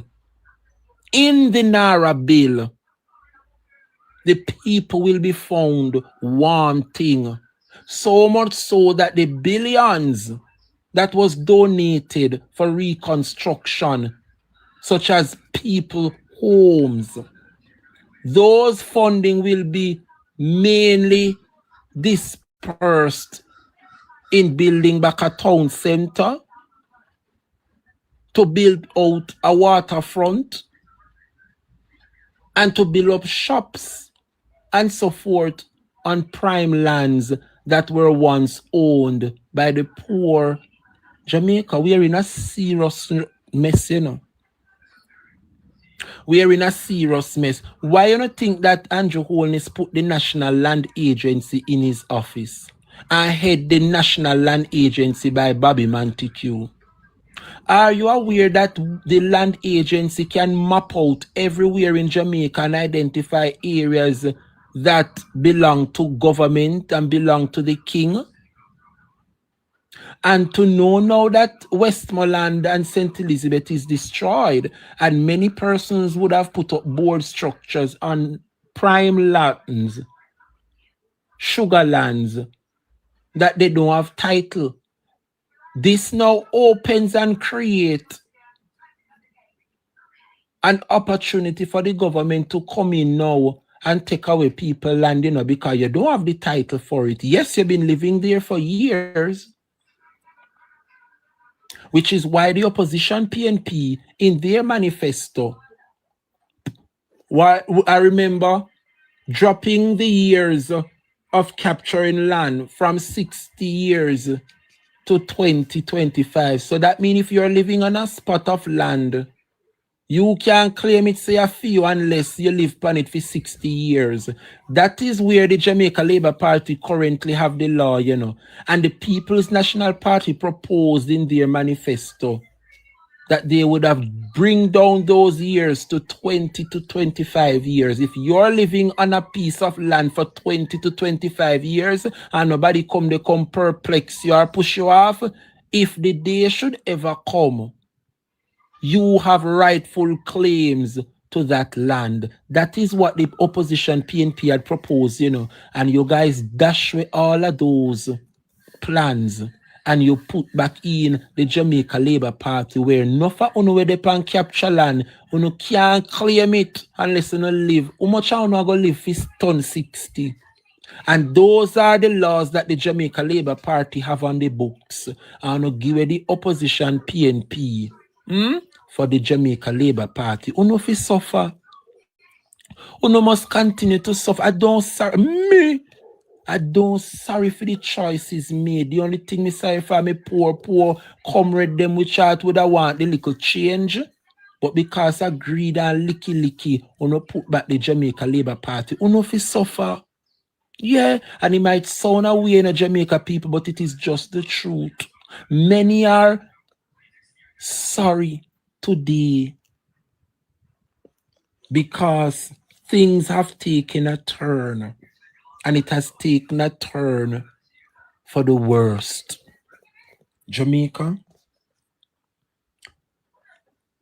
in the NARA bill, the people will be found wanting. So much so that the billions that was donated for reconstruction, such as people homes, those funding will be mainly dispersed in building back a town center, to build out a waterfront, and to build up shops and so forth on prime lands that were once owned by the poor. Jamaica, we are in a serious mess, We are in a serious mess. Why you not think that Andrew Holness put the National Land Agency in his office and head the National Land Agency by Bobby Montague? Are you aware that the land agency can map out everywhere in Jamaica and identify areas that belong to government and belong to the king? And to know now that Westmoreland and St. Elizabeth is destroyed, and many persons would have put up board structures on prime lands, sugar lands, that they don't have title. This now opens and creates an opportunity for the government to come in now and take away people land, because you don't have the title for it. Yes, you've been living there for years, which is why the opposition PNP in their manifesto, I remember dropping the years of capturing land from 60 years to 2025. So that means if you're living on a spot of land, you can't claim it say a few unless you live on it for 60 years. That is where the Jamaica Labour Party currently have the law, And the People's National Party proposed in their manifesto that they would have bring down those years to 20 to 25 years. If you're living on a piece of land for 20 to 25 years and nobody come perplex you or push you off, if the day should ever come, you have rightful claims to that land. That is what the opposition PNP had proposed, and you guys dash with all of those plans and you put back in the Jamaica Labour Party where nothing where they can capture land, you can't claim it unless you live. How much are you going to live for ton 60? And those are the laws that the Jamaica Labour Party have on the books. And give the opposition PNP for the Jamaica Labour Party. You if you suffer. You must continue to suffer. I don't sorry for the choices made. The only thing me sorry for me poor comrade them which out would I want the little change. But because of greed and licky, put back the Jamaica Labour Party. If you suffer. Yeah, and it might sound away in Jamaica people, but it is just the truth. Many are sorry today because things have taken a turn, and it has taken a turn for the worst. Jamaica,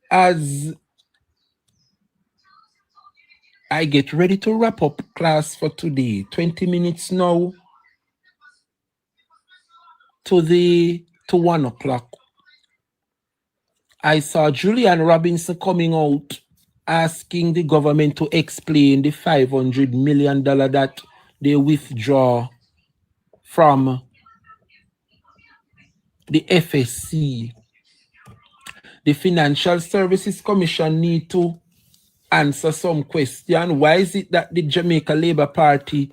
as I get ready to wrap up class for today, 20 minutes now to 1 o'clock, I saw Julian Robinson coming out asking the government to explain the $500 million that they withdraw from the FSC. The Financial Services Commission need to answer some question. Why is it that the Jamaica Labour Party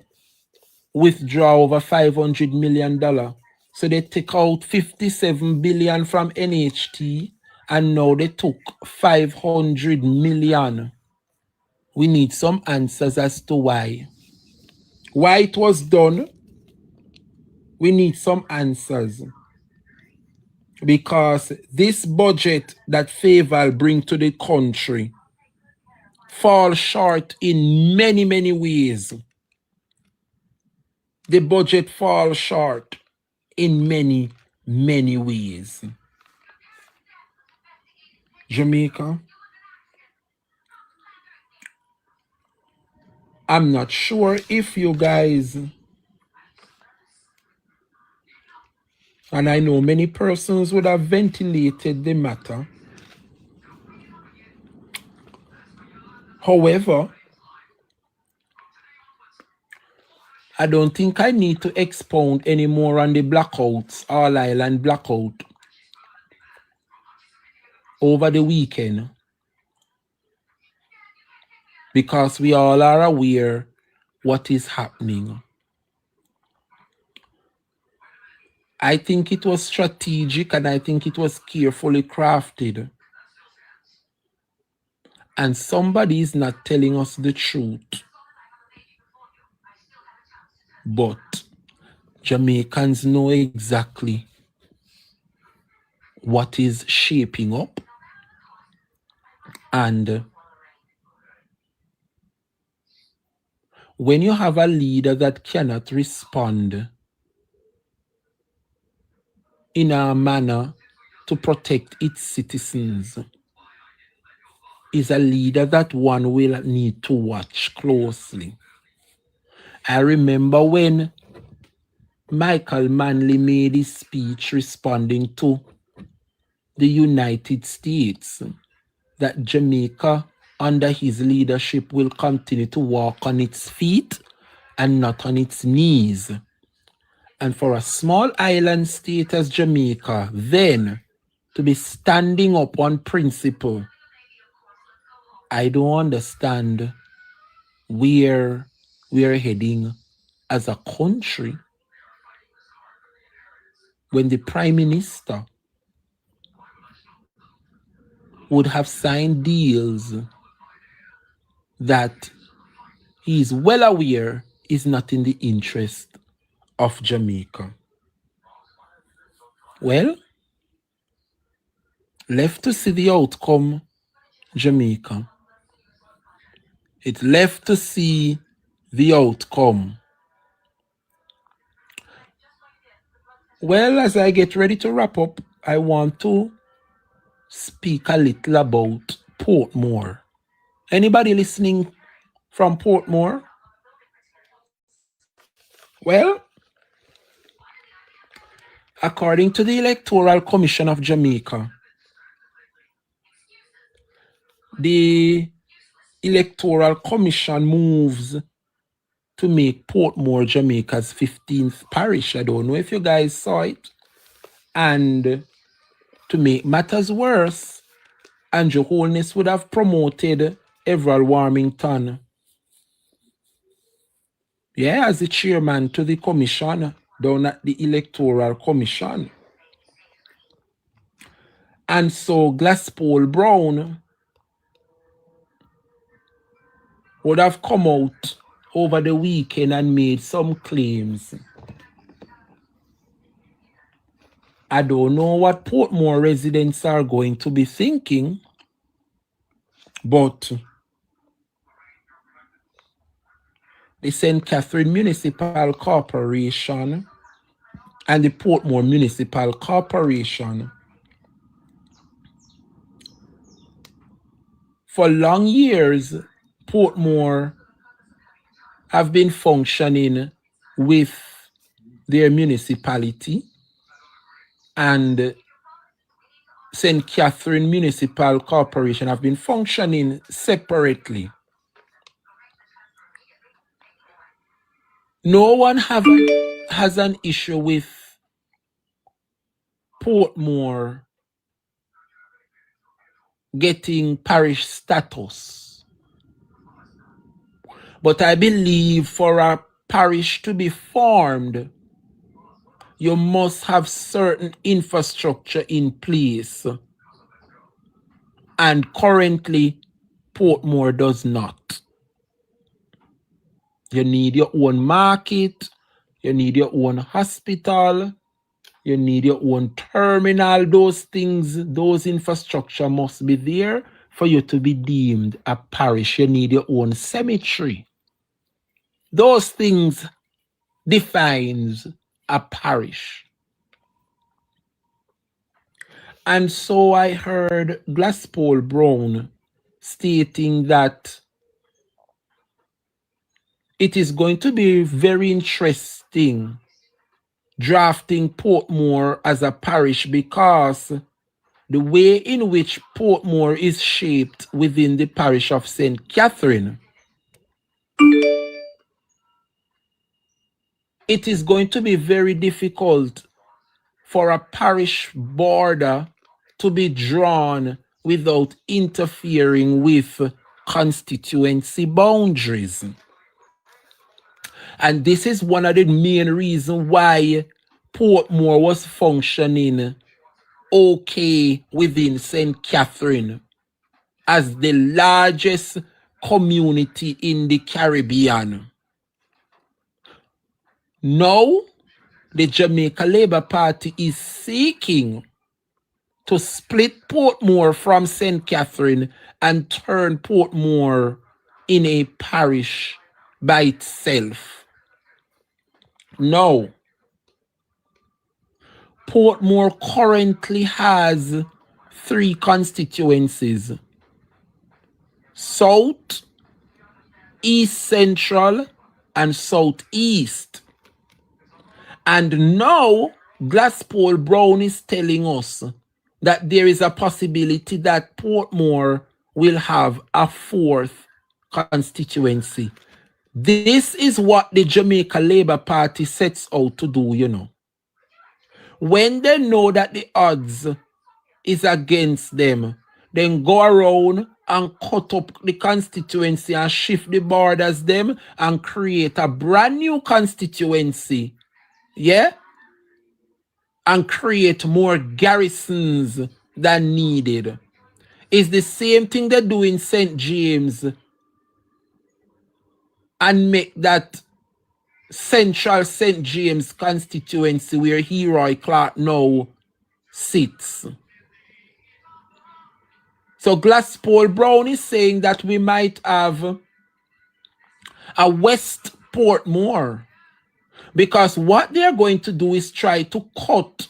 withdraw over $500 million? So they take out 57 billion from NHT and now they took 500 million. We need some answers as to why. Why it was done, we need some answers. Because this budget that Faval bring to the country falls short in many, many ways. The budget falls short in many, many ways. Jamaica, I'm not sure if you guys, and I know many persons would have ventilated the matter. However, I don't think I need to expound anymore on the blackouts, All Island blackout over the weekend, because we all are aware what is happening. I think it was strategic and I think it was carefully crafted. And somebody is not telling us the truth. But Jamaicans know exactly what is shaping up. And when you have a leader that cannot respond in a manner to protect its citizens, is a leader that one will need to watch closely. I remember when Michael Manley made his speech responding to the United States that Jamaica, under his leadership, will continue to walk on its feet and not on its knees. And for a small island state as Jamaica, then, to be standing up on principle, I don't understand where we are heading as a country when the Prime Minister would have signed deals that he is well aware is not in the interest of Jamaica. Well, left to see the outcome, Jamaica. It's left to see the outcome. Well, as I get ready to wrap up, I want to speak a little about Portmore. Anybody listening from Portmore? Well, according to the Electoral Commission of Jamaica, the Electoral Commission moves to make Portmore Jamaica's 15th parish. I don't know if you guys saw it. And to make matters worse, Andrew Holness would have promoted Everald Warmington, as the chairman to the commission down at the Electoral Commission. And so Glaspole Brown would have come out over the weekend and made some claims. I don't know what Portmore residents are going to be thinking, but the St. Catherine Municipal Corporation and the Portmore Municipal Corporation for long years, Portmore have been functioning with their municipality, and St. Catherine Municipal Corporation have been functioning separately. No one has an issue with Portmore getting parish status. But I believe for a parish to be formed, you must have certain infrastructure in place. And currently, Portmore does not. You need your own market, you need your own hospital, you need your own terminal. Those things, those infrastructure must be there for you to be deemed a parish. You need your own cemetery. Those things defines a parish. And so I heard Glaspole Brown stating that it is going to be very interesting drafting Portmore as a parish, because the way in which Portmore is shaped within the parish of St. Catherine, it is going to be very difficult for a parish border to be drawn without interfering with constituency boundaries. And this is one of the main reasons why Portmore was functioning okay within St. Catherine as the largest community in the Caribbean. Now, the Jamaica Labour Party is seeking to split Portmore from St. Catherine and turn Portmore in a parish by itself. Now, Portmore currently has 3 constituencies: South, East Central, and Southeast. And now Glasspool Brown is telling us that there is a possibility that Portmore will have a fourth constituency. This is what the Jamaica Labour Party sets out to do, you know. When they know that the odds is against them, then go around and cut up the constituency and shift the borders them and create a brand new constituency. Yeah? And create more garrisons than needed. It's the same thing they do in St. James and make that central St. James constituency where Heroy Clark now sits. So Glasspool Brown is saying that we might have a West Portmore, because what they're going to do is try to cut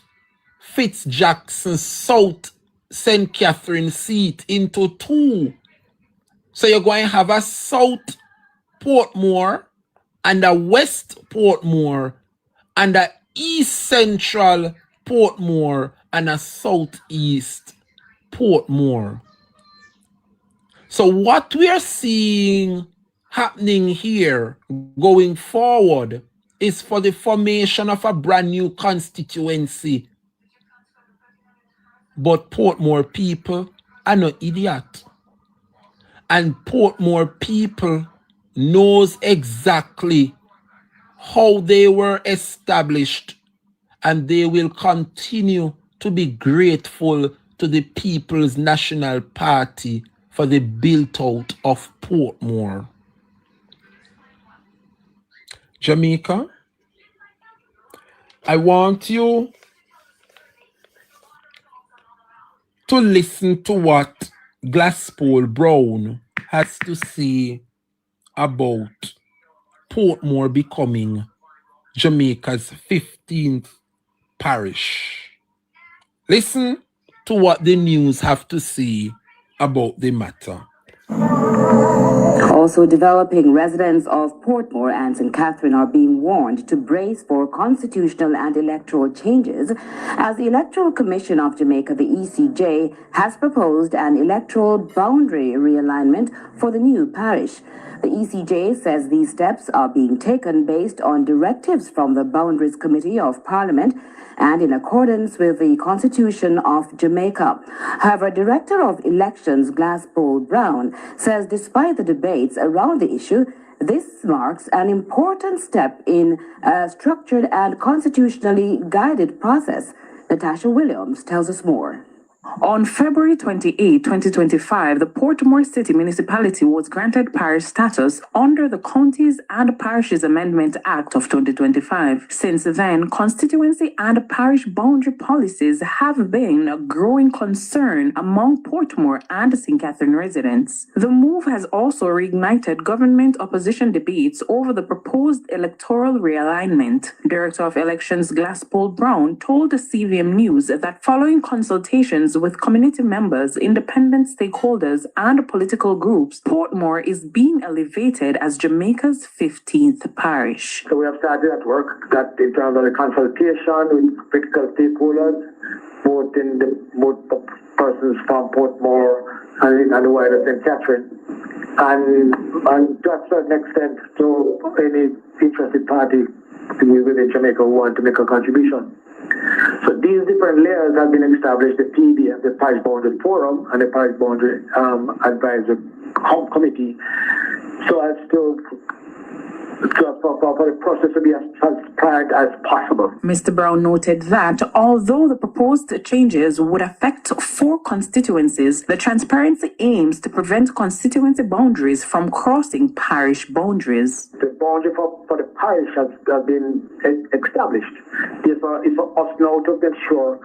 Fitzjackson's South St. Catherine seat into two. So you're going to have a South Portmore and a West Portmore and a East Central Portmore and a Southeast Portmore. So what we are seeing happening here going forward is for the formation of a brand new constituency. But Portmore people are not idiots. And Portmore people knows exactly how they were established, and they will continue to be grateful to the People's National Party for the built out of Portmore. Jamaica, I want you to listen to what Glasspool Brown has to say about Portmore becoming Jamaica's 15th parish. Listen to what the news have to say about the matter. Also developing, residents of Portmore and St. Catherine are being warned to brace for constitutional and electoral changes, as the Electoral Commission of Jamaica, the ECJ, has proposed an electoral boundary realignment for the new parish. The ECJ says these steps are being taken based on directives from the Boundaries Committee of Parliament and in accordance with the Constitution of Jamaica. However, Director of Elections Glasspool Brown says despite the debates around the issue, this marks an important step in a structured and constitutionally guided process. Natasha Williams tells us more. On February 28, 2025, the Portmore City Municipality was granted parish status under the Counties and Parishes Amendment Act of 2025. Since then, constituency and parish boundary policies have been a growing concern among Portmore and St. Catherine residents. The move has also reignited government opposition debates over the proposed electoral realignment. Director of Elections Glasspool Brown told the CVM News that following consultations with community members, independent stakeholders, and political groups, Portmore is being elevated as Jamaica's 15th parish. So we have started that work, that in terms of the consultation with critical stakeholders, both the persons from Portmore and the wider St. Catherine, and to a certain extent to any interested party within Jamaica who want to make a contribution. So these different layers have been established, the PBF, the Parish Boundary Forum, and the Parish Boundary Advisory Committee, so as for the process to be as transparent as possible. Mr. Brown noted that although the proposed changes would affect 4 constituencies, the transparency aims to prevent constituency boundaries from crossing parish boundaries. The boundary for the parish has been established. It's for us now to make sure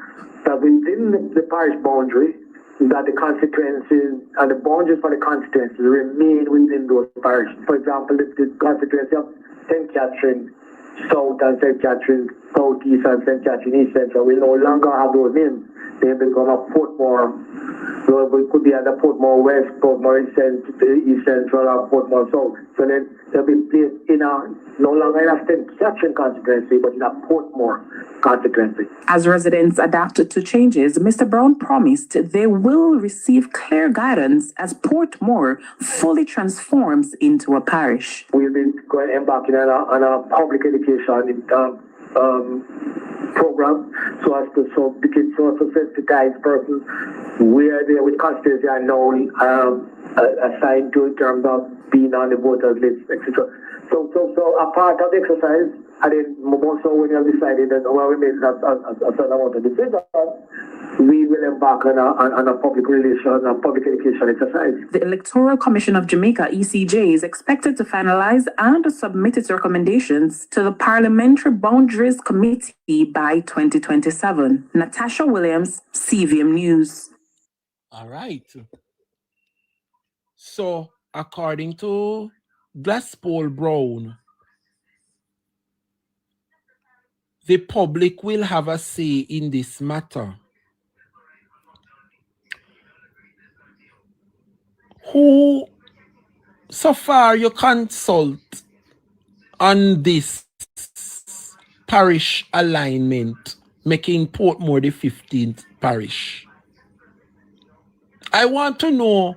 that within the parish boundary, that the constituencies and the boundaries for the constituencies remain within those parishes. For example, the constituency of St. Catherine South and St. Catherine Southeast and St. Catherine East Central will no longer have those names. they become a Portmore. So it could be at the Portmore West, Portmore East Central, or Portmore South. So then they'll be placed in a no longer in a section constituency, but in a Portmore constituency. As residents adapted to changes, Mr. Brown promised they will receive clear guidance as Portmore fully transforms into a parish. We'll be embarking on a public education program so as to sensitize persons where they with constituency are now assigned to in terms of being on the voters list, etc. So a part of the exercise, and then more so when you have decided that when we made a certain amount of decision, we will embark on a public relations and public education exercise. The Electoral Commission of Jamaica, ECJ, is expected to finalize and submit its recommendations to the Parliamentary Boundaries Committee by 2027. Natasha Williams, CVM News. All right. So, according to Glasspool Brown, the public will have a say in this matter. Who, so far, you consult on this parish alignment, making Portmore the 15th parish? I want to know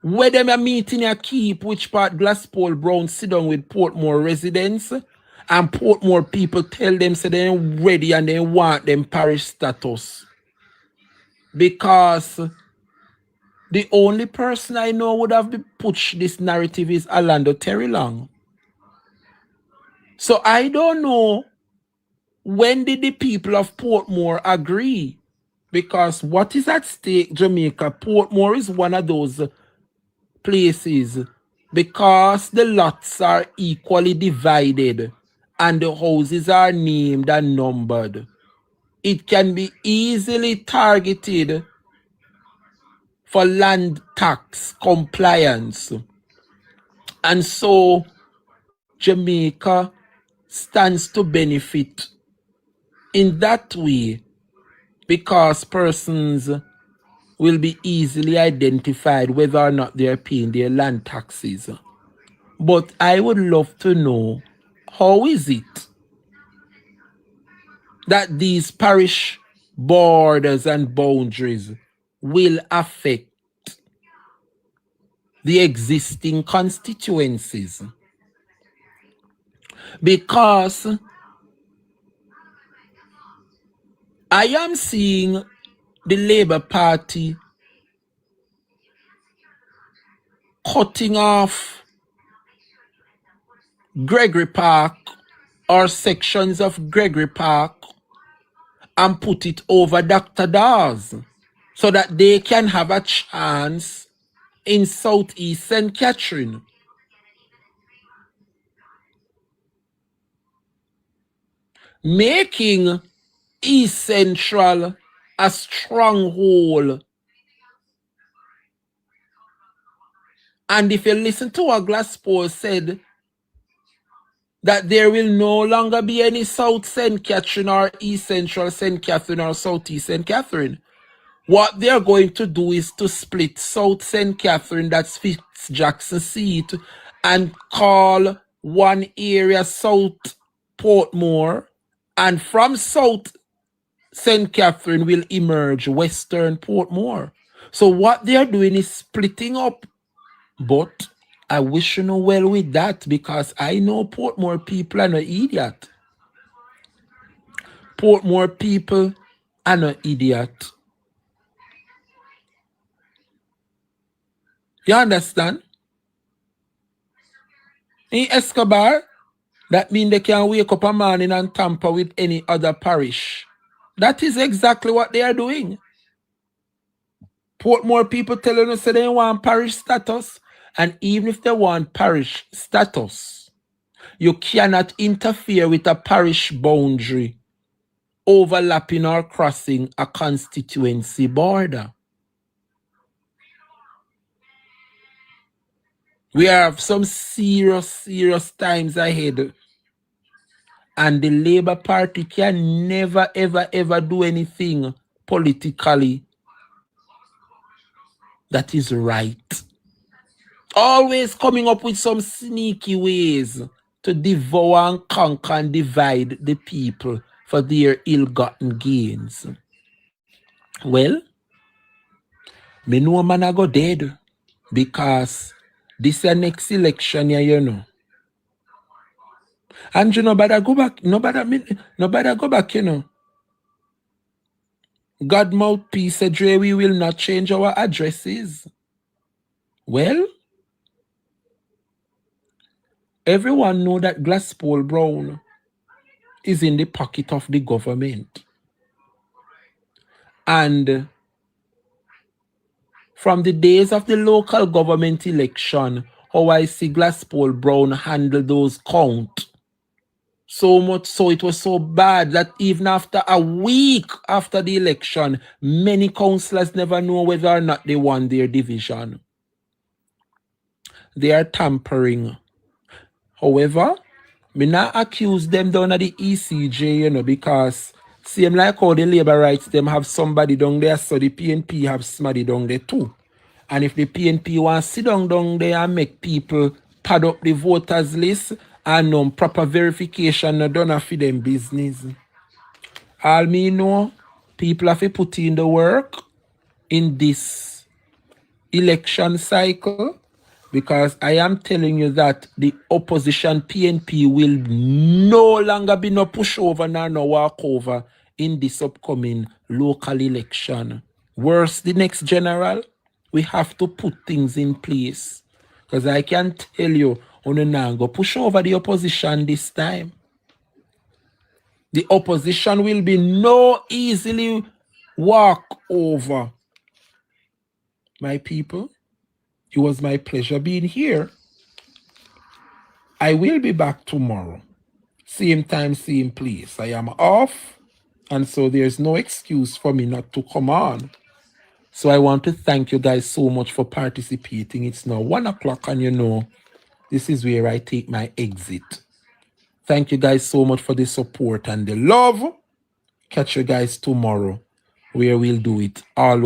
where them a meeting a keep, which part Glasspool Brown sit down with Portmore residents, and Portmore people tell them so they're ready and they want them parish status. Because the only person I know would have pushed this narrative is Orlando Terry Long. So I don't know when did the people of Portmore agree? Because what is at stake, Jamaica? Portmore is one of those places because the lots are equally divided and the houses are named and numbered. It can be easily targeted for land tax compliance. And so Jamaica stands to benefit in that way because persons will be easily identified whether or not they're paying their land taxes. But I would love to know, how is it that these parish borders and boundaries will affect the existing constituencies? Because I am seeing the Labour Party cutting off Gregory Park or sections of Gregory Park and put it over Dr. Dawes so that they can have a chance in Southeast St. Catherine. Making East Central a stronghold. And if you listen to what Glasspool said, that there will no longer be any South St. Catherine or East Central St. Catherine or Southeast St. Catherine. What they're going to do is to split South St. Catherine, that's Fitzjackson seat, and call one area South Portmore, and from South St. Catherine will emerge Western Portmore. So what they're doing is splitting up, but I wish you know well with that because I know Portmore people are no idiot. Portmore people are no idiot. You understand? In Escobar, that means they can wake up a morning and tamper with any other parish. That is exactly what they are doing. Portmore people telling us they want parish status, and even if they want parish status, you cannot interfere with a parish boundary overlapping or crossing a constituency border. We have some serious times ahead. And the Labour Party can never, ever, ever do anything politically that is right. Always coming up with some sneaky ways to devour and conquer and divide the people for their ill-gotten gains. Well, me know man I go dead because this is next election here, you know. And you nobody go back, nobody go back, you know. God mouthpiece said we will not change our addresses. Well, everyone know that Glaspole Brown is in the pocket of the government. And from the days of the local government election, how I see Glaspole Brown handle those count. So much so it was so bad that even after a week after the election, many councillors never know whether or not they won their division. They are tampering. However, me not accuse them down at the ECJ, you know, because same like how the Labour rights them have somebody down there, so the PNP have somebody down there too. And if the PNP want to sit down there and make people pad up the voters list and proper verification not done for them business. All me know, people have to put in the work in this election cycle, because I am telling you that the opposition PNP will no longer be no pushover nor no walkover in this upcoming local election. Worse, the next general, we have to put things in place. Because I can tell you, on now go push over the opposition this time. The opposition will be no easily walk over. My people, it was my pleasure being here. I will be back tomorrow. Same time, same place. I am off, and so there's no excuse for me not to come on. So I want to thank you guys so much for participating. It's now 1 o'clock, and you know, this is where I take my exit. Thank you guys so much for the support and the love. Catch you guys tomorrow, where we'll do it all